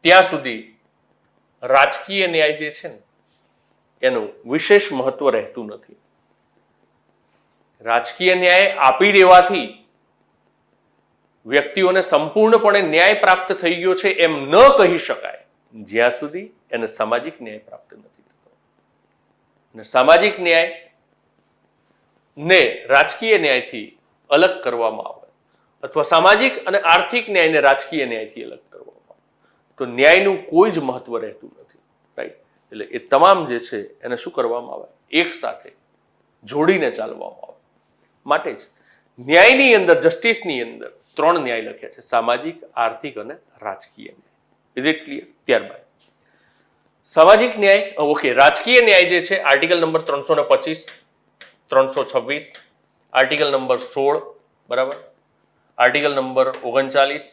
ત્યાં સુધી રાજકીય ન્યાય જે છે ને એનું વિશેષ મહત્વ રહેતું નથી. રાજકીય ન્યાય આપી દેવાથી વ્યક્તિઓને સંપૂર્ણપણે ન્યાય પ્રાપ્ત થઈ ગયો છે એમ ન કહી શકાય જ્યાં સુધી એને સામાજિક ન્યાય પ્રાપ્ત નથી થતો. અને સામાજિક ન્યાય ને રાજકીય ન્યાયથી અલગ કરવામાં આવે અથવા સામાજિક અને આર્થિક ન્યાયને રાજકીય ન્યાયથી અલગ કરવામાં આવે તો ન્યાયનું કોઈ જ મહત્વ રહેતું નથી. રાઈટ. એટલે એ તમામ જે છે એને શું કરવામાં આવે? એક સાથે જોડીને ચાલવામાં આવે. માટે જ ન્યાયની અંદર, જસ્ટિસની અંદર 3 ન્યાય લખ્યા છે: સામાજિક, આર્થિક અને રાજકીય ન્યાય. Is it clear? ત્યારબાદ સામાજિક ન્યાય, ઓકે, રાજકીય ન્યાય જે છે આર્ટિકલ નંબર 325, 326, આર્ટિકલ નંબર 16, બરાબર, આર્ટિકલ નંબર 39,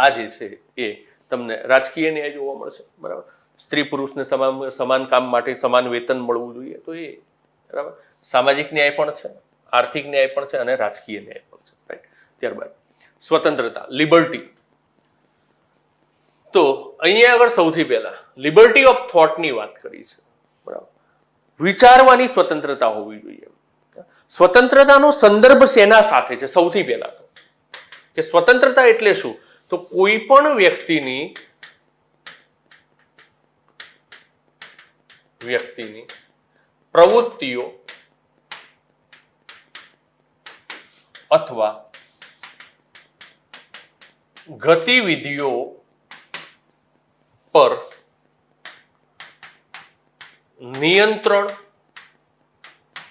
આ જે છે એ તમને રાજકીય ન્યાય જોવા મળશે. બરાબર. સ્ત્રી પુરુષને સમાન કામ માટે સમાન વેતન મળવું જોઈએ, તો એ બરાબર. સામાજિક ન્યાય પણ છે, આર્થિક ન્યાય પણ છે અને રાજકીય ન્યાય પણ છે. રાઈટ. ત્યારબાદ સ્વતંત્રતા, લિબર્ટી. તો અહીંયા આગળ સૌથી પહેલા લિબર્ટી ઓફ થોટની વાત કરી છે. બરાબર. વિચારવાની સ્વતંત્રતા હોવી જોઈએ. સ્વતંત્રતાનો સંદર્ભ શેના સાથે છે? સૌથી પહેલા તો કે સ્વતંત્રતા એટલે શું? તો કોઈ પણ વ્યક્તિની પ્રવૃત્તિઓ અથવા ગતિવિધિઓ પર નિયંત્રણ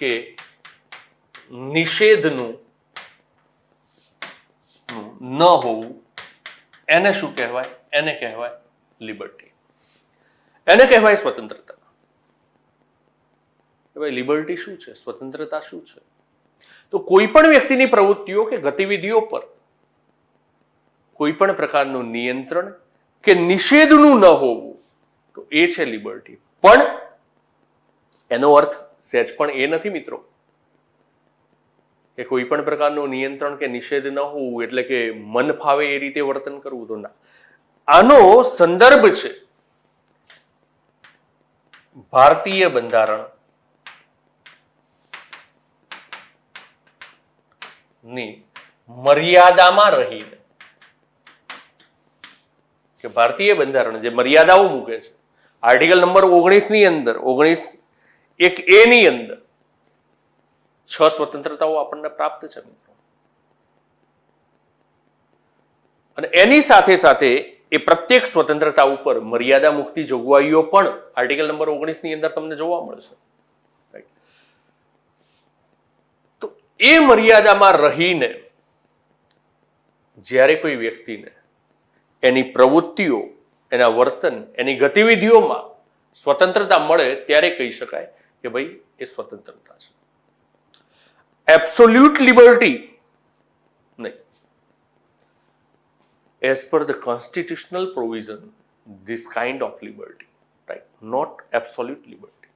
કે નિષેધનું ન હોવું, એને શું કહેવાય? એને કહેવાય લિબર્ટી. એને કહેવાય સ્વતંત્રતા. ભાઈ લિબર્ટી શું છે? સ્વતંત્રતા શું છે? તો કોઈ પણ વ્યક્તિની પ્રવૃત્તિઓ કે ગતિવિધિઓ પર કોઈ પણ પ્રકારનું નિયંત્રણ કે નિષેધનું ન હોવું, તો એ છે લિબર્ટી. પણ એનો અર્થ સહેજ પણ એ નથી મિત્રો કે કોઈ પણ પ્રકારનું નિયંત્રણ કે નિષેધ ન હોવું એટલે કે મન ફાવે એ રીતે વર્તન કરવું. તો ના, આનો સંદર્ભ છે ભારતીય બંધારણ ની મર્યાદામાં રહીને, કે ભારતીય બંધારણ જે મર્યાદાઓ મૂકે છે આર્ટિકલ નંબર 19 ની અંદર, 19(1)(a) ની અંદર 6 સ્વતંત્રતાઓ આપણને પ્રાપ્ત છે મિત્રો. અને એની સાથે સાથે એ પ્રત્યેક સ્વતંત્રતા ઉપર મર્યાદા મુક્તિ જોગવાઈઓ પણ આર્ટિકલ નંબર 19 ની અંદર તમને જોવા મળશે. તો એ મર્યાદામાં રહીને જ્યારે કોઈ વ્યક્તિને એની પ્રવૃત્તિઓ, એના વર્તન, એની ગતિવિધિઓમાં સ્વતંત્રતા મળે ત્યારે કહી શકાય કે ભાઈ એ સ્વતંત્રતા છે. એબ્સોલ્યુટ લિબર્ટી નહીં. As per the constitutional provision this kind of liberty, right, not absolute liberty.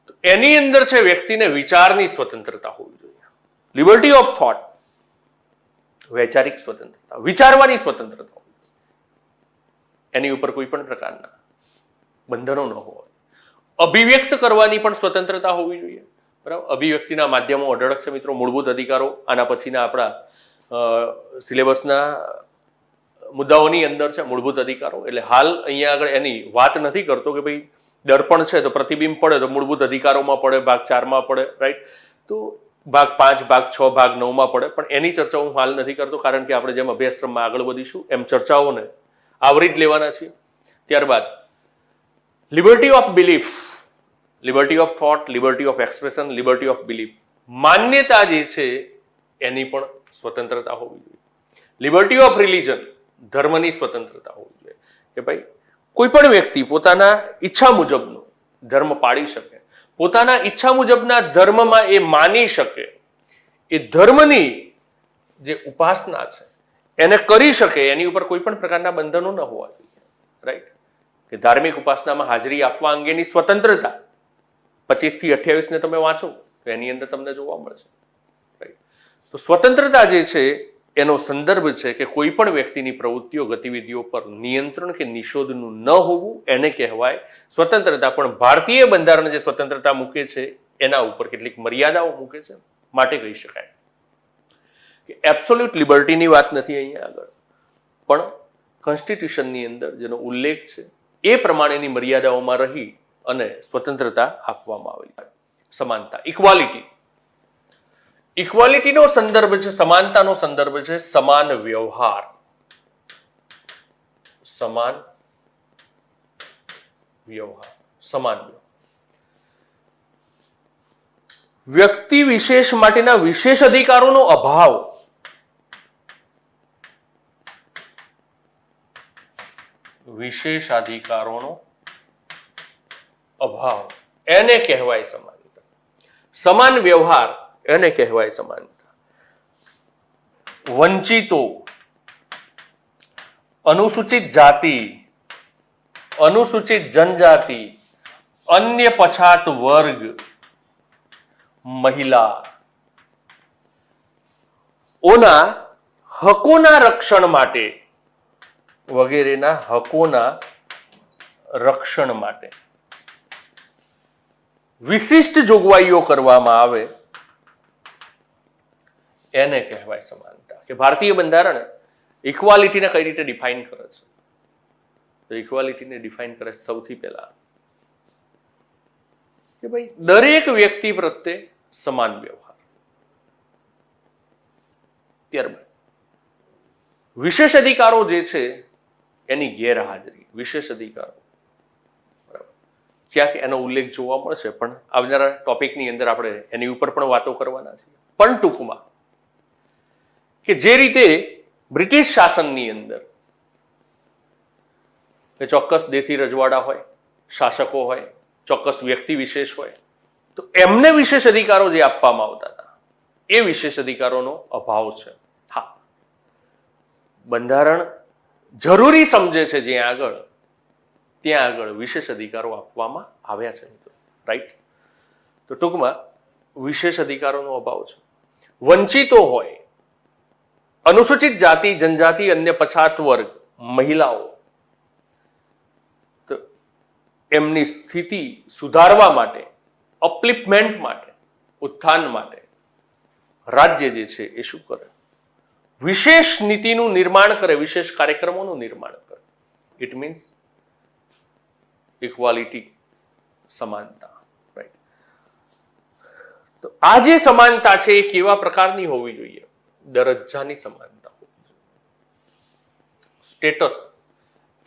તો એની અંદર છે વ્યક્તિને વિચારની સ્વતંત્રતા હોવી જોઈએ. લિબર્ટી ઓફ થોટ, વૈચારિક સ્વતંત્રતા, વિચારવાની સ્વતંત્રતા હોવી જોઈએ. એની ઉપર કોઈ પણ પ્રકારના બંધનો ન હોય. અભિવ્યક્ત કરવાની પણ સ્વતંત્રતા હોવી જોઈએ. બરાબર. અભિવ્યક્તિના માધ્યમો 18 છે મિત્રો. મૂળભૂત અધિકારો આના પછીના આપણા સિલેબસના મુદ્દાઓની અંદર છે મૂળભૂત અધિકારો. એટલે હાલ અહીંયા આગળ એની વાત નથી કરતો કે ભાઈ દર્પણ છે તો પ્રતિબિંબ પડે તો મૂળભૂત અધિકારોમાં પડે, ભાગ 4માં પડે, રાઈટ, તો ભાગ 5, ભાગ 6, ભાગ 9માં પડે. પણ એની ચર્ચા હું હાલ નથી કરતો, કારણ કે આપણે જેમ અભ્યાસક્રમમાં આગળ વધીશું એમ ચર્ચાઓને આવરી જ લેવાના છીએ. ત્યારબાદ liberty of belief, liberty of thought, liberty of expression, liberty of belief, માન્યતા જે છે એની પણ સ્વતંત્રતા હોવી જોઈએ. લિબર્ટી ઓફ રિલિજન, ધર્મની સ્વતંત્રતા હોવી જોઈએ કે ભાઈ કોઈ પણ વ્યક્તિ પોતાના ઈચ્છા મુજબનો ધર્મ પાળી શકે, પોતાના ઈચ્છા મુજબના ધર્મમાં એ માની શકે, એ ધર્મની જે ઉપાસના છે એને કરી શકે, એની ઉપર કોઈ પણ પ્રકારના બંધનો ન હોવા જોઈએ, રાઈટ. કે ધાર્મિક ઉપાસનામાં હાજરી આપવા અંગેની સ્વતંત્રતા 25 થી 28 ને તમે વાંચો તો એની અંદર તમને જોવા મળશે, રાઈટ. તો સ્વતંત્રતા જે છે એનો સંદર્ભ છે કે કોઈ પણ વ્યક્તિની પ્રવૃત્તિઓ, ગતિવિધિઓ પર નિયંત્રણ કે નિષોધનું ન હોવું એને કહેવાય સ્વતંત્રતા. પણ ભારતીય બંધારણ જે સ્વતંત્રતા મૂકે છે એના ઉપર કેટલીક મર્યાદાઓ મૂકે છે, માટે કહી શકાય કે એબ્સોલ્યુટ લિબર્ટીની વાત નથી અહીંયા આગળ, પણ કોન્સ્ટિટ્યુશનની અંદર જેનો ઉલ્લેખ છે એ પ્રમાણેની મર્યાદાઓમાં રહી અને સ્વતંત્રતા આપવામાં આવેલી. સમાનતા, ઇક્વાલિટી. ઇક્વાલિટીનો સંદર્ભ છે, સમાનતાનો સંદર્ભ છે સમાન વ્યવહાર. સમાન વ્યવહાર, સમાન વ્યવહાર. વ્યક્તિ વિશેષ માટેના વિશેષ અધિકારોનો અભાવ. વિશેષાધિકારોનો અભાવ એને કહેવાય સમાનતા. સમાન વ્યવહાર એને કહેવાય સમાનતા. વંચિતો, અનુસૂચિત જાતિ, અનુસૂચિત જનજાતિ, અન્ય પછાત વર્ગ, મહિલા ઓના હકોના રક્ષણ માટે વગેરેના હકોના રક્ષણ માટે વિશિષ્ટ જોગવાઈઓ કરવામાં આવે એને કહેવાય સમાનતા. કે ભારતીય બંધારણ ઇક્વાલિટીને કઈ રીતે ડિફાઇન કરે છે? તો ઇક્વાલિટીને ડિફાઇન કરે છે સૌથી પહેલા કે ભાઈ દરેક વ્યક્તિ પ્રત્યે સમાન વ્યવહાર. ત્યારબાદ વિશેષ અધિકારો જે છે એની ગેરહાજરી. વિશેષ અધિકારો બરાબર ક્યાંક એનો ઉલ્લેખ જોવા મળશે, પણ આવનારા ટોપિકની અંદર આપણે એની ઉપર પણ વાતો કરવાના છીએ. પણ ટૂંકમાં કે જે રીતે બ્રિટિશ શાસનની અંદર ચોક્કસ દેશી રજવાડા હોય, શાસકો હોય, ચોક્કસ વ્યક્તિ વિશેષ હોય, તો એમને વિશેષ અધિકારો જે આપવામાં આવતા હતા એ વિશેષ અધિકારોનો અભાવ છે. હા, બંધારણ જરૂરી સમજે છે ત્યાં આગળ વિશેષ અધિકારો આપવામાં આવ્યા છે, રાઈટ. તો ટૂંકમાં વિશેષ અધિકારોનો અભાવ છે. વંચિતો હોય, અનુસૂચિત જાતિ, જનજાતિ, અન્ય પછાત વર્ગ, મહિલાઓ, તો એમની સ્થિતિ સુધારવા માટે, અપલિફમેન્ટ માટે, ઉત્થાન માટે રાજ્ય જે છે એ શું કરે? વિશેષ નીતિનું નિર્માણ કરે, વિશેષ કાર્યક્રમોનું નિર્માણ કરે. ઇટ મીન્સ ઇક્વાલિટી, સમાનતા, રાઈટ. તો આ જે સમાનતા છે એ કેવા પ્રકારની હોવી જોઈએ? દરજ્જાની સમાનતા હોવી જોઈએ. સ્ટેટસ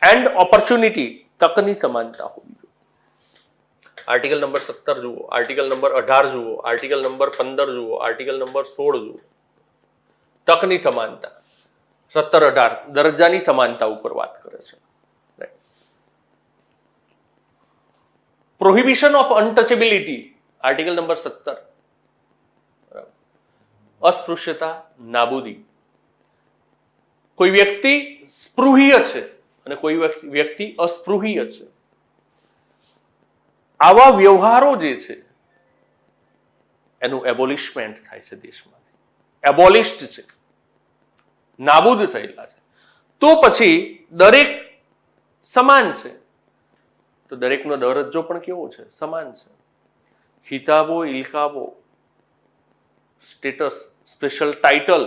એન્ડ ઓપોર્ચ્યુનિટી, તકની સમાનતા હોવી જોઈએ. આર્ટિકલ નંબર 17 જુઓ, આર્ટિકલ નંબર 18 જુઓ, આર્ટિકલ નંબર 15 જુઓ, આર્ટિકલ નંબર 16 જુઓ. તકની સમાનતા 17-18 દરજ્જાની સમાનતા ઉપર વાત કરે છે. Prohibition of untouchability, article number 17. અસ્પૃશ્યતા નાબૂદી. કોઈ વ્યક્તિ સ્પૃહ્ય છે અને કોઈ વ્યક્તિ અસ્પૃહ્ય છે, આવા વ્યવહારો જે છે એનું એબોલિશમેન્ટ થાય છે દેશમાંથી. એબોલિસ્ટ છે, નાબૂદ થયેલા છે. તો પછી દરેક સમાન છે, તો દરેકનો દરજ્જો પણ કેવો છે? સમાન છે. ખિતાબો, ઇલકાબો, સ્ટેટસ, સ્પેશિયલ ટાઇટલ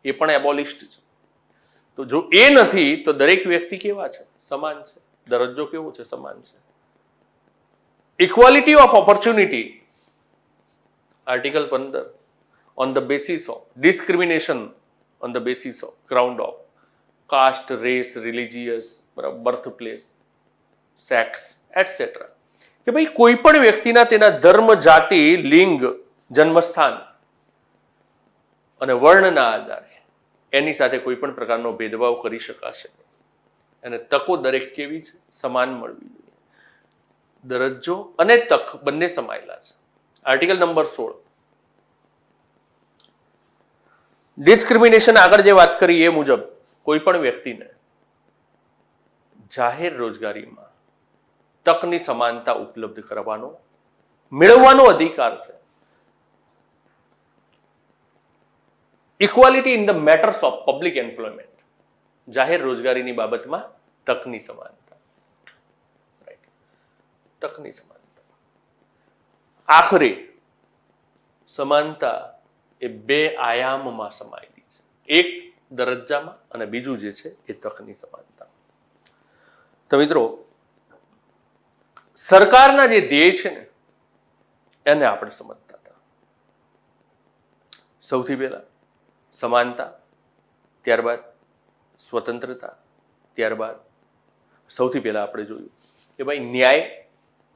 એ પણ એબોલિસ્ટ છે. તો જો એ નથી તો દરેક વ્યક્તિ કેવા છે? સમાન છે. દરજ્જો કેવો છે? સમાન છે. Equality of opportunity, article 15. On the basis of discrimination on the basis of ground of caste, race, religious, birth place, sex etcetera. કે ભાઈ કોઈ પણ વ્યક્તિના તેના ધર્મ, જાતિ, લિંગ, જન્મસ્થાન અને વર્ણના આધારે એની સાથે કોઈ પણ પ્રકારનો ભેદભાવ કરી શકાશે અને તકો દરેક કેવી છે? સમાન મળવી જોઈએ. દરજ્જો અને તક બંને સમાયેલા છે. Article number 16. ડિસ્ક્રિમિનેશન આગળ જે વાત કરી એ મુજબ કોઈ પણ વ્યક્તિને જાહેર રોજગારીમાં તકની સમાનતા ઉપલબ્ધ કરવાનો, મેળવવાનો અધિકાર છે. Equality in the matters of public employment, જાહેર રોજગારીની બાબતમાં તકની સમાનતા. રાઈટ, તકની સમાનતા. આખરે સમાનતા એ બે આયામમાં સમાયેલી છે. એક દરજ્જામાં અને બીજું જે છે એ તકની સમાનતા. તો મિત્રો, સરકારના જે ધ્યેય છે ને એને આપણે સમજતા હતા. સૌથી પહેલા સમાનતા, ત્યારબાદ સ્વતંત્રતા, ત્યારબાદ સૌથી પહેલા આપણે જોયું કે ભાઈ ન્યાય,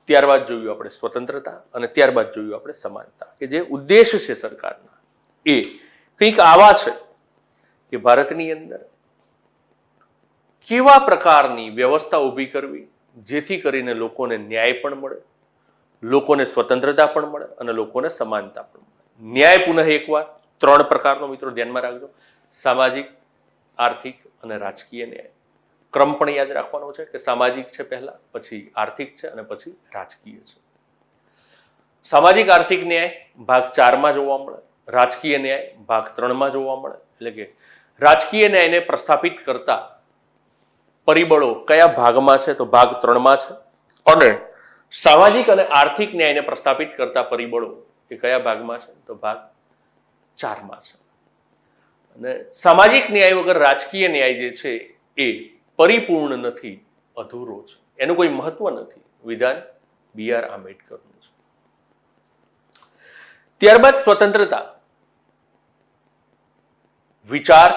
ત્યારબાદ જોયું આપણે સ્વતંત્રતા અને ત્યારબાદ જોયું આપણે સમાનતા. કે જે ઉદ્દેશ છે સરકારના એ કંઈક આવા છે કે ભારતની અંદર કેવા પ્રકારની વ્યવસ્થા ઊભી કરવી જેથી કરીને લોકોને ન્યાય પણ મળે, લોકોને સ્વતંત્રતા પણ મળે અને લોકોને સમાનતા પણ મળે. ન્યાય પુનઃ એકવાર 3 પ્રકારનો મિત્રો ધ્યાનમાં રાખજો: સામાજિક, આર્થિક અને રાજકીય ન્યાય. ક્રમ પણ યાદ રાખવાનો છે કે સામાજિક છે પહેલા, પછી આર્થિક છે અને પછી રાજકીય છે. સામાજિક આર્થિક ન્યાય ભાગ 4માં જોવા મળે, રાજકીય ન્યાય ભાગ 3માં જોવા મળે. એટલે કે રાજકીય ન્યાયને પ્રસ્થાપિત કરતા પરિબળો કયા ભાગમાં છે? તો ભાગ 3માં છે. અને સામાજિક અને આર્થિક ન્યાયને પ્રસ્થાપિત કરતા પરિબળો એ કયા ભાગમાં છે? તો ભાગ 4માં છે. અને સામાજિક ન્યાય વગર રાજકીય ન્યાય જે છે એ પરિપૂર્ણ નથી, અધૂરો છે, એનું કોઈ મહત્વ નથી. વિધાન B.R. આંબેડકરનું છે. ત્યારબાદ સ્વતંત્રતા. વિચાર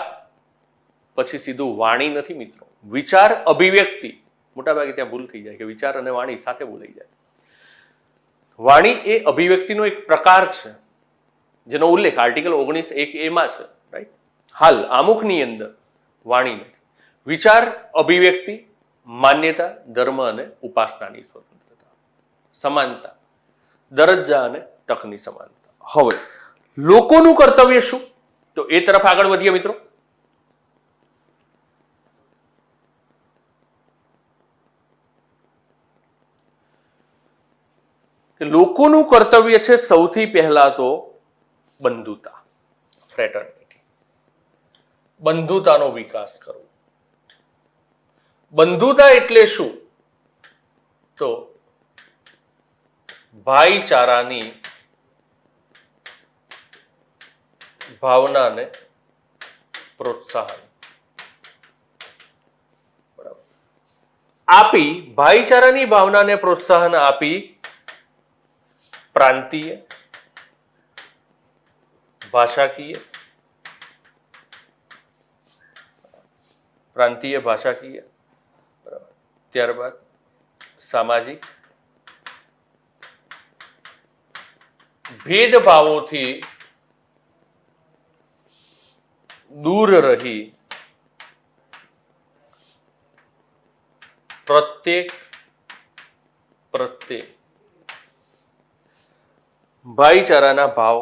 પછી સીધું વાણી નથી મિત્રો. વિચાર, અભિવ્યક્તિ. મોટાભાગે ત્યાં ભૂલ થઈ જાય કે વિચાર અને વાણી સાથે બોલાઈ જાય. વાણી એ અભિવ્યક્તિનો એક પ્રકાર છે જેનો ઉલ્લેખ આર્ટિકલ 19(1)A છે. રાઈટ. હાલ આમુખની અંદર વાણી નથી. વિચાર, અભિવ્યક્તિ, માન્યતા, ધર્મ અને ઉપાસનાની સ્વતંત્રતા, સમાનતા, દરજ્જા અને તકની સમાનતા. હવે લોકોનું કર્તવ્ય શું? તો એ તરફ આગળ વધીએ મિત્રો. કે લોકોનું કર્તવ્ય છે સૌથી પહેલા તો બંધુતા, ફ્રેટર્નિટી. બંધુતાનો વિકાસ કરવો. બંધુતા એટલે શું? તો ભાઈચારાની ભાવનાને પ્રોત્સાહન આપી, ભાઈચારાની ભાવનાને પ્રોત્સાહન આપી પ્રાંતીય, ભાષાકીય, પ્રાંતીય ભાષાકીય, બરાબર, ત્યારબાદ સામાજિક, ભેદભાવોથી દૂર રહી પ્રત્યેક પ્રત્યે ભાઈચારાના ભાવ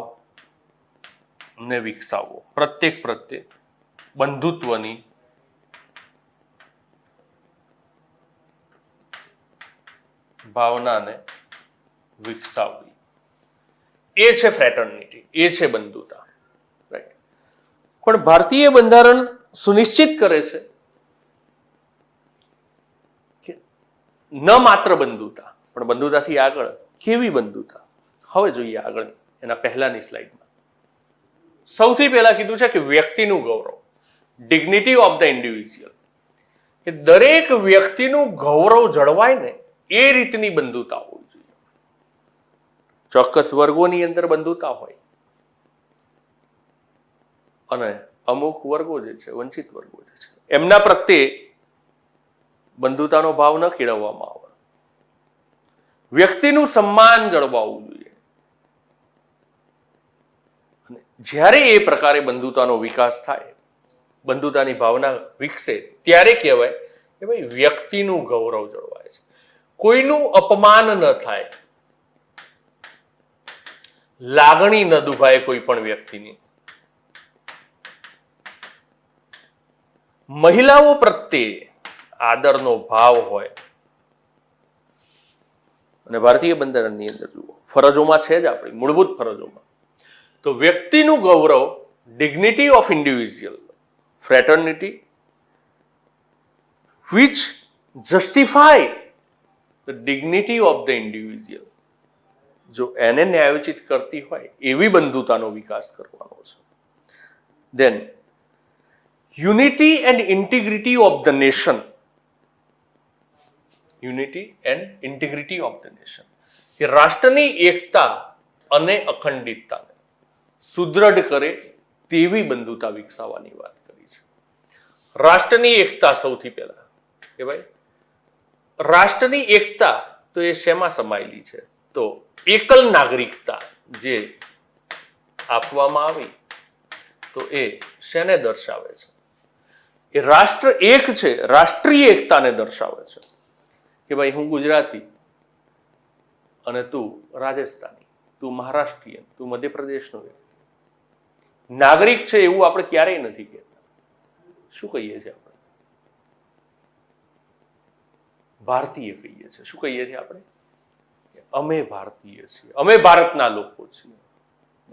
ને વિકસાવવો, પ્રત્યેક પ્રત્યે બંધુત્વની ભાવનાને વિકસાવવી, એ છે ફ્રેટર્નિટી, એ છે બંધુતા. રાઈટ. પણ ભારતીય બંધારણ સુનિશ્ચિત કરે છે કે ન માત્ર બંધુતા, પણ બંધુતાથી આગળ કેવી બંધુતા. હવે જોઈએ આગળ એના પહેલાની સ્લાઇડમાં. સૌથી પહેલા કીધું છે કે વ્યક્તિનું ગૌરવ, ડિગ્નિટી ઓફ ધ ઇન્ડિવિજ્યુઅલ, કે દરેક વ્યક્તિનું ગૌરવ જળવાય ને એ રીતની બંધુતા હોવી જોઈએ. ચોક્કસ વર્ગોની અંદર બંધુતા હોય અને અમુક વર્ગો જે છે, વંચિત વર્ગો જે છે, એમના પ્રત્યે બંધુતાનો ભાવ ન કેળવવામાં આવે. વ્યક્તિનું સન્માન જળવાવું જોઈએ. અને જ્યારે એ પ્રકારે બંધુતાનો વિકાસ થાય, બંધુતાની ભાવના વિકસે, ત્યારે કહેવાય કે ભાઈ વ્યક્તિનું ગૌરવ જળવાય છે, કોઈનું અપમાન ન થાય, લાગણી ન દુભાય કોઈ પણ વ્યક્તિની, મહિલાઓ પ્રત્યે આદરનો ભાવ હોય. અને ભારતીય બંધારણની અંદર જુઓ, ફરજોમાં છે જ, આપણી મૂળભૂત ફરજોમાં તો વ્યક્તિનું ગૌરવ, dignity of individual, fraternity which justify the dignity of the individual, જો એને ન્યાયોચિત કરતી હોય એવી બંધુતાનો વિકાસ કરવાનો છે. Then unity and integrity of the nation, unity and integrity of the nation, કે રાષ્ટ્રની એકતા અને અખંડિતતાને સુદ્રઢ કરે તેવી બંધુતા વિકસાવવાની વાત કરી છે. રાષ્ટ્રની એકતા સૌથી પહેલા કે ભાઈ રાષ્ટ્રની એકતા તો એ શેમાં સમાયેલી છે? તો એકલ નાગરિકતા જે આપવામાં આવી તો એ શેને દર્શાવે છે? એ રાષ્ટ્ર એક છે, રાષ્ટ્રીય એકતાને દર્શાવે છે કે ભાઈ હું ગુજરાતી અને તું રાજસ્થાની, તું મહારાષ્ટ્રીયન, તું મધ્યપ્રદેશનો વ્યક્તિ, નાગરિક છે એવું આપણે ક્યારેય નથી કહેતા. શું કહીએ છીએ આપણે? ભારતીય કહીએ છીએ. શું કહીએ છીએ આપણે? અમે ભારતીય છીએ, અમે ભારતના લોકો છીએ.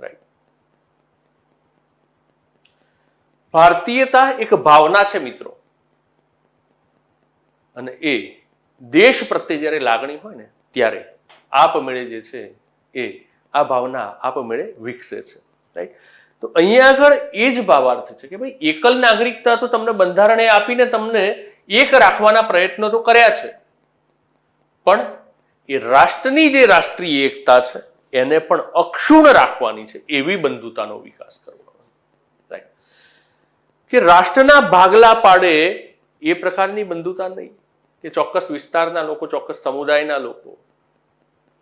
રાઈટ. ભારતીયતા એક ભાવના છે મિત્રો, અને એ દેશ પ્રત્યે જ્યારે લાગણી હોય ને ત્યારે આપમેળે જે છે એ આ ભાવના આપમેળે વિકસે છે. રાઈટ. તો અહીંયા આગળ એ જ ભાવાર્થ છે કે ભાઈ એકલ નાગરિકતા તો તમને બંધારણે આપીને તમને એક રાખવાના પ્રયત્નો તો કર્યા છે, પણ એ રાષ્ટ્રની જે રાષ્ટ્રીય એકતા છે એને પણ અક્ષુણ રાખવાની છે, એવી બંધુતાનો વિકાસ કરવાનો. રાઈટ. કે રાષ્ટ્રના ભાગલા પાડે એ પ્રકારની બંધુતા નહીં કે ચોક્કસ વિસ્તારના લોકો, ચોક્કસ સમુદાયના લોકો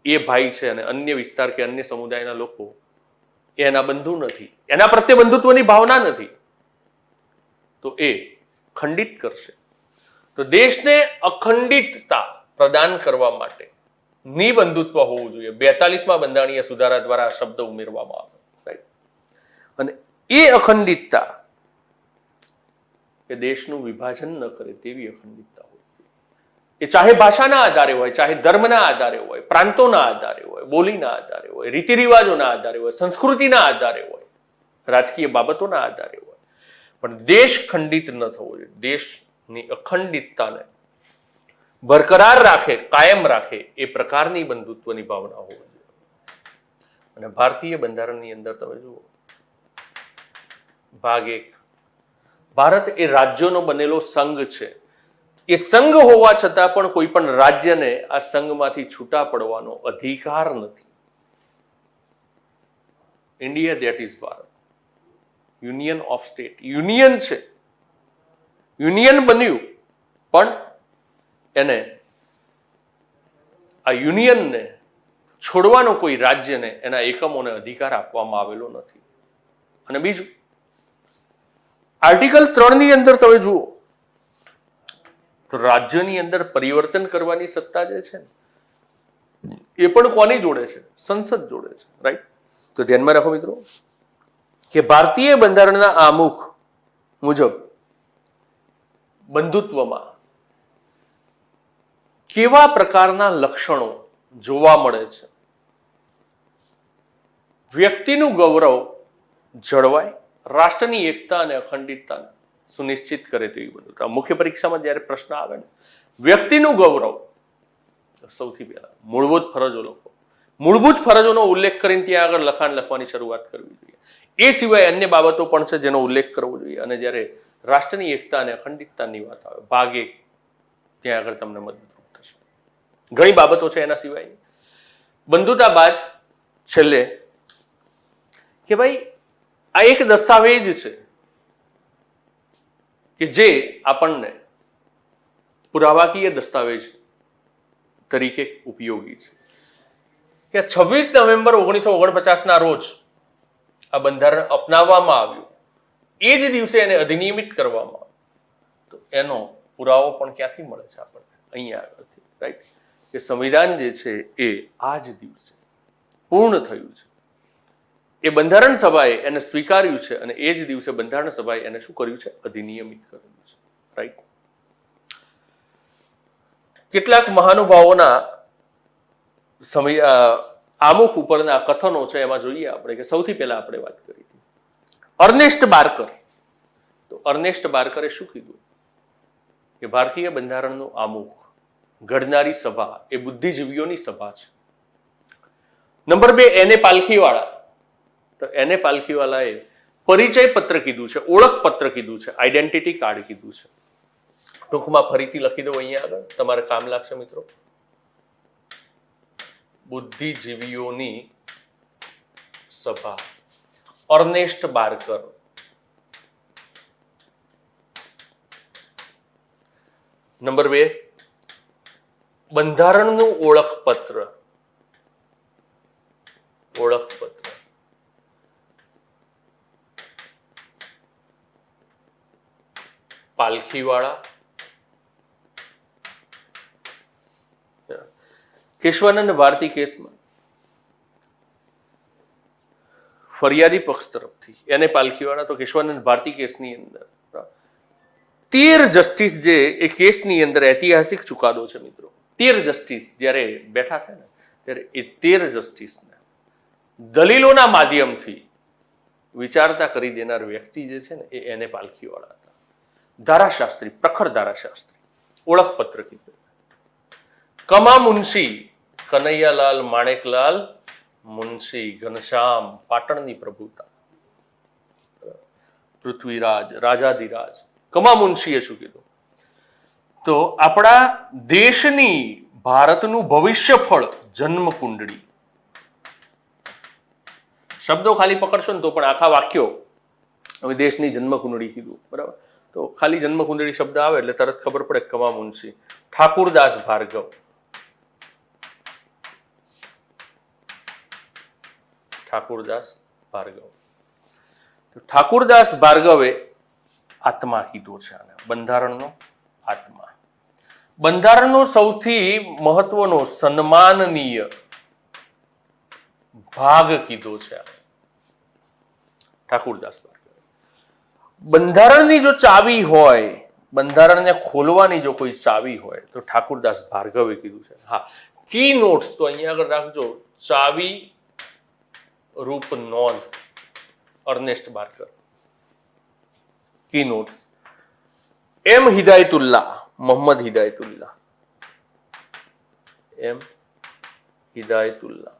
એ ભાઈ છે અને અન્ય વિસ્તાર કે અન્ય સમુદાયના લોકો એના બંધુ નથી, એના પ્રત્યે બંધુત્વની ભાવના નથી, તો એ ખંડિત કરશે. તો દેશને અખંડિતતા પ્રદાન કરવા માટે નિબંધુત્વ હોવું જોઈએ. 42માં બંધારણીય સુધારા દ્વારા આ શબ્દ ઉમેરવામાં આવ્યો. રાઈટ. અને એ અખંડિતતા કે દેશનું વિભાજન ન કરે તેવી અખંડિતતા હોય. એ ચાહે ભાષાના આધારે હોય, ચાહે ધર્મના આધારે હોય, પ્રાંતોના આધારે હોય, બોલીના આધારે હોય, રીતિ રિવાજોના આધારે હોય, સંસ્કૃતિના આધારે હોય, રાજકીય બાબતોના આધારે હોય, પણ દેશ ખંડિત ન થવો જોઈએ. દેશની અખંડિતતાને બરકરાર રાખે, કાયમ રાખે એ પ્રકારની બંધુત્વની ભાવના હોવી જોઈએ. અને ભારતીય બંધારણની અંદર તમે જુઓ, ભાગ 1, ભારત એ રાજ્યોનો બનેલો સંઘ છે. એ સંઘ હોવા છતાં પણ કોઈ પણ રાજ્યને આ સંઘમાંથી છૂટા પડવાનો અધિકાર નથી. India, that is Bharat, union of state, union છે. યુનિયન બન્યું, પણ એને આ યુનિયનને છોડવાનો કોઈ રાજ્યને એના એકમોને અધિકાર આપવામાં આવેલો નથી. અને બીજું, આર્ટિકલ 3 અંદર તમે જુઓ તો રાજ્યની અંદર પરિવર્તન કરવાની સત્તા જે છે એ પણ કોની જોડે છે? સંસદ જોડે છે. રાઈટ? તો ધ્યાનમાં રાખો મિત્રો કે ભારતીય બંધારણના આમુખ મુજબ બંધુત્વમાં કેવા પ્રકારના લક્ષણો જોવા મળે છે? વ્યક્તિનું ગૌરવ જળવાય, રાષ્ટ્રની એકતા અને અખંડિતતા સુનિશ્ચિત કરે તેવી બંધુતા. મુખ્ય પરીક્ષામાં જ્યારે પ્રશ્ન આવે ને, વ્યક્તિનું ગૌરવ, સૌથી પહેલા મૂળભૂત ફરજો લખો. મૂળભૂત ફરજોનો ઉલ્લેખ કરીને ત્યાં આગળ લખાણ લખવાની શરૂઆત કરવી જોઈએ. એ સિવાય અન્ય બાબતો પણ છે જેનો ઉલ્લેખ કરવો જોઈએ. અને જ્યારે રાષ્ટ્રની એકતા અને અખંડિતતાની વાત આવે, ભાગ 1, ત્યાં આગળ તમને મદદરૂપ થશે. ઘણી બાબતો છે એના સિવાય. બંધુતા બાદ છેલ્લે કે ભાઈ આ એક દસ્તાવેજ છે કે જે આપણને પુરાવાકીય દસ્તાવેજ તરીકે ઉપયોગી છે. કે 26 નવેમ્બર 1949 રોજ આ બંધારણ અપનાવવામાં આવ્યું, એ જ દિવસે એને અધિનિયમિત કરવામાં આવ્યું. તો એનો પુરાવો પણ ક્યાંથી મળે છે આપણને? અહીંયા આગળથી. રાઈટ? કે સંવિધાન જે છે એ આ જ દિવસે પૂર્ણ થયું છે. એ બંધારણ સભાએ એને સ્વીકાર્યું છે અને એ જ દિવસે બંધારણ સભાએ એને શું કર્યું છે? અધિનિયમિત કરેલું છે. રાઈટ? કેટલાક મહાનુભાવોના આમુખ ઉપરના કથનો છે, એમાં જોઈએ આપણે કે સૌથી પહેલા આપણે વાત કરી હતી અર્નેસ્ટ બાર્કર. તો અર્નેસ્ટ બાર્કરે શું કીધું? કે ભારતીય બંધારણનું આમુખ ઘડનારી સભા એ બુદ્ધિજીવીઓની સભા છે. નંબર 2, એને પાલખીવાળા. તો એને પાલખીવાલાએ પરિચય પત્ર કીધું છે, ઓળખ પત્ર કીધું છે, આઈડેન્ટિટી કાર્ડ કીધું છે. ટૂંકમાં ફરીથી લખી દો અહીંયા આગળ, તમારે કામ લાગશે મિત્રો. બુદ્ધિજીવીઓની સભા, અર્નેસ્ટ બાર્કર. નંબર 2, બંધારણનું ઓળખપત્ર. ઓળખપત્ર પાલખીવાળા. કેશવાનંદ ભારતી કેસમાં ફરિયાદી પક્ષ તરફથી એને પાલખીવાળા, તો કેશવાનંદ ભારતી કેસની અંદર 13 જસ્ટિસ જે એ કેસની અંદર ઐતિહાસિક ચુકાદો છે મિત્રો. 13 જસ્ટિસ જ્યારે બેઠા છે ને, ત્યારે એ 13 જસ્ટિસને દલીલોના માધ્યમથી વિચારતા કરી દેનાર વ્યક્તિ જે છે ને એ એને પાલખીવાળા હતા. ધારાશાસ્ત્રી, પ્રખર ધારાશાસ્ત્રી. ઓળખપત્ર કીધું. કમા મુનશી, કનૈયાલાલ માણેકલાલ મુનશી, ઘનશ્યામ, પાટણની પ્રભુતા. પૃથ્વીરાજ, રાજાધિરાજ. કમા મુનશીએ શું કીધું? તો આપણા દેશની, ભારતનું ભવિષ્ય ફળ જન્મ કુંડળી. શબ્દો ખાલી પકડશો ને તો પણ આખા વાક્યો. હવે દેશની જન્મ કુંડળી કીધું, બરાબર? તો ખાલી જન્મ કુંડળી શબ્દ આવે એટલે તરત ખબર પડે કમા મુનશી. ઠાકુરદાસ ભાર્ગવ. ઠાકુરદાસ ભાર્ગવ. તો ઠાકુરદાસ ભાર્ગવે આત્મા કીધો છે આને, બંધારણનો આત્મા. બંધારણનો સૌથી મહત્વનો સન્માનનીય ભાગ કીધો છે આને ઠાકુરદાસ ભાર્ગવે. બંધારણની જો ચાવી હોય, બંધારણને ખોલવાની જો કોઈ ચાવી હોય તો ઠાકુરદાસ ભાર્ગવે કીધું છે. હા, કી નોટ્સ તો અહીંયા આગળ રાખજો. ચાવી રૂપ નોંધ, Ernest Barker. Key notes. M Hidayatullah, Mohammad Hidayatullah. M Hidayatullah,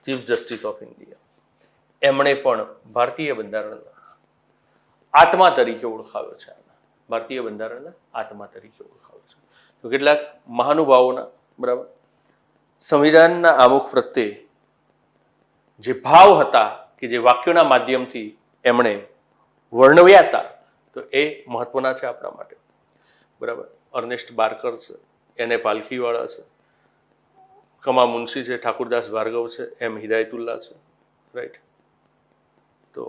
chief justice of India. એમણે પણ ભારતીય બંધારણના આત્મા તરીકે ઓળખાવ્યો છે. ભારતીય બંધારણના આત્મા તરીકે ઓળખાવ્યો છે. તો કેટલાક મહાનુભાવોના, બરાબર, સંવિધાનના આમુખ પ્રત્યે જે ભાવ હતા કે જે વાક્યોના માધ્યમથી એમણે વર્ણવ્યા હતા, તો એ મહત્વના છે આપણા માટે, બરાબર. અર્નેસ્ટ બાર્કર છે, એને પાલખીવાળા છે, કમા મુનશી છે, ઠાકુરદાસ ભાર્ગવ છે, એમ હિદાયતુલ્લા છે, રાઈટ. તો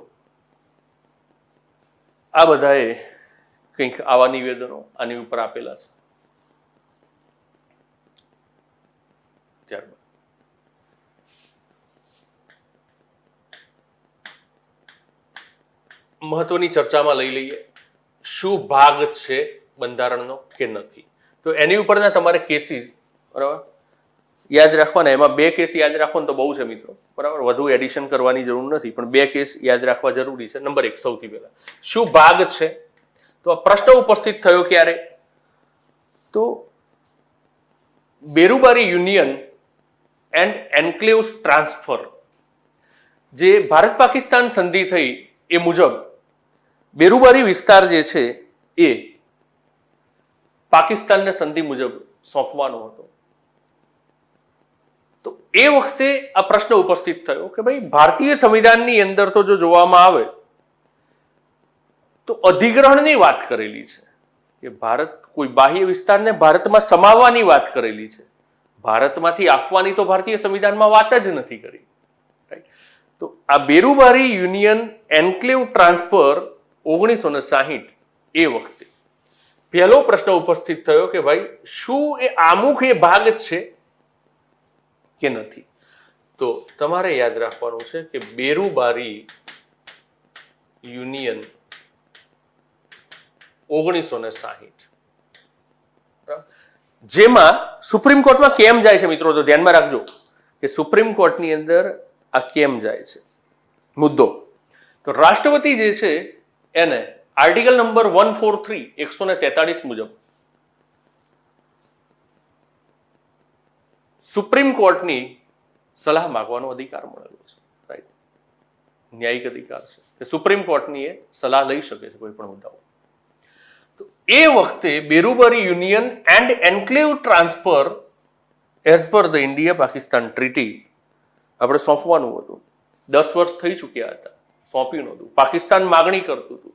આ બધાએ કંઈક આવા નિવેદનો આની ઉપર આપેલા છે. ત્યારબાદ મહત્વની ચર્ચામાં લઈ લઈએ, શું ભાગ છે બંધારણનો કે નથી. તો એની ઉપરના તમારે કેસીસ, બરાબર, યાદ રાખવાના. એમાં 2 કેસ યાદ રાખવાનો તો બહુ છે મિત્રો, બરાબર, વધુ એડિશન કરવાની જરૂર નથી, પણ 2 કેસ યાદ રાખવા જરૂરી છે. નંબર 1, સૌથી પહેલા શું ભાગ છે. તો આ પ્રશ્ન ઉપસ્થિત થયો ક્યારે? તો બેરુબારી યુનિયન એન્ડ એન્ક્લેવ્સ ટ્રાન્સફર, જે ભારત પાકિસ્તાન સંધિ થઈ એ મુજબ બેરુબારી વિસ્તાર જે છે એ પાકિસ્તાનને સંધિ મુજબ સોંપવાનો હતો. તો એ વખતે આ પ્રશ્ન ઉપસ્થિત થયો કે ભાઈ ભારતીય સંવિધાનની અંદર તો જો જોવામાં આવે તો અધિગ્રહણની વાત કરેલી છે કે ભારત કોઈ બાહ્ય વિસ્તારને ભારતમાં સમાવવાની વાત કરેલી છે, ભારતમાંથી આપવાની તો ભારતીય સંવિધાનમાં વાત જ નથી કરી. તો આ બેરુબારી યુનિયન એન્ક્લેવ ટ્રાન્સફર 1960 એ વખતે પહેલો પ્રશ્ન ઉપસ્થિત થયો કે ભાઈ શું એ આમુખ એ ભાગ છે કે નથી. તો તમારે યાદ રાખવાનું છે કે બેરુબારી યુનિયન 1960, જેમાં સુપ્રીમ કોર્ટમાં કેમ જાય છે મિત્રો, તો ધ્યાનમાં રાખજો કે સુપ્રીમ કોર્ટની અંદર આ કેમ જાય છે મુદ્દો. તો રાષ્ટ્રપતિ જે છે એને આર્ટિકલ નંબર 143 143 મુજબ સુપ્રીમ કોર્ટની સલાહ માંગવાનો અધિકાર મળેલો છે, રાઈટ. ન્યાયિક અધિકાર છે કે સુપ્રીમ કોર્ટની એ સલાહ લઈ શકે છે કોઈ પણ મુદ્દાઓ. તો એ વખતે Berubari union and enclave transfer as per the India Pakistan treaty આપણે સોંપવાનું હતું. 10 વર્ષ થઈ ચૂક્યા હતા, સોંપ્યું નહોતું. પાકિસ્તાન માગણી કરતું હતું,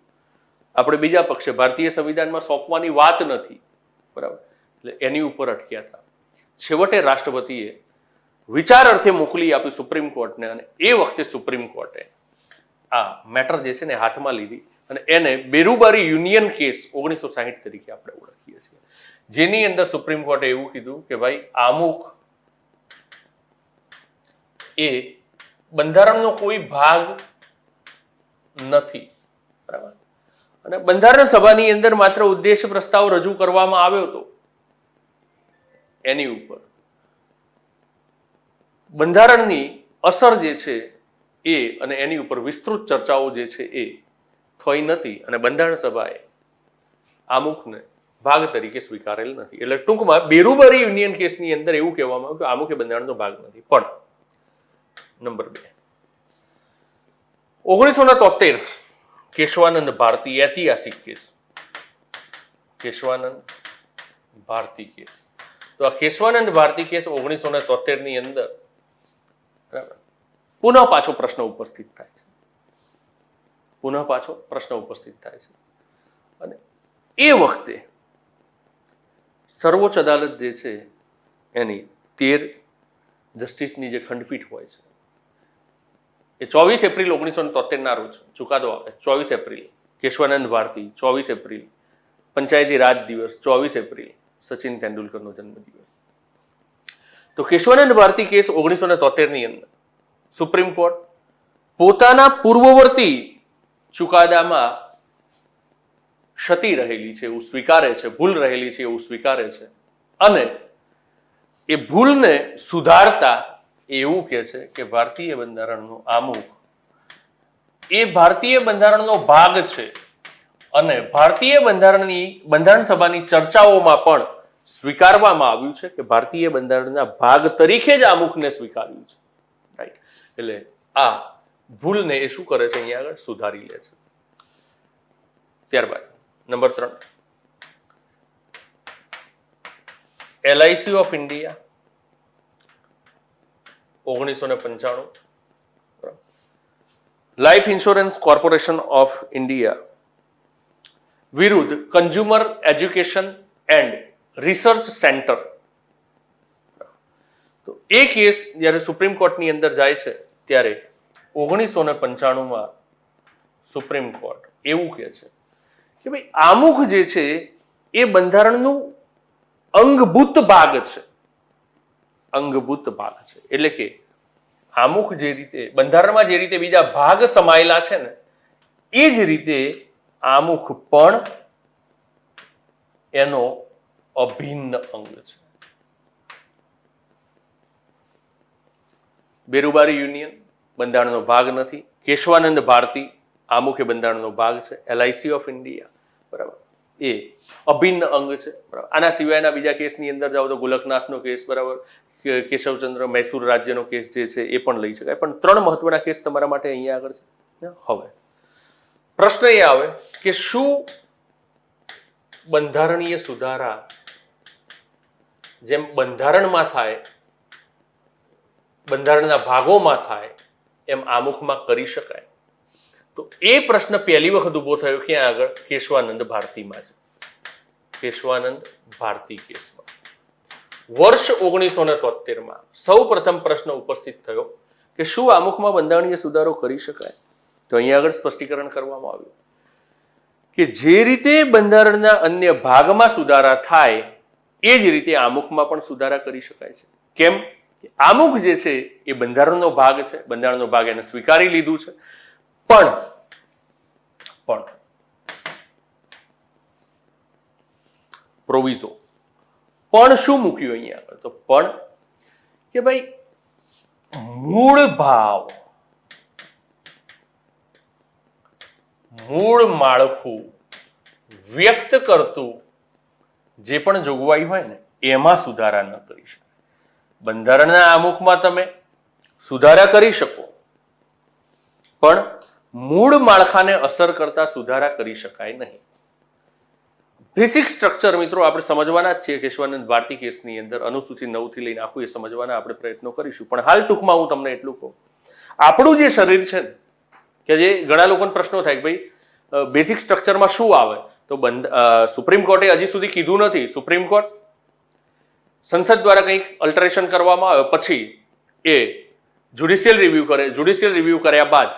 આપણે બીજા પક્ષે ભારતીય સંવિધાનમાં સોંપવાની વાત નથી, બરાબર, એટલે એની ઉપર અટક્યા હતા. છેવટે રાષ્ટ્રપતિએ વિચાર અર્થે મોકલી આપી સુપ્રીમ કોર્ટને, અને એ વખતે સુપ્રીમ કોર્ટે આ મેટર જે છે ને હાથમાં લીધી અને એને બેરુબારી યુનિયન કેસ 1960 તરીકે આપણે ઓળખીએ છીએ, જેની અંદર સુપ્રીમ કોર્ટે એવું કીધું કે ભાઈ આમુખ એ બંધારણનો કોઈ ભાગ નથી, બરાબર. અને બંધારણ સભાની અંદર માત્ર ઉદ્દેશ પ્રસ્તાવ રજૂ કરવામાં આવ્યો હતો, એની ઉપર બંધારણની અસર જે છે એ અને એની ઉપર વિસ્તૃત ચર્ચાઓ જે છે એ થઈ નથી, અને બંધારણ સભાએ આમુખને ભાગ તરીકે સ્વીકારેલ નથી. એટલે ટૂંકમાં બેરુબારી યુનિયન કેસની અંદર એવું કહેવામાં આવ્યું કે આમુખ એ બંધારણનો ભાગ નથી. પણ નંબર 2, 1973 કેશવાનંદ ભારતી ઐતિહાસિક કેસ, કેશવાનંદ ભારતી કેસ. તો આ કેશવાનંદ ભારતી કેસ 1973 ની અંદર પુનઃ પાછો પ્રશ્ન ઉપસ્થિત થાય છે, અને એ વખતે સર્વોચ્ચ અદાલત જે છે એની 13 જસ્ટિસની જે ખંડપીઠ હોય છે એ 24 એપ્રિલ 1973 ના રોજ ચુકાદો આપે. 24 એપ્રિલ કેશવાનંદ ભારતી, 24 એપ્રિલ પંચાયતી રાજ દિવસ, 24 એપ્રિલ સચિન તેંડુલકરનો જન્મદિવસ. તો કેશવાનંદ ભારતી કેસ 1973 ની અંદર સુપ્રીમ કોર્ટ પોતાના પૂર્વવર્તી ચુકાદામાં ક્ષતિ રહેલી છે એવું સ્વીકારે છે, ભૂલ રહેલી છે એવું સ્વીકારે છે, અને એ ભૂલને સુધારતા એવું કહે છે કે ભારતીય બંધારણનો આમુખ એ ભારતીય બંધારણનો ભાગ છે, અને ભારતીય બંધારણ સભાની ચર્ચાઓમાં પણ સ્વીકારવામાં આવ્યું છે કે ભારતીય બંધારણના ભાગ તરીકે જ આમુખને સ્વીકાર્યું છે, રાઈટ. એટલે આ ભૂલને એ શું કરે છે, અહીંયા આગળ સુધારી લે છે. ત્યારબાદ number 3, LIC of India 1995, life insurance corporation of India વિરુદ્ધ consumer education and research centre. તો એ કેસ જ્યારે સુપ્રીમ કોર્ટની અંદર જાય છે ત્યારે 1995 સુપ્રીમ કોર્ટ એવું કહે છે કે ભાઈ આમુખ જે છે એ બંધારણનું અંગભૂત ભાગ છે. અંગભૂત ભાગ છે એટલે કે આમુખ જે રીતે બંધારણમાં જે રીતે બીજા ભાગ સમાયેલા છે ને એ જ રીતે આમુખ પણ એનો અભિન્ન અંગ છે. બેરુબારી યુનિયન બંધારણનો ભાગ નથી. કેશવાનંદ ભારતી આમુખ એ બંધારણનો ભાગ છે. LIC ઓફ ઇન્ડિયા બરાબર એ અભિન્ન અંગ છે. બરાબર. આના સિવાયના બીજા કેસની અંદર જાઓ તો ગોલકનાથનો કેસ બરાબર, કેશવચંદ્ર મૈસૂર રાજ્યનો કેસ જે છે એ પણ લઈ શકાય. પણ 3 મહત્વના કેસ તમારા માટે અહીંયા આગળ છે. હવે પ્રશ્ન એ આવે કે શું બંધારણીય સુધારા જેમ બંધારણમાં થાય, બંધારણના ભાગોમાં થાય એમ આમુખમાં કરી શકાય? તો એ પ્રશ્ન પહેલી વખત ઉભો થયો ક્યાં આગળ? કેશવાનંદ ભારતીમાં છે. કેશવાનંદ ભારતી કેસમાં વર્ષ 1973 સૌ પ્રથમ પ્રશ્ન ઉપસ્થિત થયો કે શું આમુખમાં બંધારણીય સુધારો કરી શકાય? તો અહીંયા આગળ સ્પષ્ટીકરણ કરવામાં આવ્યું કે જે રીતે બંધારણના અન્ય ભાગમાં સુધારા થાય એ જ રીતે આમુખમાં પણ સુધારા કરી શકાય છે. કેમ? આમુખ જે છે એ બંધારણનો ભાગ છે. બંધારણનો ભાગ એને સ્વીકારી લીધું છે. પણ પ્રોવિઝો પણ શું મૂક્યું અહીંયા આગળ? તો પણ કે ભાઈ મૂળ ભાવ, મૂળ માળખું વ્યક્ત કરતું જે પણ જોગવાઈ હોય ને એમાં સુધારા ન કરી શકાય. બંધારણના આમુખમાં તમે સુધારા કરી શકો પણ મૂળ માળખાને અસર કરતા સુધારા કરી શકાય નહીં. બેસિક સ્ટ્રક્ચર મિત્રો આપણે સમજવાના જ છીએ. કેશવાનંદ ભારતી કેસની અંદર અનુસૂચિ 9 થી લઈને આખું એ સમજવાના આપણે પ્રયત્નો કરીશું. પણ હાલ ટૂંકમાં હું તમને એટલું કહું, આપણું જે શરીર છે ને કે જે ઘણા લોકોને પ્રશ્નો થાય કે ભાઈ બેસિક સ્ટ્રક્ચરમાં શું આવે? તો સુપ્રીમ કોર્ટે હજી સુધી કીધું નથી. સુપ્રીમ કોર્ટ સંસદ દ્વારા કંઈક અલ્ટરેશન કરવામાં આવે પછી એ જ્યુડિશિયલ રિવ્યુ કરે. જ્યુડિશિયલ રિવ્યુ કર્યા બાદ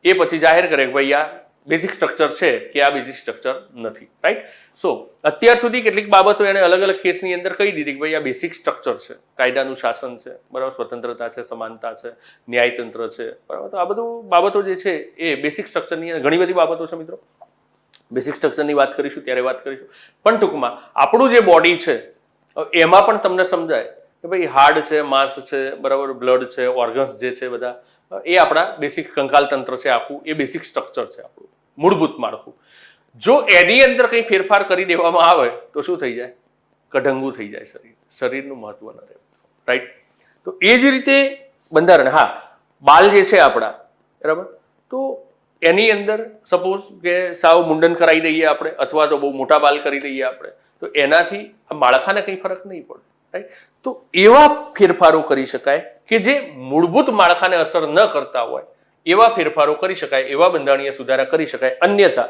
એ પછી જાહેર કરે કે ભાઈ આ બેઝિક સ્ટ્રક્ચર છે કે આ બેઝિક સ્ટ્રક્ચર નથી. રાઈટ? સો અત્યાર સુધી કેટલીક બાબતો એને અલગ અલગ કેસની અંદર કહી દીધી કે ભાઈ આ બેઝિક સ્ટ્રક્ચર છે, કાયદાનું શાસન છે, બરાબર, સ્વતંત્રતા છે, સમાનતા છે, ન્યાયતંત્ર છે, બરાબર. તો આ બધું બાબતો જે છે એ બેઝિક સ્ટ્રક્ચરની અંદર ઘણી બધી બાબતો છે મિત્રો. બેઝિક સ્ટ્રક્ચરની વાત કરીશું ત્યારે વાત કરીશું. પણ ટૂંકમાં આપણું જે બોડી છે એમાં પણ તમને સમજાય કે ભાઈ હાર્ડ છે, માંસ છે, બરાબર, બ્લડ છે, ઓર્ગન્સ જે છે બધા એ આપણા બેસિક કંકાલ તંત્ર છે. આખું એ બેસિક સ્ટ્રક્ચર છે આપણું મૂળભૂત માળખું. જો એની અંદર કંઈ ફેરફાર કરી દેવામાં આવે તો શું થઈ જાય? કઢંગું થઈ જાય શરીર. શરીરનું મહત્વ ન રહે. રાઈટ? તો એ જ રીતે બંધારણ, હા, બાલ જે છે આપણા, બરાબર, તો એની અંદર સપોઝ કે સાવ મુંડન કરાવી દઈએ આપણે અથવા તો બહુ મોટા બાલ કરી દઈએ આપણે તો એનાથી આ માળખાને કંઈ ફરક નહીં પડે. રાઈટ? તો એવા ફેરફારો કરી શકાય કે જે મૂળભૂત માળખાને અસર ન કરતા હોય એવા ફેરફારો કરી શકાય, એવા બંધારણીય સુધારા કરી શકાય. અન્યથા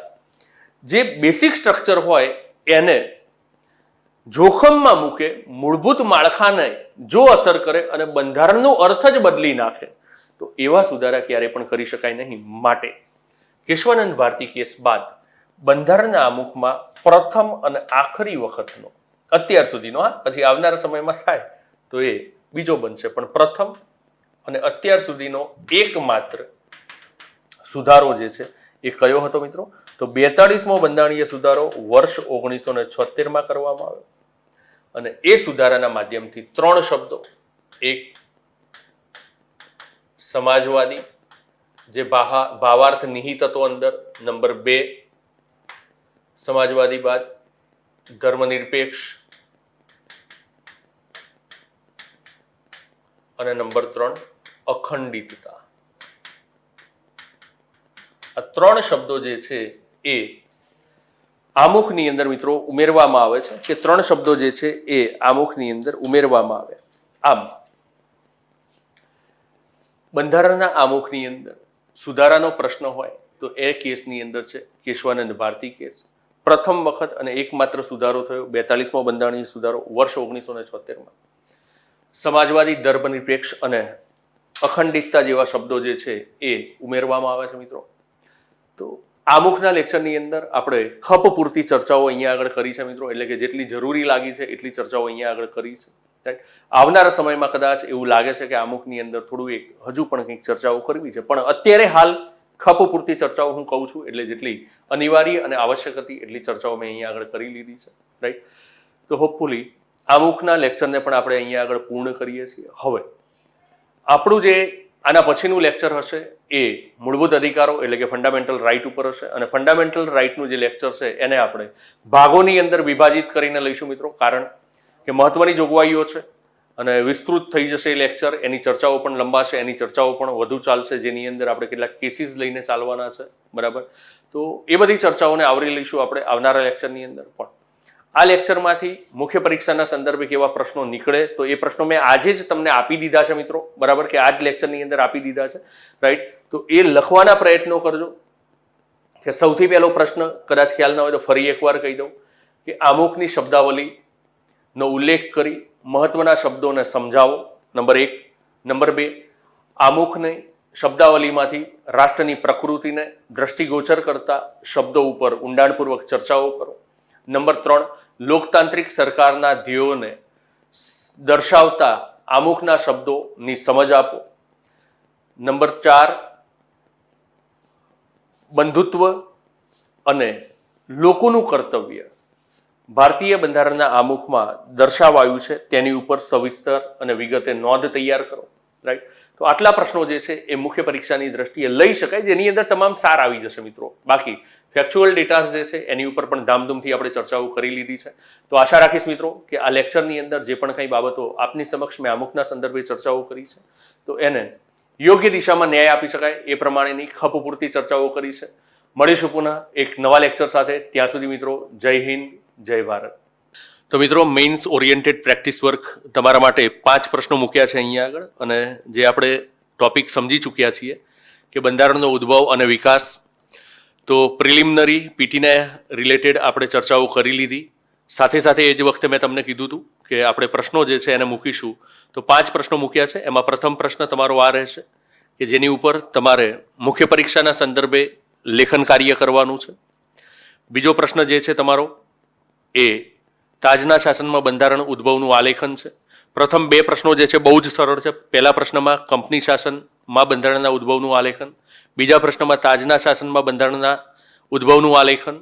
જે બેસિક સ્ટ્રક્ચર હોય એને જોખમમાં મૂકે, મૂળભૂત માળખાને જો અસર કરે અને બંધારણનો અર્થ જ બદલી નાખે તો એવા સુધારા ક્યારેય પણ કરી શકાય નહીં. માટે કેશવાનંદ ભારતી કેસ બાદ બંધારણના આમુખમાં પ્રથમ અને આખરી વખતનો અત્યાર સુધીનો, હા, પછી આવનારા સમયમાં થાય તો એ બીજો બનશે, પણ પ્રથમ અને અત્યાર સુધીનો એકમાત્ર સુધારો જે છે એ કયો હતો મિત્રો? તો 42મો બંધારણીય સુધારો વર્ષ 1976 કરવામાં આવ્યો. અને એ સુધારાના માધ્યમથી 3 શબ્દો, એક સમાજવાદી જે ભાવાર્થ નિહિત હતો અંદર, નંબર 2 સમાજવાદી બાદ ધર્મનિરપેક્ષ અને નંબર 3 અખંડિતતા. આ 3 શબ્દો જે છે એ આમુખની અંદર મિત્રો ઉમેરવામાં આવે છે કે 3 શબ્દો જે છે એ આમુખની અંદર ઉમેરવામાં આવે. આમ બંધારણના આમુખની અંદર સુધારાનો પ્રશ્ન હોય તો એ કેસની અંદર છે કેશવાનંદ ભારતી કેસ. પ્રથમ વખત અને એકમાત્ર સુધારો થયો 42મો બંધારણીય સુધારો વર્ષ 1976માં. સમાજવાદી, ધર્મનિરપેક્ષ અને અખંડિતતા જેવા શબ્દો જે છે એ ઉમેરવામાં આવે છે મિત્રો. તો આમુખના લેક્ચરની અંદર આપણે ખપ પૂરતી ચર્ચાઓ અહીંયા આગળ કરી છે મિત્રો, એટલે કે જેટલી જરૂરી લાગી છે એટલી ચર્ચાઓ અહીંયા આગળ કરી છે. રાઈટ. આવનારા સમયમાં કદાચ એવું લાગે છે કે આમુખની અંદર થોડું હજુ પણ કંઈક ચર્ચાઓ કરવી છે, પણ અત્યારે હાલ ખપ પૂરતી ચર્ચાઓ હું કહું છું, એટલે જેટલી અનિવાર્ય અને આવશ્યક હતી એટલી ચર્ચાઓ મેં અહીંયા આગળ કરી લીધી છે. રાઈટ. તો હોપફુલી આમુખના લેક્ચરને પણ આપણે અહીંયા આગળ પૂર્ણ કરીએ છીએ. હવે આપણું જે આના પછીનું લેક્ચર હશે એ મૂળભૂત અધિકારો એટલે કે ફંડામેન્ટલ રાઇટ ઉપર હશે, અને ફંડામેન્ટલ રાઇટનું જે લેક્ચર છે એને આપણે ભાગોની અંદર વિભાજિત કરીને લઈશું મિત્રો, કારણ કે મહત્વની જોગવાઈઓ છે અને વિસ્તૃત થઈ જશે એ લેક્ચર. એની ચર્ચાઓ પણ લંબાશે, એની ચર્ચાઓ પણ વધુ ચાલશે, જેની અંદર આપણે કેટલાક કેસીસ લઈને ચાલવાના છે. બરાબર. તો એ બધી ચર્ચાઓને આવરી લઈશું આપણે આવનારા લેક્ચરની અંદર. પણ આ લેક્ચરમાંથી મુખ્ય પરીક્ષાના સંદર્ભે કેવા પ્રશ્નો નીકળે તો એ પ્રશ્નો મેં આજે જ તમને આપી દીધા છે મિત્રો. બરાબર, કે આ જ લેક્ચરની અંદર આપી દીધા છે. રાઈટ. તો એ લખવાના પ્રયત્નો કરજો. કે સૌથી પહેલો પ્રશ્ન કદાચ ખ્યાલ ન હોય તો ફરી એકવાર કહી દઉં કે આમુખની શબ્દાવલીનો ઉલ્લેખ કરી મહત્વના શબ્દોને સમજાવો, નંબર 1. નંબર 2, આમુખને શબ્દાવલીમાંથી રાષ્ટ્રની પ્રકૃતિને દ્રષ્ટિગોચર કરતા શબ્દો ઉપર ઊંડાણપૂર્વક ચર્ચાઓ કરો. નંબર 3, લોકતાંત્રિક સરકારના ધ્યેયોને દર્શાવતા આમુખના શબ્દોની સમજ આપો. નંબર 4, બંધુત્વ અને લોકોનું કર્તવ્ય ભારતીય બંધારણના આમુખમાં દર્શાવાયું છે તેની ઉપર સવિસ્તર અને વિગતે નોંધ તૈયાર કરો. રાઈટ. તો આટલા પ્રશ્નો જે છે એ મુખ્ય પરીક્ષાની દ્રષ્ટિએ લઈ શકાય, જેની અંદર તમામ સાર આવી જશે મિત્રો. બાકી ફેક્ચ્યુઅલ ડેટા જે છે એની ઉપર પણ ધામધૂમથી આપણે ચર્ચાઓ કરી લીધી છે. તો આશા રાખીશ મિત્રો કે આ લેક્ચરની અંદર જે પણ કંઈ બાબતો આપની સમક્ષ મેં આમુખના સંદર્ભે ચર્ચાઓ કરી છે તો એને યોગ્ય દિશામાં ન્યાય આપી શકાય એ પ્રમાણેની ખપ પૂરતી ચર્ચાઓ કરી છે. મળીશું પુનઃ એક નવા લેક્ચર સાથે. ત્યાં સુધી મિત્રો જય હિન્દ, જય ભારત. તો મિત્રો મેઇન્સ ઓરિએન્ટેડ પ્રેક્ટિસ વર્ક તમારા માટે 5 પ્રશ્નો મૂક્યા છે અહીંયા આગળ, અને જે આપણે ટોપિક સમજી ચૂક્યા છીએ કે બંધારણનો ઉદ્ભવ અને વિકાસ. તો પ્રિલિમિનરી પીટીને રિલેટેડ આપણે ચર્ચાઓ કરી લીધી. સાથે સાથે એ જ વખતે મેં તમને કીધું હતું કે આપણે પ્રશ્નો જે છે એને મૂકીશું. તો 5 પ્રશ્નો મૂક્યા છે. એમાં પ્રથમ પ્રશ્ન તમારો આ રહેશે કે જેની ઉપર તમારે મુખ્ય પરીક્ષાના સંદર્ભે લેખન કાર્ય કરવાનું છે. બીજો પ્રશ્ન જે છે તમારો એ તાજના શાસનમાં બંધારણ ઉદ્ભવનું આલેખન છે. પ્રથમ 2 પ્રશ્નો જે છે બહુ જ સરળ છે. પહેલા પ્રશ્નમાં કંપની શાસનમાં બંધારણના ઉદ્ભવનું આલેખન, બીજા પ્રશ્નમાં તાજના શાસનમાં બંધારણના ઉદ્ભવનું આલેખન.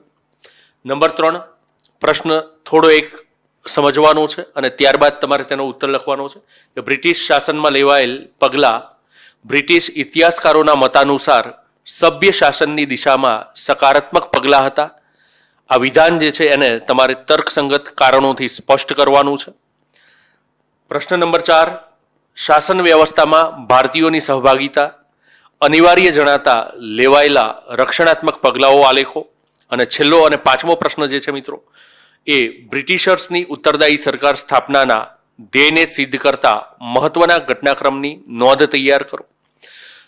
નંબર 3 પ્રશ્ન થોડો એક સમજવાનો છે અને ત્યારબાદ તમારે તેનો ઉત્તર લખવાનો છે કે બ્રિટિશ શાસનમાં લેવાયેલ પગલાં બ્રિટિશ ઇતિહાસકારોના મતાનુસાર સભ્ય શાસનની દિશામાં સકારાત્મક પગલાં હતા. આ વિધાન જે છે એને તમારે તર્કસંગત કારણોથી સ્પષ્ટ કરવાનું છે. પ્રશ્ન નંબર 4 શાસન વ્યવસ્થામાં ભારતીયોની સહભાગિતા અનિવાર્ય જણાતા લેવાયેલા રક્ષણાત્મક પગલાઓ આલેખો. અને છેલ્લો અને 5મો પ્રશ્ન જે છે મિત્રો એ બ્રિટિશર્સની ઉત્તરદાયી સરકાર સ્થાપનાના ધ્યેયને સિદ્ધ કરતા મહત્વના ઘટનાક્રમની નોંધ તૈયાર કરો.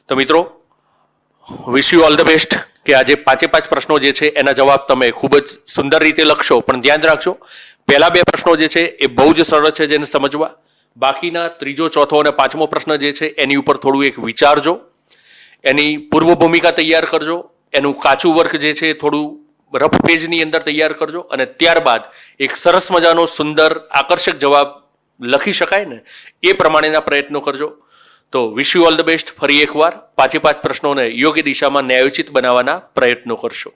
તો મિત્રો wish you all the best કે આજે 5 પ્રશ્નો જે છે એના જવાબ તમે ખૂબ જ સુંદર રીતે લખશો. પણ ધ્યાન રાખજો, પહેલા 2 પ્રશ્નો જે છે એ બહુ જ સરળ છે જેને સમજવા. બાકીના 3જો, 4થો અને 5મો પ્રશ્ન જે છે એની ઉપર થોડું એક વિચારજો, એની પૂર્વ ભૂમિકા તૈયાર કરજો, એનું કાચું વર્ક જે છે થોડું રફ પેજની અંદર તૈયાર કરજો, અને ત્યારબાદ એક સરસ મજાનો સુંદર આકર્ષક જવાબ લખી શકાય ને એ પ્રમાણેના પ્રયત્નો કરજો. તો wish you all the best. ફરી એકવાર 5 પ્રશ્નોને યોગ્ય દિશામાં ન્યાયોચિત બનાવવાના પ્રયત્નો કરશો.